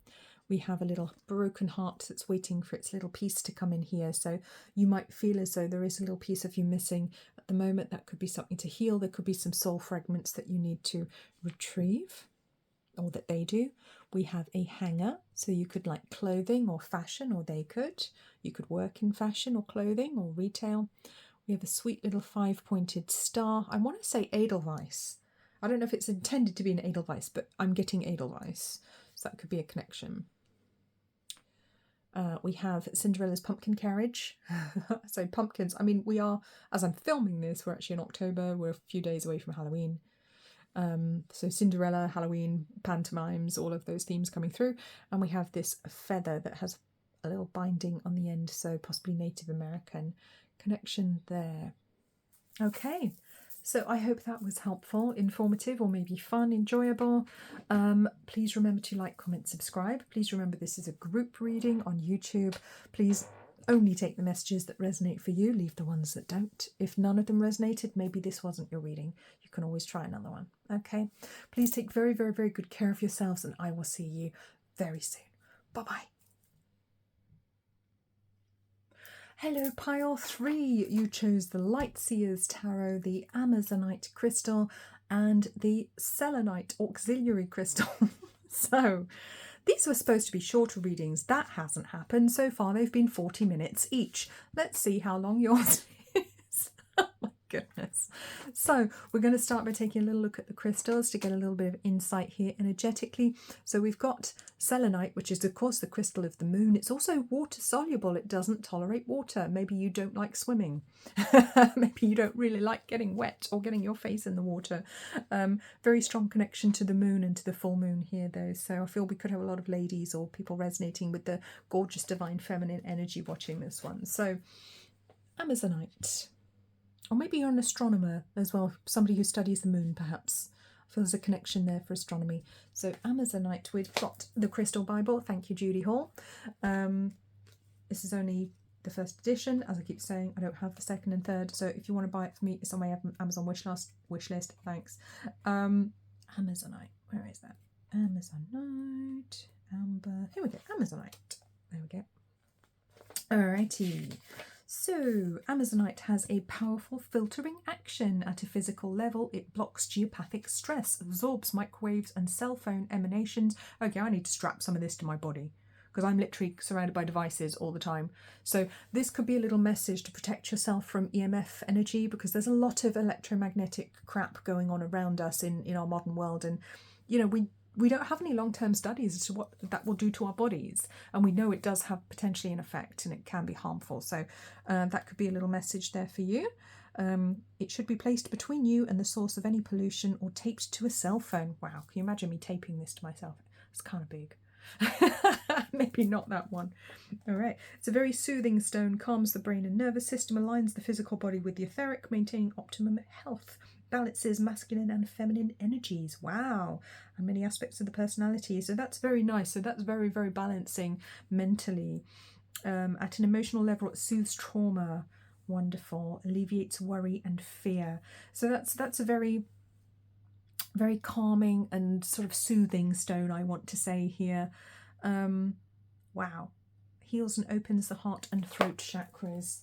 We have a little broken heart that's waiting for its little piece to come in here. So you might feel as though there is a little piece of you missing at the moment. That could be something to heal. There could be some soul fragments that you need to retrieve, or that they do. We have a hanger, so you could like clothing or fashion, or they could. You could work in fashion or clothing or retail. We have a sweet little 5-pointed star. I want to say Edelweiss. I don't know if it's intended to be an Edelweiss, but I'm getting Edelweiss. So that could be a connection. We have Cinderella's pumpkin carriage. So pumpkins, I mean, we are, as I'm filming this, we're actually in October. We're a few days away from Halloween. So Cinderella, Halloween, pantomimes, all of those themes coming through. And we have this feather that has a little binding on the end, so possibly Native American connection there. Okay, so I hope that was helpful, informative, or maybe fun, enjoyable. Please remember to like, comment, subscribe. Please remember this is a group reading on YouTube. Please only take the messages that resonate for you. Leave the ones that don't. If none of them resonated, maybe this wasn't your reading. You can always try another one. Okay? Please take very, very, very good care of yourselves, and I will see you very soon. Bye-bye. Hello, pile 3. You chose the Light Seers Tarot, the Amazonite Crystal, and the Selenite Auxiliary Crystal. So, these were supposed to be shorter readings. That hasn't happened. So far, they've been 40 minutes each. Let's see how long yours is. Oh my goodness. So we're going to start by taking a little look at the crystals to get a little bit of insight here energetically. So we've got selenite, which is of course the crystal of the moon. It's also water soluble. It doesn't tolerate water. Maybe you don't like swimming. Maybe you don't really like getting wet or getting your face in the water. Very strong connection to the moon and to the full moon here though. So I feel we could have a lot of ladies or people resonating with the gorgeous divine feminine energy watching this one. So Amazonite. Or maybe you're an astronomer as well, somebody who studies the moon perhaps. I feel there's a connection there for astronomy. So Amazonite, we've got the Crystal Bible. Thank you, Judy Hall. This is only the first edition. As I keep saying, I don't have the second and third. So if you want to buy it for me, it's on my Amazon wish list. Thanks. Amazonite. Where is that? Amazonite. Amber. Here we go. Amazonite. There we go. Alrighty. So, Amazonite has a powerful filtering action at a physical level. It blocks geopathic stress, absorbs microwaves and cell phone emanations. Okay, I need to strap some of this to my body because I'm literally surrounded by devices all the time. So this could be a little message to protect yourself from EMF energy, because there's a lot of electromagnetic crap going on around us in our modern world. And, you know, we don't have any long-term studies as to what that will do to our bodies. And we know it does have potentially an effect and it can be harmful. So that could be a little message there for you. It should be placed between you and the source of any pollution or taped to a cell phone. Wow, can you imagine me taping this to myself? It's kind of big. Maybe not that one. All right. It's a very soothing stone, calms the brain and nervous system, aligns the physical body with the etheric, maintaining optimum health, balances masculine and feminine energies. Wow. And many aspects of the personality. So that's very nice. So that's very, very balancing mentally. At an emotional level, it soothes trauma. Wonderful. Alleviates worry and fear. So that's a very, very calming and sort of soothing stone, I want to say here. Wow. Heals and opens the heart and throat chakras.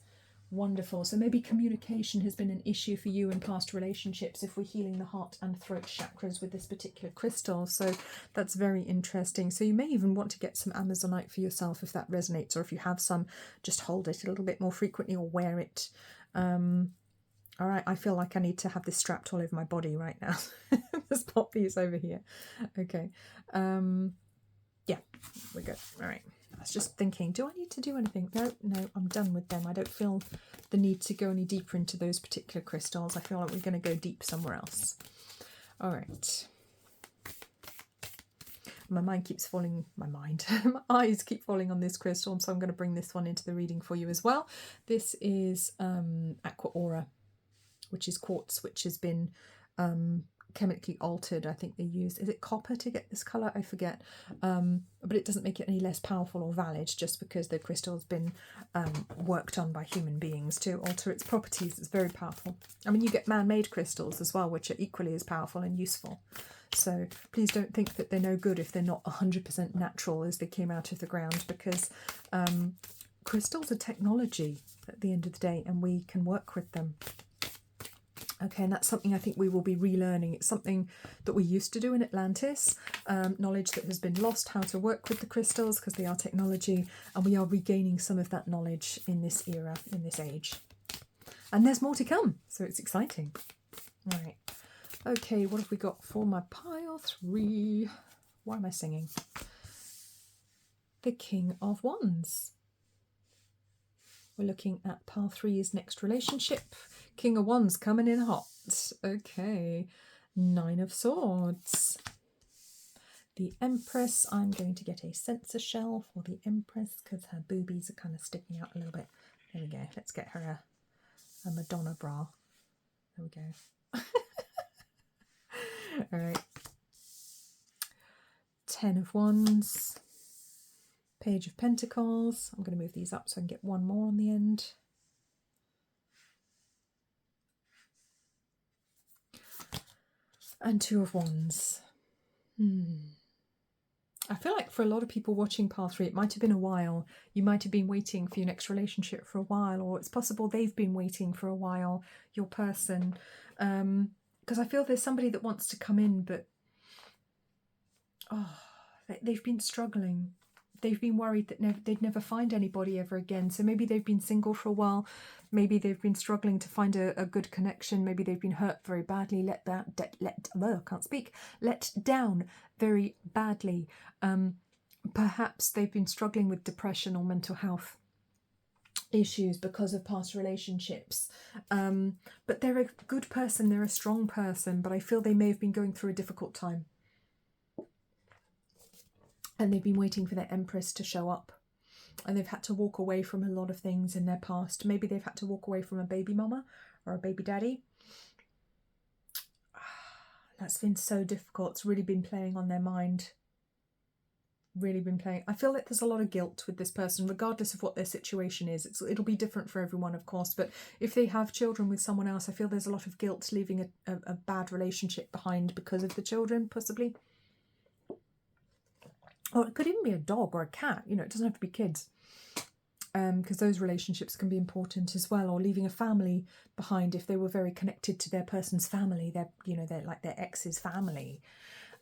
Wonderful. So maybe communication has been an issue for you in past relationships if we're healing the heart and throat chakras with this particular crystal. So that's very interesting. So you may even want to get some Amazonite for yourself if that resonates, or if you have some, just hold it a little bit more frequently or wear it. All right, I feel like I need to have this strapped all over my body right now. There's poppies over here. Okay. Yeah, we're good. All right. I was just thinking, do I need to do anything? No, I'm done with them. I don't feel the need to go any deeper into those particular crystals. I feel like we're going to go deep somewhere else. All right. My mind keeps falling, my eyes keep falling on this crystal, so I'm going to bring this one into the reading for you as well. This is Aqua Aura, which is quartz, which has been chemically altered. I think they use, is it copper to get this colour? I forget. But it doesn't make it any less powerful or valid just because the crystal's been worked on by human beings to alter its properties. It's very powerful. I mean, you get man-made crystals as well, which are equally as powerful and useful. So please don't think that they're no good if they're not 100% natural as they came out of the ground, because crystals are technology at the end of the day, and we can work with them. Okay, and that's something I think we will be relearning. It's something that we used to do in Atlantis, knowledge that has been lost, how to work with the crystals because they are technology, and we are regaining some of that knowledge in this era, in this age. And there's more to come, so it's exciting. All right. Okay, what have we got for my pile 3? Why am I singing? The King of Wands. We're looking at pile 3's next relationship. King of Wands coming in hot. Okay. 9 of Swords. The Empress. I'm going to get a sensor shell for the Empress because her boobies are kind of sticking out a little bit. There we go. Let's get her a Madonna bra. There we go. All right. 10 of Wands. Page of Pentacles. I'm going to move these up so I can get one more on the end. And 2 of Wands. I feel like for a lot of people watching pile 3, it might have been a while. You might have been waiting for your next relationship for a while, or it's possible they've been waiting for a while, your person. Because I feel there's somebody that wants to come in, but they've been struggling. They've been worried that they'd never find anybody ever again. So maybe they've been single for a while. Maybe they've been struggling to find a good connection. Maybe they've been hurt very badly, let down very badly. Perhaps they've been struggling with depression or mental health issues because of past relationships. But they're a good person. They're a strong person. But I feel they may have been going through a difficult time. And they've been waiting for their Empress to show up. And they've had to walk away from a lot of things in their past. Maybe they've had to walk away from a baby mama or a baby daddy. That's been so difficult. It's really been playing on their mind. Really been playing. I feel like there's a lot of guilt with this person, regardless of what their situation is. It'll be different for everyone, of course. But if they have children with someone else, I feel there's a lot of guilt leaving a bad relationship behind because of the children, possibly. Or it could even be a dog or a cat, you know, it doesn't have to be kids. Because those relationships can be important as well, or leaving a family behind if they were very connected to their person's family, they're like their ex's family.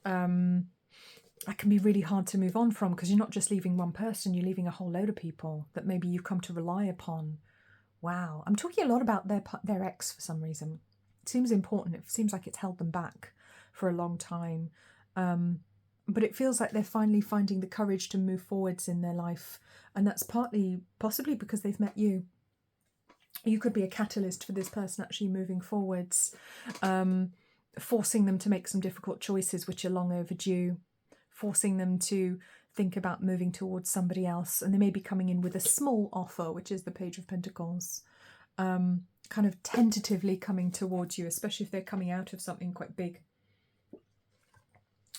That can be really hard to move on from, because you're not just leaving one person, you're leaving a whole load of people that maybe you've come to rely upon. Wow. I'm talking a lot about their ex for some reason. It seems important. It seems like it's held them back for a long time. But it feels like they're finally finding the courage to move forwards in their life. And that's partly, possibly because they've met you. You could be a catalyst for this person actually moving forwards, forcing them to make some difficult choices which are long overdue, forcing them to think about moving towards somebody else. And they may be coming in with a small offer, which is the Page of Pentacles, kind of tentatively coming towards you, especially if they're coming out of something quite big.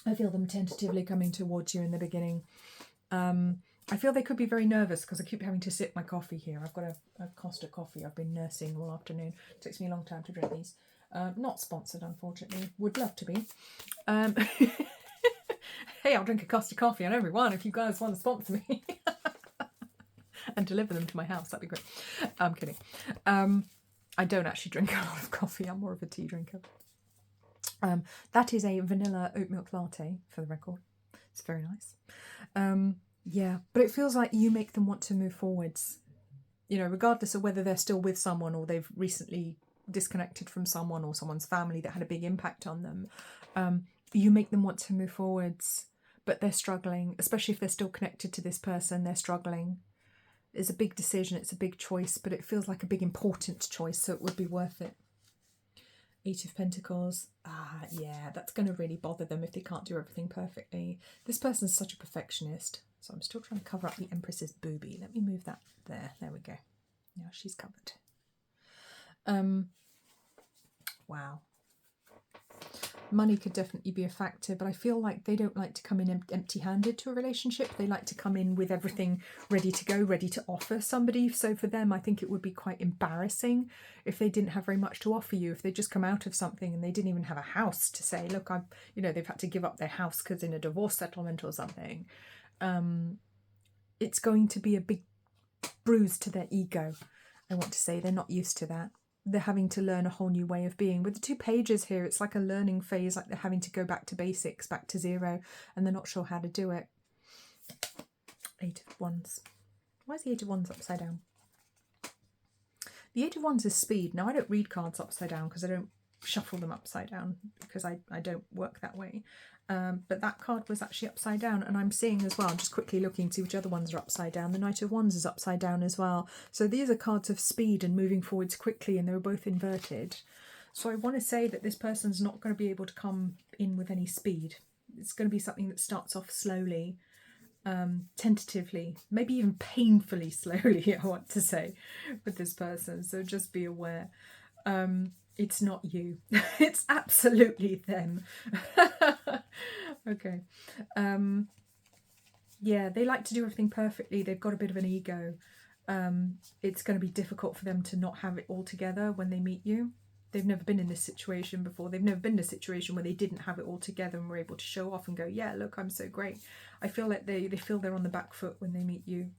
I feel them tentatively coming towards you in the beginning. I feel they could be very nervous because I keep having to sip my coffee here. I've got a Costa coffee I've been nursing all afternoon. It takes me a long time to drink these. Not sponsored, unfortunately. Would love to be. Hey, I'll drink a Costa coffee on everyone if you guys want to sponsor me. and deliver them to my house. That'd be great. I'm kidding. I don't actually drink a lot of coffee. I'm more of a tea drinker. That is a vanilla oat milk latte, for the record. It's very nice. Yeah, but it feels like you make them want to move forwards. You know, regardless of whether they're still with someone or they've recently disconnected from someone or someone's family that had a big impact on them, you make them want to move forwards, but they're struggling, especially if they're still connected to this person, they're struggling. It's a big decision, it's a big choice, but it feels like a big important choice, so it would be worth it. 8 of Pentacles. Yeah, that's going to really bother them if they can't do everything perfectly. This person's such a perfectionist. So I'm still trying to cover up the Empress's boobie. Let me move that there. There we go. Now she's covered. Wow. Money could definitely be a factor, but I feel like they don't like to come in empty-handed to a relationship. They like to come in with everything ready to go, ready to offer somebody. So for them, I think it would be quite embarrassing if they didn't have very much to offer you, if they just come out of something and they didn't even have a house to say, look, they've had to give up their house because in a divorce settlement or something. It's going to be a big bruise to their ego. I want to say they're not used to that. They're having to learn a whole new way of being. With the 2 pages here, it's like a learning phase, like they're having to go back to basics, back to zero, and they're not sure how to do it. 8 of Wands. Why is the 8 of Wands upside down? The 8 of Wands is speed. Now, I don't read cards upside down because I don't shuffle them upside down because I don't work that way. But that card was actually upside down, and I'm seeing as well, I'm just quickly looking to see which other ones are upside down. The Knight of Wands is upside down as well. So these are cards of speed and moving forwards quickly, and they were both inverted. So I want to say that this person's not going to be able to come in with any speed. It's going to be something that starts off slowly, tentatively, maybe even painfully slowly, I want to say, with this person. So just be aware. It's not you. It's absolutely them. Okay. Yeah, they like to do everything perfectly. They've got a bit of an ego. It's going to be difficult for them to not have it all together when they meet you. They've never been in this situation before. They've never been in a situation where they didn't have it all together and were able to show off and go, yeah, look, I'm so great. I feel like they feel they're on the back foot when they meet you.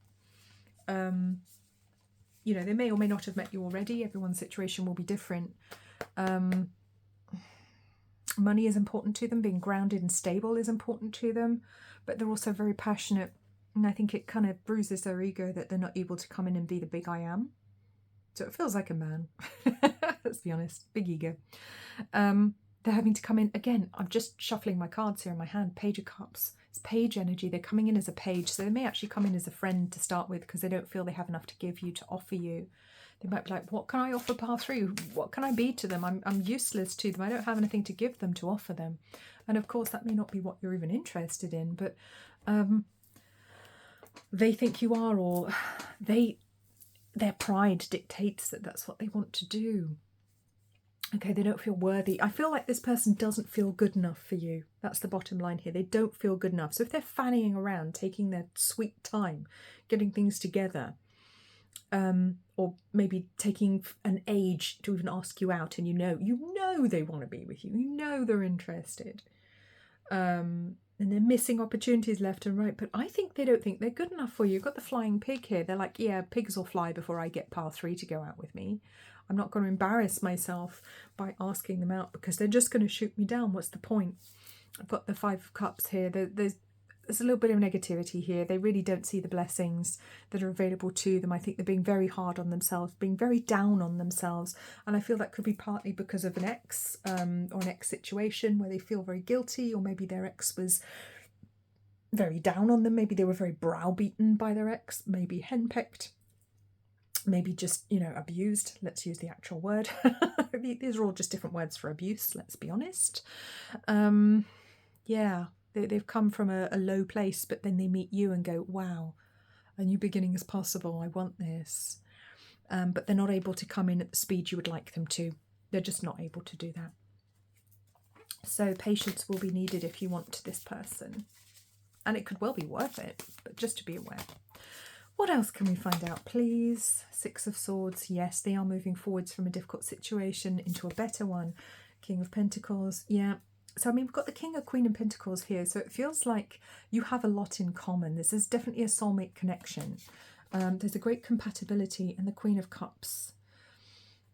You know, they may or may not have met you already. Everyone's situation will be different. Money is important to them. Being grounded and stable is important to them. But they're also very passionate. And I think it kind of bruises their ego that they're not able to come in and be the big I am. So it feels like a man. Let's be honest. Big ego. They're having to come in. Again, I'm just shuffling my cards here in my hand. Page of Cups. It's page energy. They're coming in as a page. So they may actually come in as a friend to start with because they don't feel they have enough to give you, to offer you. They might be like, what can I offer Path 3? What can I be to them? I'm useless to them. I don't have anything to give them, to offer them. And of course, that may not be what you're even interested in, but they think you are, or their pride dictates that that's what they want to do. Okay, they don't feel worthy. I feel like this person doesn't feel good enough for you. That's the bottom line here. They don't feel good enough. So if they're fannying around, taking their sweet time, getting things together, or maybe taking an age to even ask you out, and you know they want to be with you. You know they're interested. And they're missing opportunities left and right. But I think they don't think they're good enough for you. You've got the flying pig here. They're like, yeah, pigs will fly before I get Path 3 to go out with me. I'm not going to embarrass myself by asking them out because they're just going to shoot me down. What's the point? I've got the 5 of Cups here. There's a little bit of negativity here. They really don't see the blessings that are available to them. I think they're being very hard on themselves, being very down on themselves. And I feel that could be partly because of an ex or an ex situation where they feel very guilty, or maybe their ex was very down on them. Maybe they were very browbeaten by their ex, maybe henpecked. Maybe just, abused. Let's use the actual word. These are all just different words for abuse, let's be honest. Yeah, they've come from a low place, but then they meet you and go, wow, a new beginning is possible. I want this. But they're not able to come in at the speed you would like them to. They're just not able to do that. So patience will be needed if you want this person. And it could well be worth it, but just to be aware. What else can we find out, please? 6 of Swords. Yes, they are moving forwards from a difficult situation into a better one. King of Pentacles. Yeah. So, we've got the King of Queen and Pentacles here. So it feels like you have a lot in common. This is definitely a soulmate connection. There's a great compatibility in the Queen of Cups.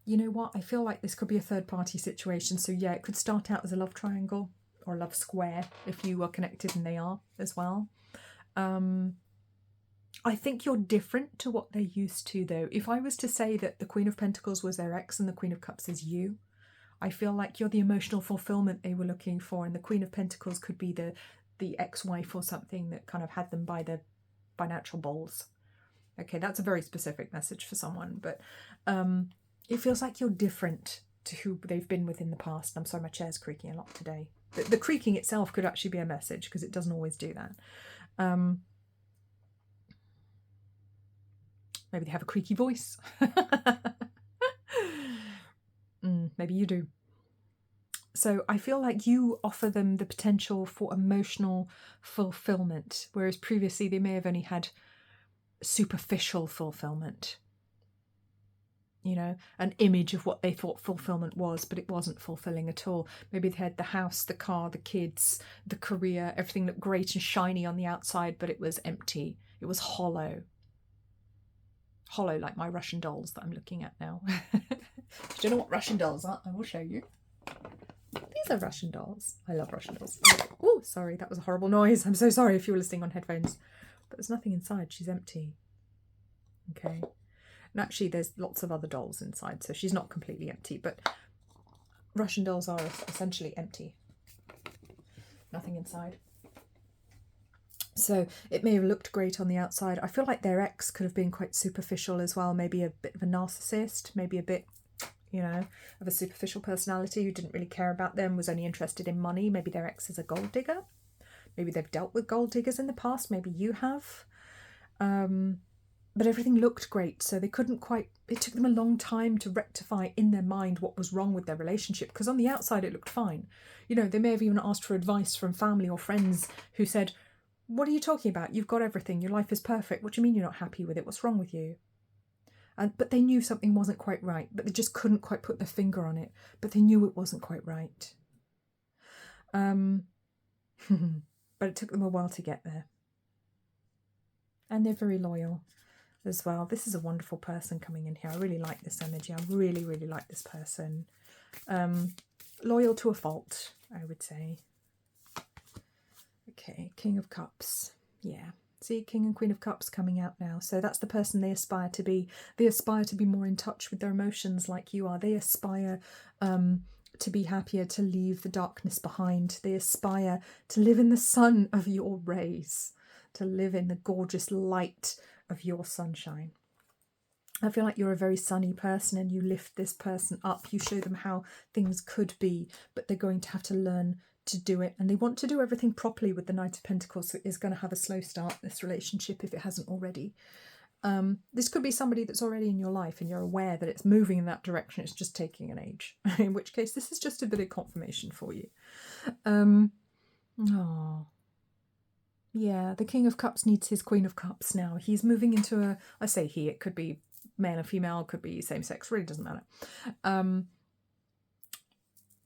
You know what? I feel like this could be a third-party situation. So yeah, it could start out as a love triangle or love square if you are connected, and they are as well. I think you're different to what they're used to, though. If I was to say that the Queen of Pentacles was their ex and the Queen of Cups is you, I feel like you're the emotional fulfillment they were looking for, and the Queen of Pentacles could be the ex-wife or something that kind of had them by the financial balls. Okay, that's a very specific message for someone, but it feels like you're different to who they've been with in the past. I'm sorry, my chair's creaking a lot today. The creaking itself could actually be a message, because it doesn't always do that. Maybe they have a creaky voice. Maybe you do. So I feel like you offer them the potential for emotional fulfillment, whereas previously they may have only had superficial fulfillment. You know, an image of what they thought fulfillment was, but it wasn't fulfilling at all. Maybe they had the house, the car, the kids, the career, everything looked great and shiny on the outside, but it was empty. It was hollow. Hollow like my Russian dolls that I'm looking at now. If you don't know what Russian dolls are, I will show you. These are Russian dolls. I love Russian dolls. Oh, sorry, that was a horrible noise. I'm so sorry if you were listening on headphones. But there's nothing inside. She's empty. Okay. And actually, there's lots of other dolls inside, so she's not completely empty. But Russian dolls are essentially empty. Nothing inside. So it may have looked great on the outside. I feel like their ex could have been quite superficial as well. Maybe a bit of a narcissist. Maybe a bit, you know, of a superficial personality who didn't really care about them, was only interested in money. Maybe their ex is a gold digger. Maybe they've dealt with gold diggers in the past. Maybe you have. But everything looked great, so they couldn't quite... It took them a long time to rectify in their mind what was wrong with their relationship, because on the outside it looked fine. You know, they may have even asked for advice from family or friends who said, what are you talking about? You've got everything. Your life is perfect. What do you mean you're not happy with it? What's wrong with you? But they knew something wasn't quite right, but they just couldn't quite put their finger on it. But they knew it wasn't quite right. But it took them a while to get there. And they're very loyal as well. This is a wonderful person coming in here. I really like this energy. I really, really like this person. Loyal to a fault, I would say. Okay, King of Cups. Yeah. See, King and Queen of Cups coming out now. So that's the person they aspire to be. They aspire to be more in touch with their emotions like you are. They aspire to be happier, to leave the darkness behind. They aspire to live in the sun of your rays, to live in the gorgeous light of your sunshine. I feel like you're a very sunny person, and you lift this person up. You show them how things could be, but they're going to have to learn to do it, and they want to do everything properly with the Knight of Pentacles, so it is going to have a slow start, this relationship, if it hasn't already. This could be somebody that's already in your life and you're aware that it's moving in that direction, it's just taking an age, in which case this is just a bit of confirmation for you. Yeah, the King of Cups needs his Queen of Cups now. He's moving into a, I say he, it could be male or female, could be same sex, really doesn't matter.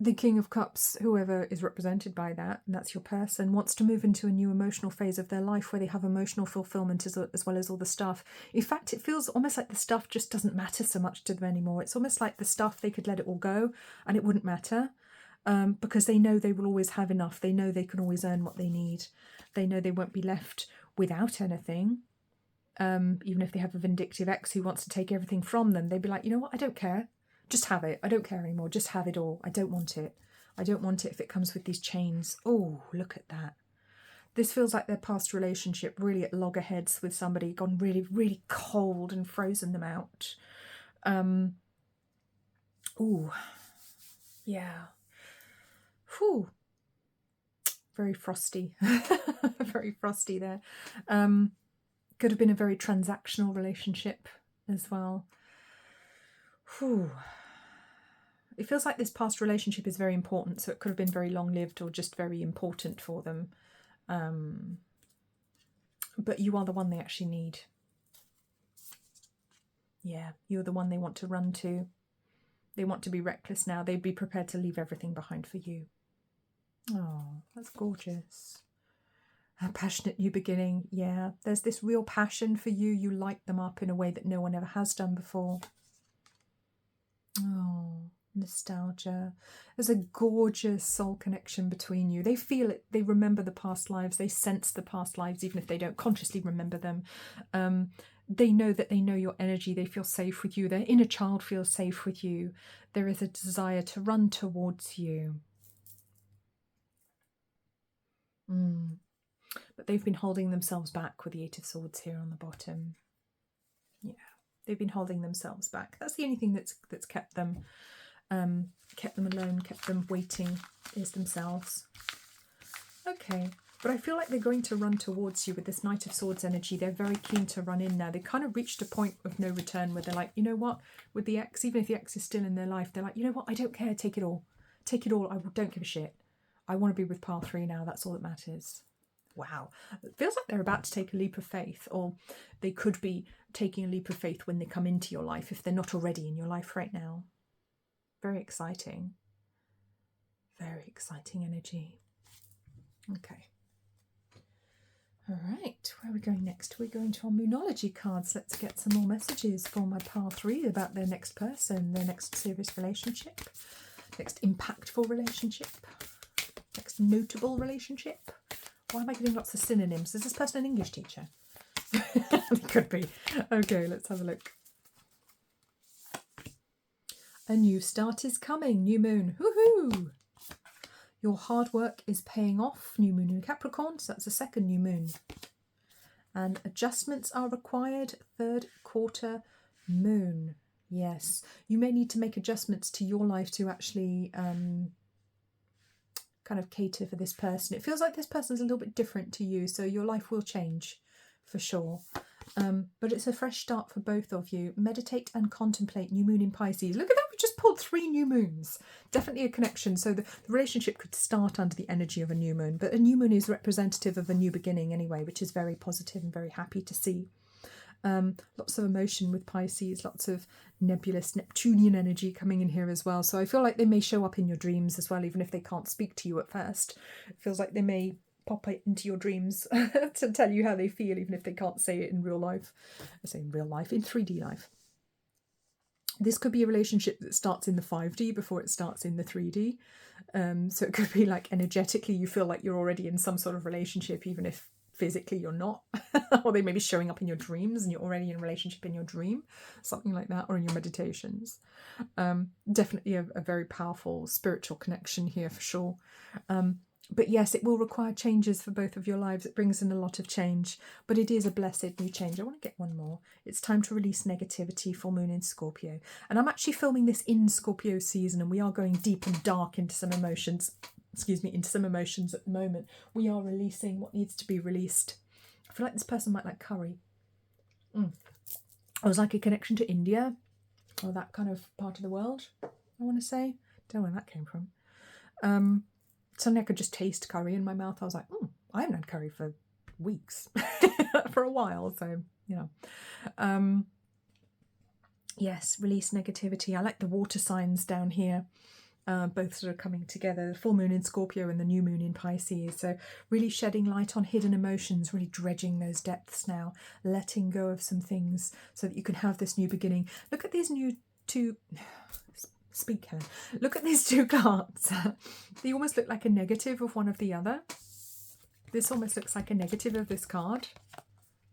The King of Cups, whoever is represented by that, and that's your person, wants to move into a new emotional phase of their life where they have emotional fulfillment as well as all the stuff. In fact, it feels almost like the stuff just doesn't matter so much to them anymore. It's almost like the stuff, they could let it all go and it wouldn't matter, because they know they will always have enough. They know they can always earn what they need. They know they won't be left without anything. Even if they have a vindictive ex who wants to take everything from them, they'd be like, you know what, I don't care. Just have it. I don't care anymore. Just have it all. I don't want it. I don't want it if it comes with these chains. Oh, look at that. This feels like their past relationship really at loggerheads with somebody, gone really, really cold and frozen them out. Ooh, yeah. Whew. Very frosty. Very frosty there. Could have been a very transactional relationship as well. Whew. It feels like this past relationship is very important, so it could have been very long-lived or just very important for them. But you are the one they actually need. Yeah, you're the one they want to run to. They want to be reckless now. They'd be prepared to leave everything behind for you. Oh, that's gorgeous. A passionate new beginning. Yeah, there's this real passion for you. You light them up in a way that no one ever has done before. Oh, nostalgia. There's a gorgeous soul connection between you. They feel it. They remember the past lives. They sense the past lives, even if they don't consciously remember them. They know that they know your energy. They feel safe with you. Their inner child feels safe with you. There is a desire to run towards you. But they've been holding themselves back with the Eight of Swords here on the bottom. Yeah, they've been holding themselves back. That's the only thing that's kept them alone, kept them waiting, is themselves. Okay, but I feel like they're going to run towards you with this Knight of Swords energy. They're very keen to run in now. They kind of reached a point of no return where they're like, you know what, with the ex, even if the ex is still in their life, they're like, you know what, I don't care, take it all. Take it all, I don't give a shit. I want to be with pile 3 now, that's all that matters. Wow, it feels like they're about to take a leap of faith, or they could be taking a leap of faith when they come into your life, if they're not already in your life right now. Very exciting. Very exciting energy. Okay. All right, where are we going next? We're going to our Moonology cards. Let's get some more messages for my pile 3 about their next person, their next serious relationship, next impactful relationship, next notable relationship. Why am I getting lots of synonyms? Is this person an English teacher? It could be. Okay, let's have a look. A new start is coming. New moon. Woohoo! Your hard work is paying off. New moon in Capricorn. So that's the second new moon. And adjustments are required. Third quarter moon. Yes. You may need to make adjustments to your life to actually kind of cater for this person. It feels like this person's a little bit different to you, so your life will change for sure. But it's a fresh start for both of you. Meditate and contemplate. New moon in Pisces. Look at that, we just pulled 3 new moons. Definitely a connection. So the relationship could start under the energy of a new moon, but a new moon is representative of a new beginning anyway, which is very positive and very happy to see. Lots of emotion with Pisces, lots of nebulous Neptunian energy coming in here as well. So I feel like they may show up in your dreams as well, even if they can't speak to you at first. It feels like they may pop into your dreams to tell you how they feel, even if they can't say it in real life. I say in real life, in 3D life. This could be a relationship that starts in the 5D before it starts in the 3D. So it could be like energetically you feel like you're already in some sort of relationship, even if physically you're not. Or they may be showing up in your dreams and you're already in a relationship in your dream, something like that, or in your meditations. Definitely a very powerful spiritual connection here for sure. But yes, it will require changes for both of your lives. It brings in a lot of change, but it is a blessed new change. I want to get one more. It's time to release negativity, full moon in Scorpio. And I'm actually filming this in Scorpio season, and we are going deep and dark into some emotions. Into some emotions at the moment. We are releasing what needs to be released. I feel like this person might like curry. It was like a connection to India, or that kind of part of the world, I want to say. Don't know where that came from. Suddenly I could just taste curry in my mouth. I was like, I haven't had curry for weeks, for a while. So, you know. Yes, release negativity. I like the water signs down here. Both sort of coming together, the full moon in Scorpio and the new moon in Pisces. So really shedding light on hidden emotions, really dredging those depths now, letting go of some things so that you can have this new beginning. Look at these new 2... Speak, Helen. Look at these 2 cards. They almost look like a negative of one of the other. This almost looks like a negative of this card.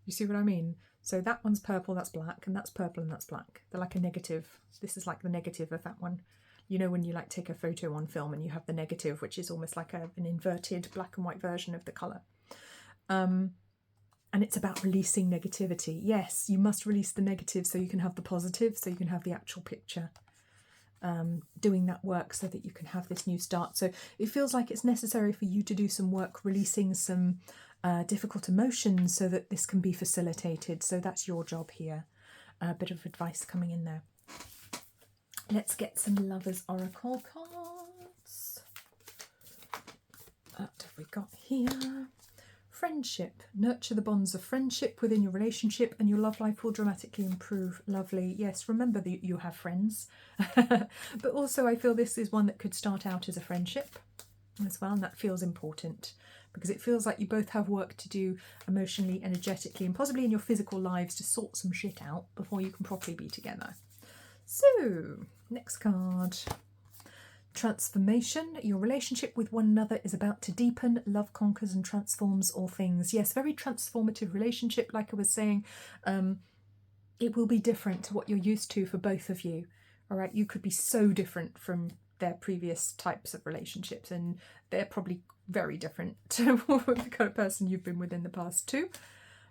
You see what I mean? So that one's purple, that's black, and that's purple and that's black. They're like a negative. This is like the negative of that one. You know when you like take a photo on film and you have the negative, which is almost like an inverted black and white version of the colour. And it's about releasing negativity. Yes, you must release the negative so you can have the positive, so you can have the actual picture. Doing that work so that you can have this new start. So it feels like it's necessary for you to do some work releasing some difficult emotions so that this can be facilitated. So that's your job here. A bit of advice coming in there. Let's get some Lovers Oracle cards. What have we got here? Friendship. Nurture the bonds of friendship within your relationship and your love life will dramatically improve. Lovely. Yes, remember that you have friends. But also I feel this is one that could start out as a friendship. as well, and that feels important because it feels like you both have work to do emotionally, energetically, and possibly in your physical lives to sort some shit out before you can properly be together. So, next card. Transformation. Your relationship with one another is about to deepen. Love conquers and transforms all things. Yes, very transformative relationship, like I was saying. It will be different to what you're used to for both of you. All right, you could be so different from their previous types of relationships, and they're probably very different to the kind of person you've been with in the past too.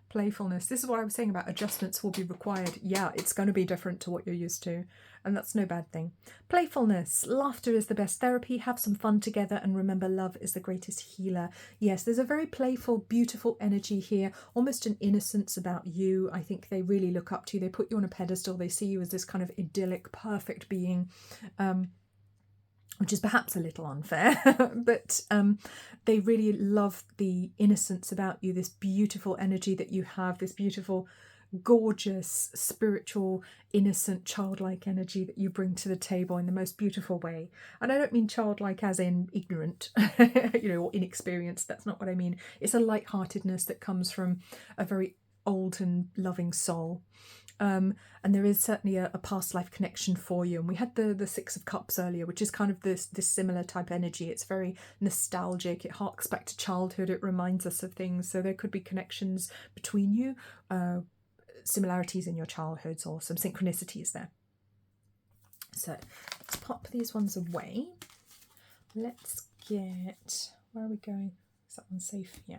Playfulness. This is what I was saying about adjustments will be required. Yeah, it's going to be different to what you're used to, and that's no bad thing. Playfulness. Laughter is the best therapy. Have some fun together, and remember, love is the greatest healer. Yes, there's a very playful, beautiful energy here, almost an innocence about you. I think they really look up to you. They put you on a pedestal. They see you as this kind of idyllic, perfect being. Which is perhaps a little unfair, but they really love the innocence about you, this beautiful energy that you have, this beautiful, gorgeous, spiritual, innocent, childlike energy that you bring to the table in the most beautiful way. And I don't mean childlike as in ignorant, or inexperienced. That's not what I mean. It's a lightheartedness that comes from a very old and loving soul. And there is certainly a past life connection for you. And we had the Six of Cups earlier, which is kind of this similar type energy. It's very nostalgic. It harks back to childhood. It reminds us of things. So there could be connections between you, similarities in your childhoods, or some synchronicities there. So let's pop these ones away. Let's get, where are we going? Is that one safe? Yeah.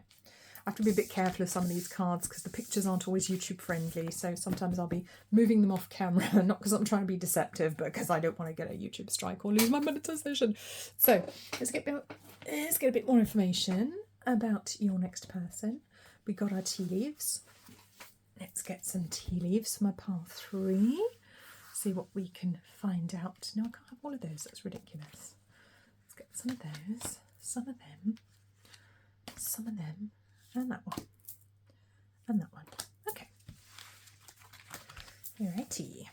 I have to be a bit careful of some of these cards because the pictures aren't always YouTube friendly, so sometimes I'll be moving them off camera, not because I'm trying to be deceptive, but because I don't want to get a YouTube strike or lose my monetization. So let's get a bit more information about your next person. We got our tea leaves. Let's get some tea leaves for my pile 3. See what we can find out. No, I can't have all of those. That's ridiculous. Let's get some of those, some of them, and that one. And that one. Okay. Alrighty.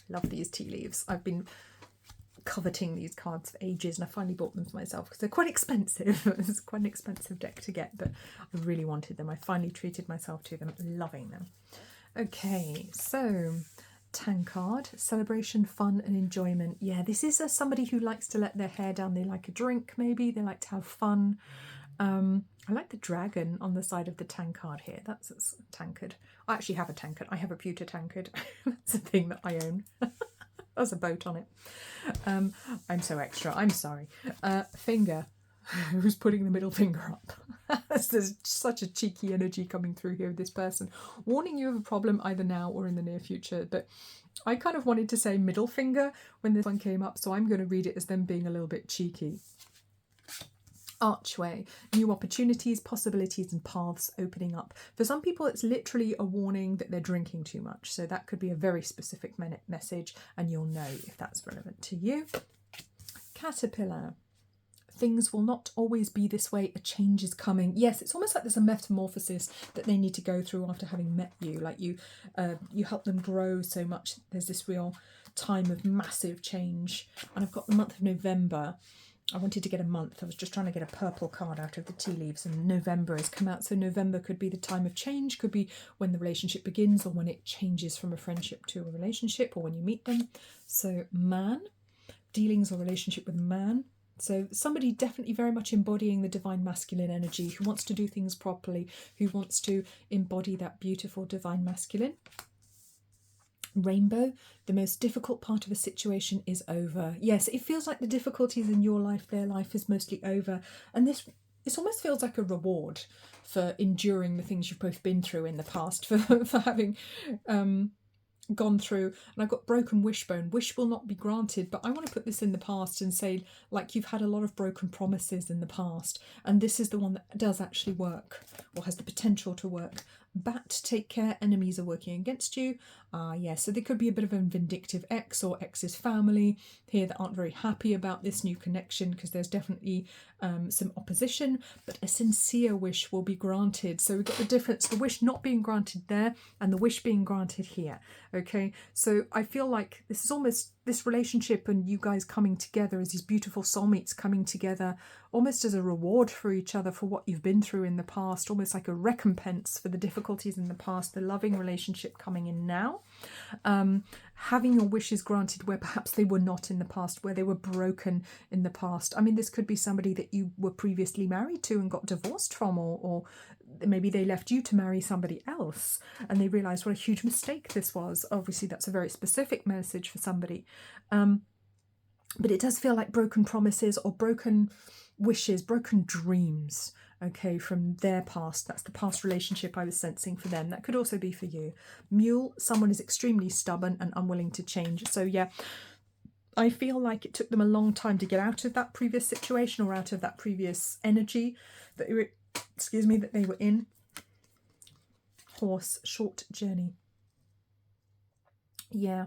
Love these tea leaves. I've been coveting these cards for ages, and I finally bought them for myself because they're quite expensive. It's quite an expensive deck to get, but I really wanted them. I finally treated myself to them. Loving them. Okay, so Tankard, celebration, fun and enjoyment. Yeah, this is somebody who likes to let their hair down. They like a drink, maybe. They like to have fun. I like the dragon on the side of the tankard here. That's a tankard. I actually have a tankard. I have a pewter tankard. That's a thing that I own. There's a boat on it. I'm so extra. I'm sorry. Finger. Who's putting the middle finger up? There's such a cheeky energy coming through here with this person. Warning you of a problem either now or in the near future. But I kind of wanted to say middle finger when this one came up, so I'm going to read it as them being a little bit cheeky. Archway, new opportunities, possibilities and paths opening up. For some people it's literally a warning that they're drinking too much, so that could be a very specific message, and you'll know if that's relevant to you. Caterpillar, things will not always be this way, a change is coming. Yes, it's almost like there's a metamorphosis that they need to go through after having met you, like you help them grow so much. There's this real time of massive change. And I've got the month of November. I wanted to get a month. I was just trying to get a purple card out of the tea leaves, and November has come out. So November could be the time of change, could be when the relationship begins or when it changes from a friendship to a relationship or when you meet them. So man, dealings or relationship with man. So somebody definitely very much embodying the divine masculine energy, who wants to do things properly, who wants to embody that beautiful divine masculine. Rainbow, the most difficult part of a situation is over. Yes, it feels like the difficulties in your life, their life is mostly over. And this almost feels like a reward for enduring the things you've both been through in the past, for having gone through. And I've got broken wishbone. Wish will not be granted, but I want to put this in the past and say, like, you've had a lot of broken promises in the past, and this is the one that does actually work, or has the potential to work. Bat, take care, enemies are working against you. So there could be a bit of a vindictive ex or ex's family here that aren't very happy about this new connection, because there's definitely some opposition, but a sincere wish will be granted. So we've got the difference, the wish not being granted there and the wish being granted here. Okay, so I feel like this is almost this relationship and you guys coming together as these beautiful soulmates coming together almost as a reward for each other for what you've been through in the past, almost like a recompense for the difficulties in the past, the loving relationship coming in now. Having your wishes granted where perhaps they were not in the past, where they were broken in the past. I mean, this could be somebody that you were previously married to and got divorced from, or maybe they left you to marry somebody else and they realised what a huge mistake this was. Obviously, that's a very specific message for somebody. But it does feel like broken promises or broken wishes, broken dreams, okay, from their past. That's the past relationship I was sensing for them. That could also be for you. Mule, someone is extremely stubborn and unwilling to change. So yeah, I feel like it took them a long time to get out of that previous situation or out of that previous energy that they were, that they were in. Horse, short journey. Yeah.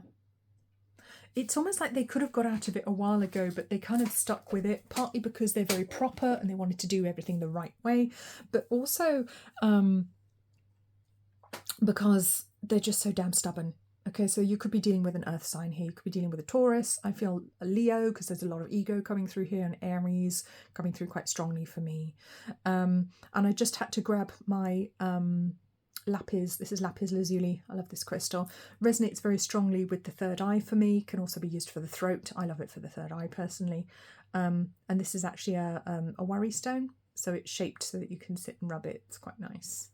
It's almost like they could have got out of it a while ago, but they kind of stuck with it, partly because they're very proper and they wanted to do everything the right way, but also because they're just so damn stubborn. Okay, so you could be dealing with an earth sign here. You could be dealing with a Taurus. I feel a Leo because there's a lot of ego coming through here, and Aries coming through quite strongly for me. And I just had to grab my lapis. This is lapis lazuli. I love this crystal. Resonates very strongly with the third eye for me. Can also be used for the throat. I love it for the third eye personally. And this is actually a worry stone. So it's shaped so that you can sit and rub it. It's quite nice.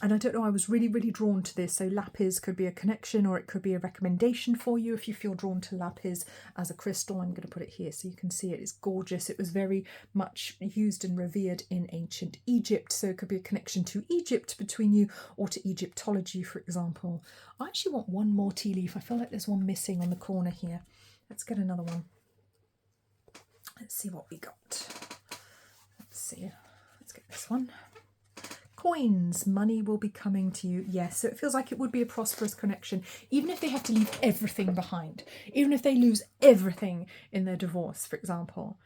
And I don't know, I was really, really drawn to this. So lapis could be a connection or it could be a recommendation for you if you feel drawn to lapis as a crystal. I'm going to put it here so you can see it. It's gorgeous. It was very much used and revered in ancient Egypt. So it could be a connection to Egypt between you or to Egyptology, for example. I actually want one more tea leaf. I feel like there's one missing on the corner here. Let's get another one. Let's see what we got. Let's see. Let's get this one. Coins, money will be coming to you. Yes, so it feels like it would be a prosperous connection, even if they have to leave everything behind, even if they lose everything in their divorce, for example.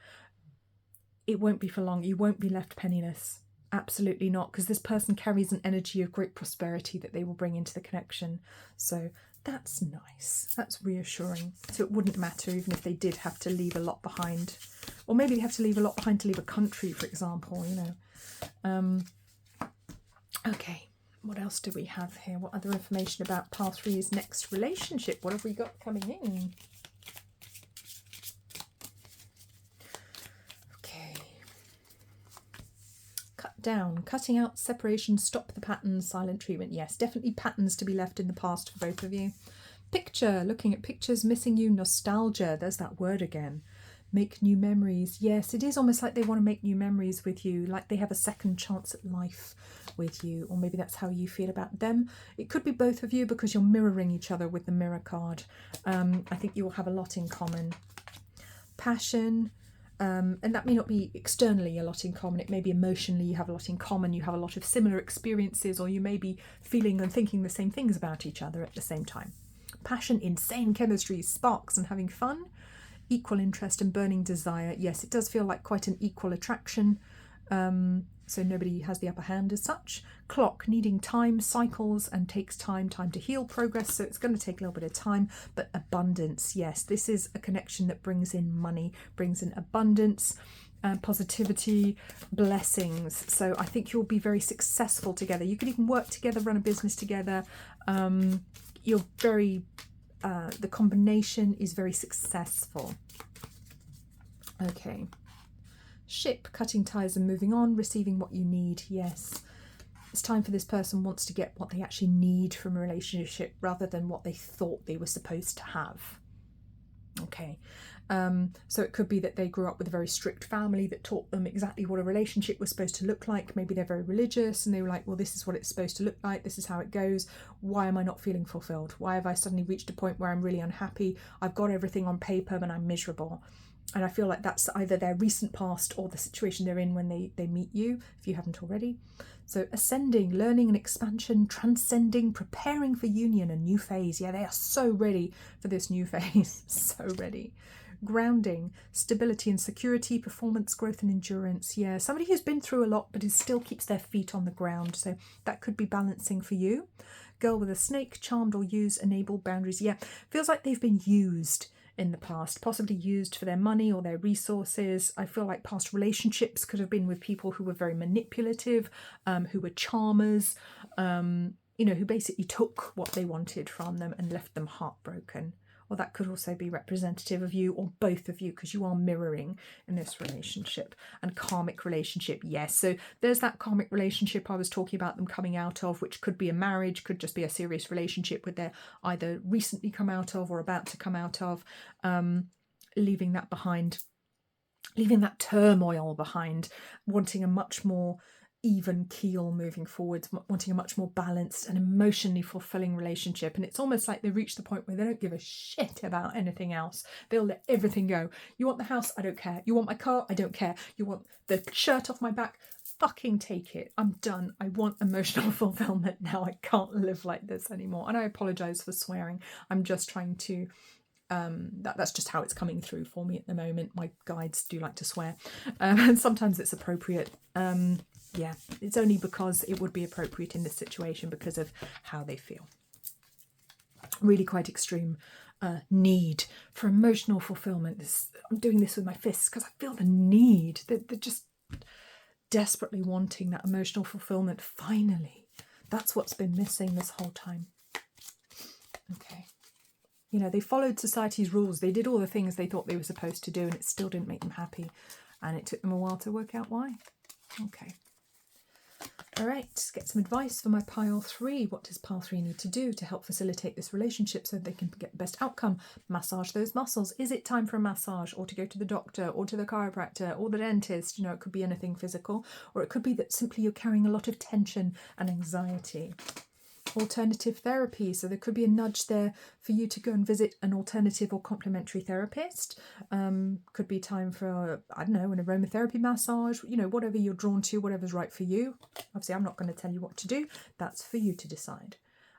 It won't be for long. You won't be left penniless. Absolutely not, because this person carries an energy of great prosperity that they will bring into the connection. So that's nice. That's reassuring. So it wouldn't matter even if they did have to leave a lot behind. Or maybe they have to leave a lot behind to leave a country, for example, you know. Okay, what else do we have here? What other information about Pile 3's next relationship? What have we got coming in? Okay. Cut down, cutting out, separation, stop the patterns, silent treatment. Yes, definitely patterns to be left in the past for both of you. Picture, looking at pictures, missing you, nostalgia. There's that word again. Make new memories. Yes, it is almost like they want to make new memories with you, like they have a second chance at life with you, or maybe that's how you feel about them. It could be both of you because you're mirroring each other with the mirror card. I think you will have a lot in common. Passion, and that may not be externally a lot in common. It may be emotionally you have a lot in common. You have a lot of similar experiences, or you may be feeling and thinking the same things about each other at the same time. Passion, insane chemistry, sparks and having fun. Equal interest and burning desire. Yes, it does feel like quite an equal attraction. So nobody has the upper hand as such. Clock, needing time, cycles, and takes time to heal, progress. So it's going to take a little bit of time, but abundance. Yes, this is a connection that brings in money, brings in abundance, positivity, blessings. So I think you'll be very successful together. You could even work together, run a business together. You're very... the combination is very successful. Okay. Ship, cutting ties and moving on, receiving what you need. Yes. It's time for this person wants to get what they actually need from a relationship rather than what they thought they were supposed to have. Okay. So it could be that they grew up with a very strict family that taught them exactly what a relationship was supposed to look like. Maybe they're very religious and they were like, well, this is what it's supposed to look like. This is how it goes. Why am I not feeling fulfilled? Why have I suddenly reached a point where I'm really unhappy? I've got everything on paper and I'm miserable. And I feel like that's either their recent past or the situation they're in when they meet you, if you haven't already. So ascending, learning and expansion, transcending, preparing for union, a new phase. Yeah, they are so ready for this new phase. So ready. Grounding, stability and security, performance, growth and endurance. Yeah, somebody who's been through a lot but still keeps their feet on the ground. So that could be balancing for you. girl with a snake, charmed or used, enabled boundaries. Yeah, feels like they've been used in the past, possibly used for their money or their resources. I feel like past relationships could have been with people who were very manipulative, who were charmers, who basically took what they wanted from them and left them heartbroken. Or that could also be representative of you or both of you, because you are mirroring in this relationship. And karmic relationship, yes. So there's that karmic relationship I was talking about them coming out of, which could be a marriage, could just be a serious relationship where they're either recently come out of or about to come out of, leaving that behind, leaving that turmoil behind, wanting a much more even keel moving forwards, wanting a much more balanced and emotionally fulfilling relationship. And it's almost like they reach the point where they don't give a shit about anything else. They'll let everything go. You want the house? I don't care. You want my car? I don't care. You want the shirt off my back? Fucking take it. I'm done. I want emotional fulfillment now. I can't live like this anymore. And I apologize for swearing. I'm just trying to that's just how it's coming through for me at the moment. My guides do like to swear, and sometimes it's appropriate. Yeah, it's only because it would be appropriate in this situation because of how they feel. Really quite extreme need for emotional fulfillment. I'm doing this with my fists because I feel the need. They're just desperately wanting that emotional fulfillment. Finally, that's what's been missing this whole time. Okay. They followed society's rules. They did all the things they thought they were supposed to do, and it still didn't make them happy. And it took them a while to work out why. Okay. All right, let's get some advice for my pile 3. What does pile 3 need to do to help facilitate this relationship so they can get the best outcome? Massage those muscles. Is it time for a massage, or to go to the doctor or to the chiropractor or the dentist? It could be anything physical, or it could be that simply you're carrying a lot of tension and anxiety. Alternative therapy, so there could be a nudge there for you to go and visit an alternative or complementary therapist. Could be time for, I don't know, an aromatherapy massage, whatever you're drawn to, whatever's right for you. Obviously, I'm not going to tell you what to do. That's for you to decide.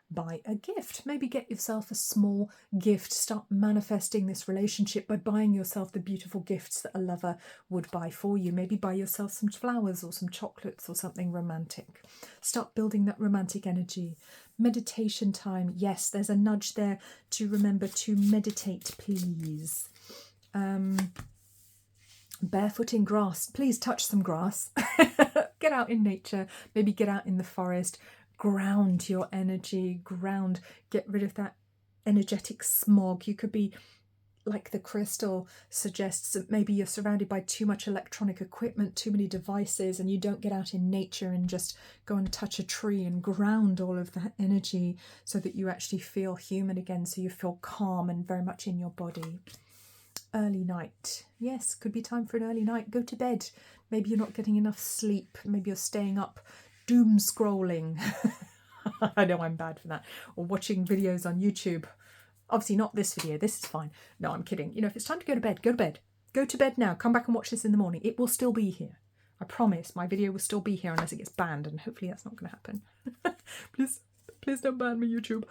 Buy a gift. Maybe get yourself a small gift. Start manifesting this relationship by buying yourself the beautiful gifts that a lover would buy for you. Maybe buy yourself some flowers or some chocolates or something romantic. Start building that romantic energy. Meditation time. Yes, there's a nudge there to remember to meditate, please. Barefoot in grass. Please touch some grass. Get out in nature. Maybe get out in the forest. Ground your energy, get rid of that energetic smog. You could be, like the crystal suggests, that maybe you're surrounded by too much electronic equipment, too many devices, and you don't get out in nature and just go and touch a tree and ground all of that energy so that you actually feel human again, so you feel calm and very much in your body. Early night. Yes, could be time for an early night. Go to bed. Maybe you're not getting enough sleep. Maybe you're staying up doom scrolling. I know I'm bad for that. Or watching videos on YouTube. Obviously not this video. This is fine. No, I'm kidding. If it's time to go to bed, go to bed. Go to bed now. Come back and watch this in the morning. It will still be here. I promise my video will still be here unless it gets banned, and hopefully that's not going to happen. Please don't ban me, YouTube.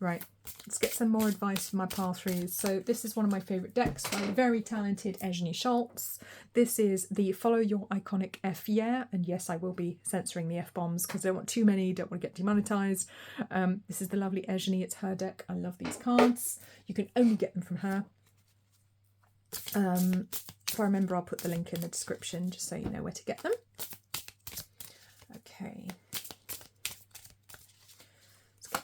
Right, let's get some more advice for my pile 3s. So this is one of my favourite decks by the very talented Ejni Schultz. This is the Follow Your Iconic F Yeah, and yes, I will be censoring the F-bombs because I don't want too many, don't want to get demonetised. This is the lovely Ejni, it's her deck. I love these cards. You can only get them from her. If I remember, I'll put the link in the description just so you know where to get them. Okay.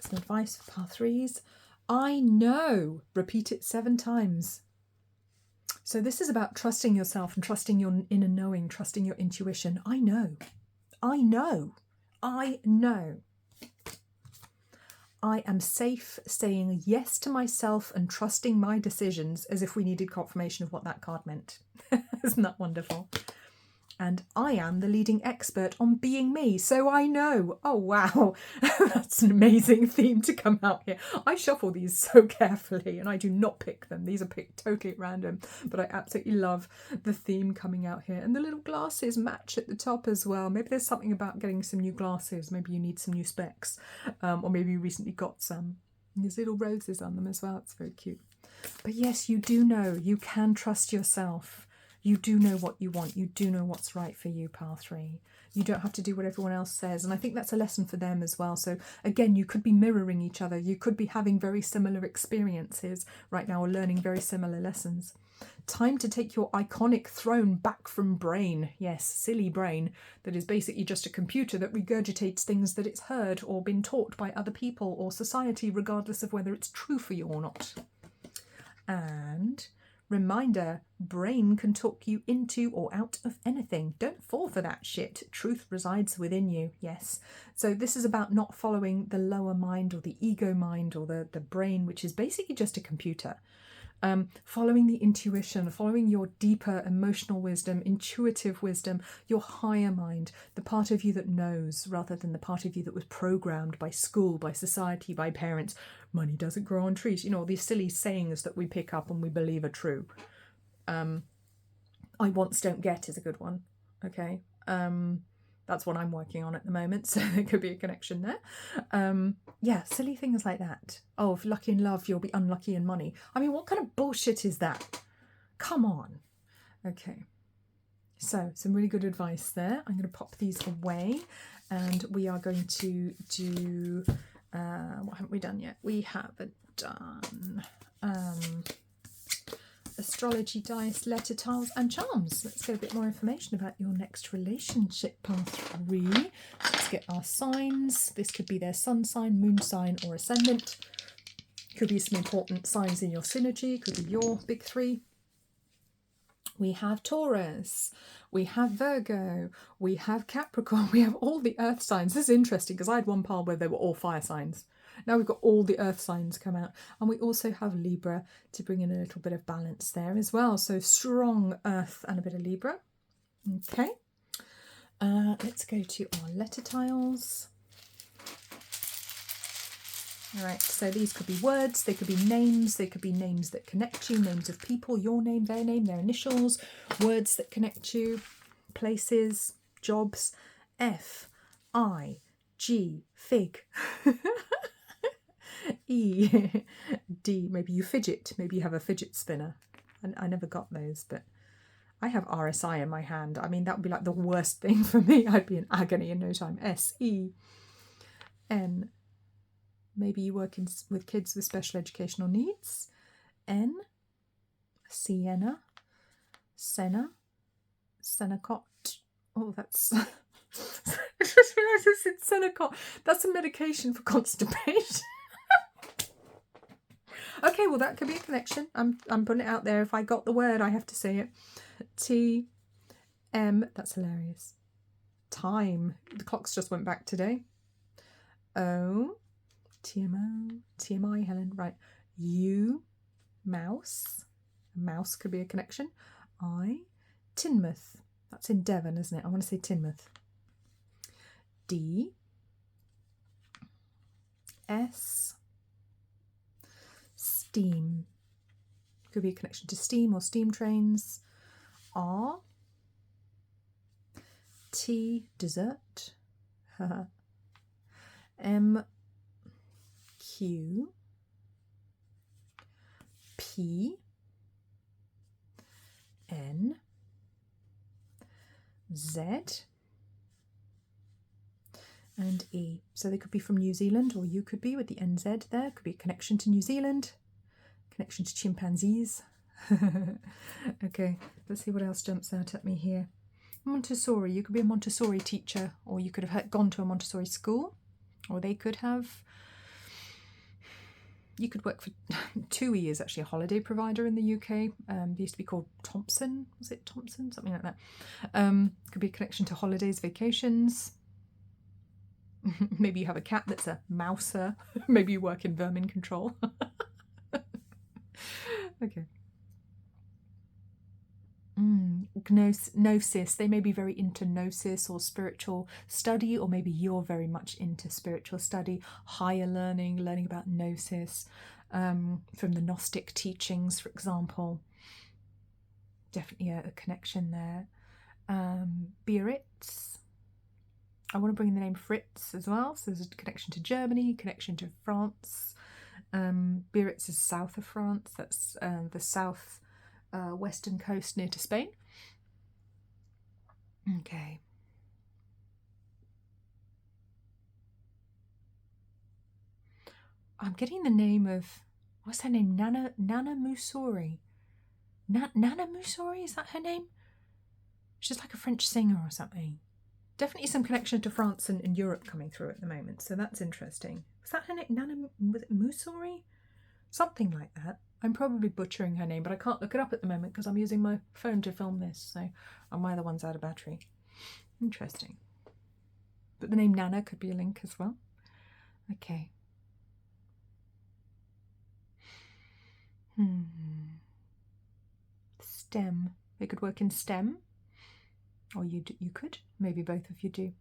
Some advice for pile 3s. I know. Repeat it 7 times. So this is about trusting yourself and trusting your inner knowing, trusting your intuition. I know. I know. I know. I am safe saying yes to myself and trusting my decisions, as if we needed confirmation of what that card meant. Isn't that wonderful? And I am the leading expert on being me, so I know. Oh, wow. That's an amazing theme to come out here. I shuffle these so carefully, and I do not pick them. These are picked totally at random, but I absolutely love the theme coming out here. And the little glasses match at the top as well. Maybe there's something about getting some new glasses. Maybe you need some new specs, or maybe you recently got some. And there's little roses on them as well. It's very cute. But yes, you do know. You can trust yourself. You do know what you want. You do know what's right for you, pile 3. You don't have to do what everyone else says. And I think that's a lesson for them as well. So again, you could be mirroring each other. You could be having very similar experiences right now or learning very similar lessons. Time to take your iconic throne back from brain. Yes, silly brain that is basically just a computer that regurgitates things that it's heard or been taught by other people or society, regardless of whether it's true for you or not. And reminder, brain can talk you into or out of anything. Don't fall for that shit. Truth resides within you. Yes. So this is about not following the lower mind or the ego mind or the brain, which is basically just a computer. Following the intuition, following your deeper emotional wisdom, intuitive wisdom, your higher mind, the part of you that knows rather than the part of you that was programmed by school, by society, by parents. Money doesn't grow on trees. You know, these silly sayings that we pick up and we believe are true. I wants don't get is a good one. Okay. That's what I'm working on at the moment, so there could be a connection there. Yeah, silly things like that. Oh, if lucky in love, you'll be unlucky in money. I mean, what kind of bullshit is that? Come on. Okay. So, some really good advice there. I'm going to pop these away, and we are going to do... what haven't we done yet? We haven't done... astrology dice, letter tiles and charms. Let's get a bit more information about your next relationship, pile 3. Let's get our signs. This could be their sun sign, moon sign or ascendant. Could be some important signs in your synergy. Could be your big 3. We have Taurus, we have Virgo, we have Capricorn, we have all the earth signs. This is interesting because I had one pile where they were all fire signs. Now we've got all the earth signs come out. And we also have Libra to bring in a little bit of balance there as well. So strong earth and a bit of Libra. Okay. Let's go to our letter tiles. All right, so these could be words, they could be names that connect you, names of people, your name, their initials, words that connect you, places, jobs. F, I, G, fig. E, D, maybe you fidget, maybe you have a fidget spinner. I never got those, but I have RSI in my hand. I mean, that would be like the worst thing for me. I'd be in agony in no time. S, E, N, maybe you work with kids with special educational needs. N, Sienna, Senna, Senecot. Oh, that's... I just realised I said Senecot. That's a medication for constipation. Okay, well, that could be a connection. I'm putting it out there. If I got the word, I have to say it. T, M, that's hilarious. Time. The clocks just went back today. O, TMO, TMI, Helen, right. U, mouse. Mouse could be a connection. I, Teignmouth. That's in Devon, isn't it? I want to say Teignmouth. D, S, steam. Could be a connection to steam or steam trains. R, T, dessert. M, Q, P, N, Z, and E. So they could be from New Zealand, or you could be with the NZ there. Could be a connection to New Zealand, connection to chimpanzees. Okay, let's see what else jumps out at me here. Montessori. You could be a Montessori teacher, or you could have gone to a Montessori school, or they could have... You could work for TUI is actually a holiday provider in the UK. They used to be called Thompson. Was it Thompson? Something like that. Could be a connection to holidays, vacations. Maybe you have a cat that's a mouser. Maybe you work in vermin control. Okay. Gnosis. They may be very into gnosis or spiritual study, or maybe you're very much into spiritual study, higher learning about gnosis, from the Gnostic teachings, for example. Definitely a connection there. Biarritz. I want to bring in the name Fritz as well. So there's a connection to Germany, connection to France. Biarritz is south of France. That's the south western coast near to Spain. Okay. I'm getting the name of, what's her name? Nana Musori. Nana Musori, is that her name? She's like a French singer or something. Definitely some connection to France and Europe coming through at the moment, so that's interesting. Was that her name? Was it Musori? Something like that. I'm probably butchering her name, but I can't look it up at the moment because I'm using my phone to film this, so I'm either one's out of battery. Interesting. But the name Nana could be a link as well. Okay. STEM. They could work in STEM. Or you could. Maybe both of you do.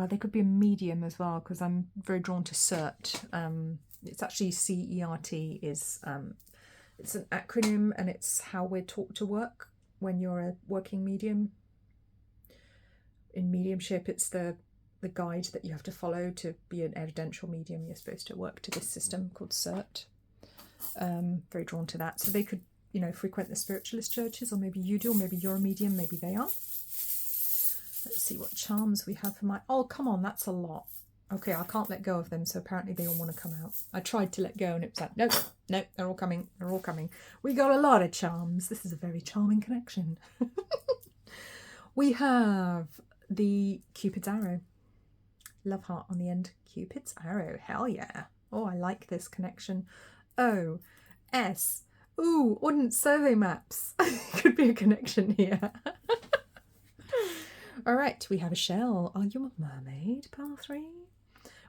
They could be a medium as well, because I'm very drawn to CERT. It's actually CERT is it's an acronym, and it's how we're taught to work when you're a working medium. In mediumship, it's the guide that you have to follow to be an evidential medium. You're supposed to work to this system called CERT. Very drawn to that. So they could, you know, frequent the spiritualist churches, or maybe you do, or maybe you're a medium, maybe they are. Let's see what charms we have for my... Oh, come on, that's a lot. Okay, I can't let go of them, so apparently they all want to come out. I tried to let go and it was like, nope, they're all coming, they're all coming. We got a lot of charms. This is a very charming connection. We have the Cupid's arrow. Love heart on the end. Cupid's arrow, hell yeah. Oh, I like this connection. O, S. Ooh, Ordnance Survey maps. Could be a connection here. All right, we have a shell. Are you a mermaid, pile 3?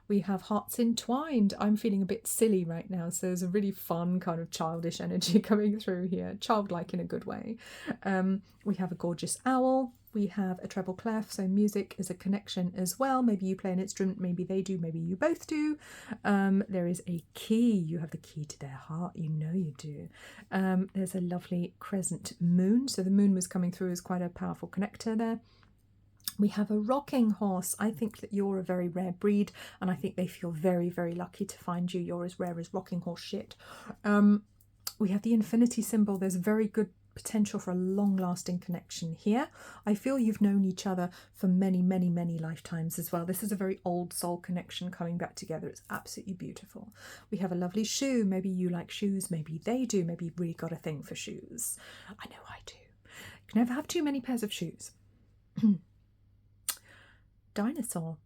We have hearts entwined. I'm feeling a bit silly right now, so there's a really fun kind of childish energy coming through here. Childlike in a good way. We have a gorgeous owl. We have a treble clef, so music is a connection as well. Maybe you play an instrument, maybe they do, maybe you both do. There is a key. You have the key to their heart. You know you do. There's a lovely crescent moon. So the moon was coming through as quite a powerful connector there. We have a rocking horse. I think that you're a very rare breed, and I think they feel very, very lucky to find you. You're as rare as rocking horse shit. We have the infinity symbol. There's very good potential for a long-lasting connection here. I feel you've known each other for many, many, many lifetimes as well. This is a very old soul connection coming back together. It's absolutely beautiful. We have a lovely shoe. Maybe you like shoes. Maybe they do. Maybe you've really got a thing for shoes. I know I do. You can never have too many pairs of shoes. Dinosaur,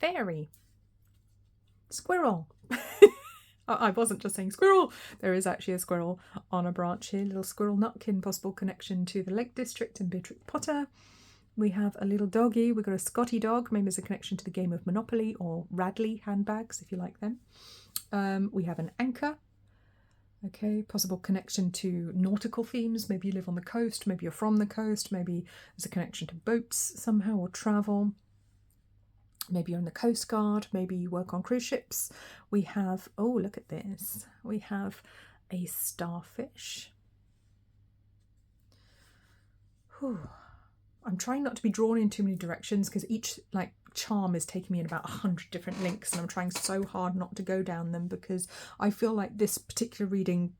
fairy, squirrel. I wasn't just saying squirrel. There is actually a squirrel on a branch here. Little squirrel nutkin, possible connection to the Lake District and Beatrix Potter. We have a little doggy. We've got a Scotty dog. Maybe there's a connection to the game of Monopoly or Radley handbags, if you like them. We have an anchor. Okay, possible connection to nautical themes. Maybe you live on the coast, maybe you're from the coast, maybe there's a connection to boats somehow or travel. Maybe you're in the Coast Guard, maybe you work on cruise ships. We have, oh, look at this. We have a starfish. Whew. I'm trying not to be drawn in too many directions because each charm is taking me in about 100 different links, and I'm trying so hard not to go down them because I feel like this particular reading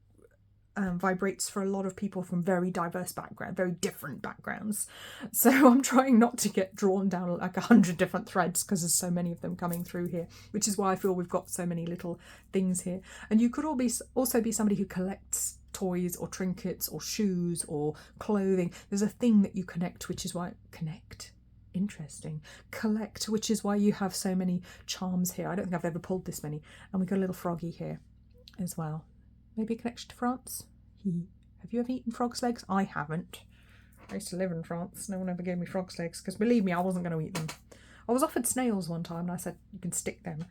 vibrates for a lot of people from very diverse backgrounds, very different backgrounds. So I'm trying not to get drawn down like 100 different threads because there's so many of them coming through here, which is why I feel we've got so many little things here. And you could also be somebody who collects toys or trinkets or shoes or clothing. There's a thing that you connect, which is why interesting. Collect, which is why you have so many charms here. I don't think I've ever pulled this many. And we've got a little froggy here as well. Maybe a connection to France? Have you ever eaten frog's legs? I haven't. I used to live in France. No one ever gave me frog's legs because, believe me, I wasn't going to eat them. I was offered snails one time and I said, you can stick them.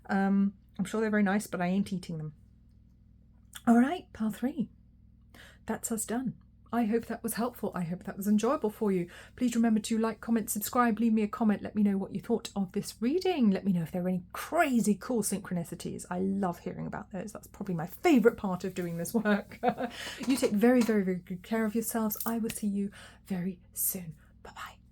I'm sure they're very nice, but I ain't eating them. All right, pile 3. That's us done. I hope that was helpful. I hope that was enjoyable for you. Please remember to like, comment, subscribe, leave me a comment. Let me know what you thought of this reading. Let me know if there are any crazy cool synchronicities. I love hearing about those. That's probably my favourite part of doing this work. You take very, very, very good care of yourselves. I will see you very soon. Bye-bye.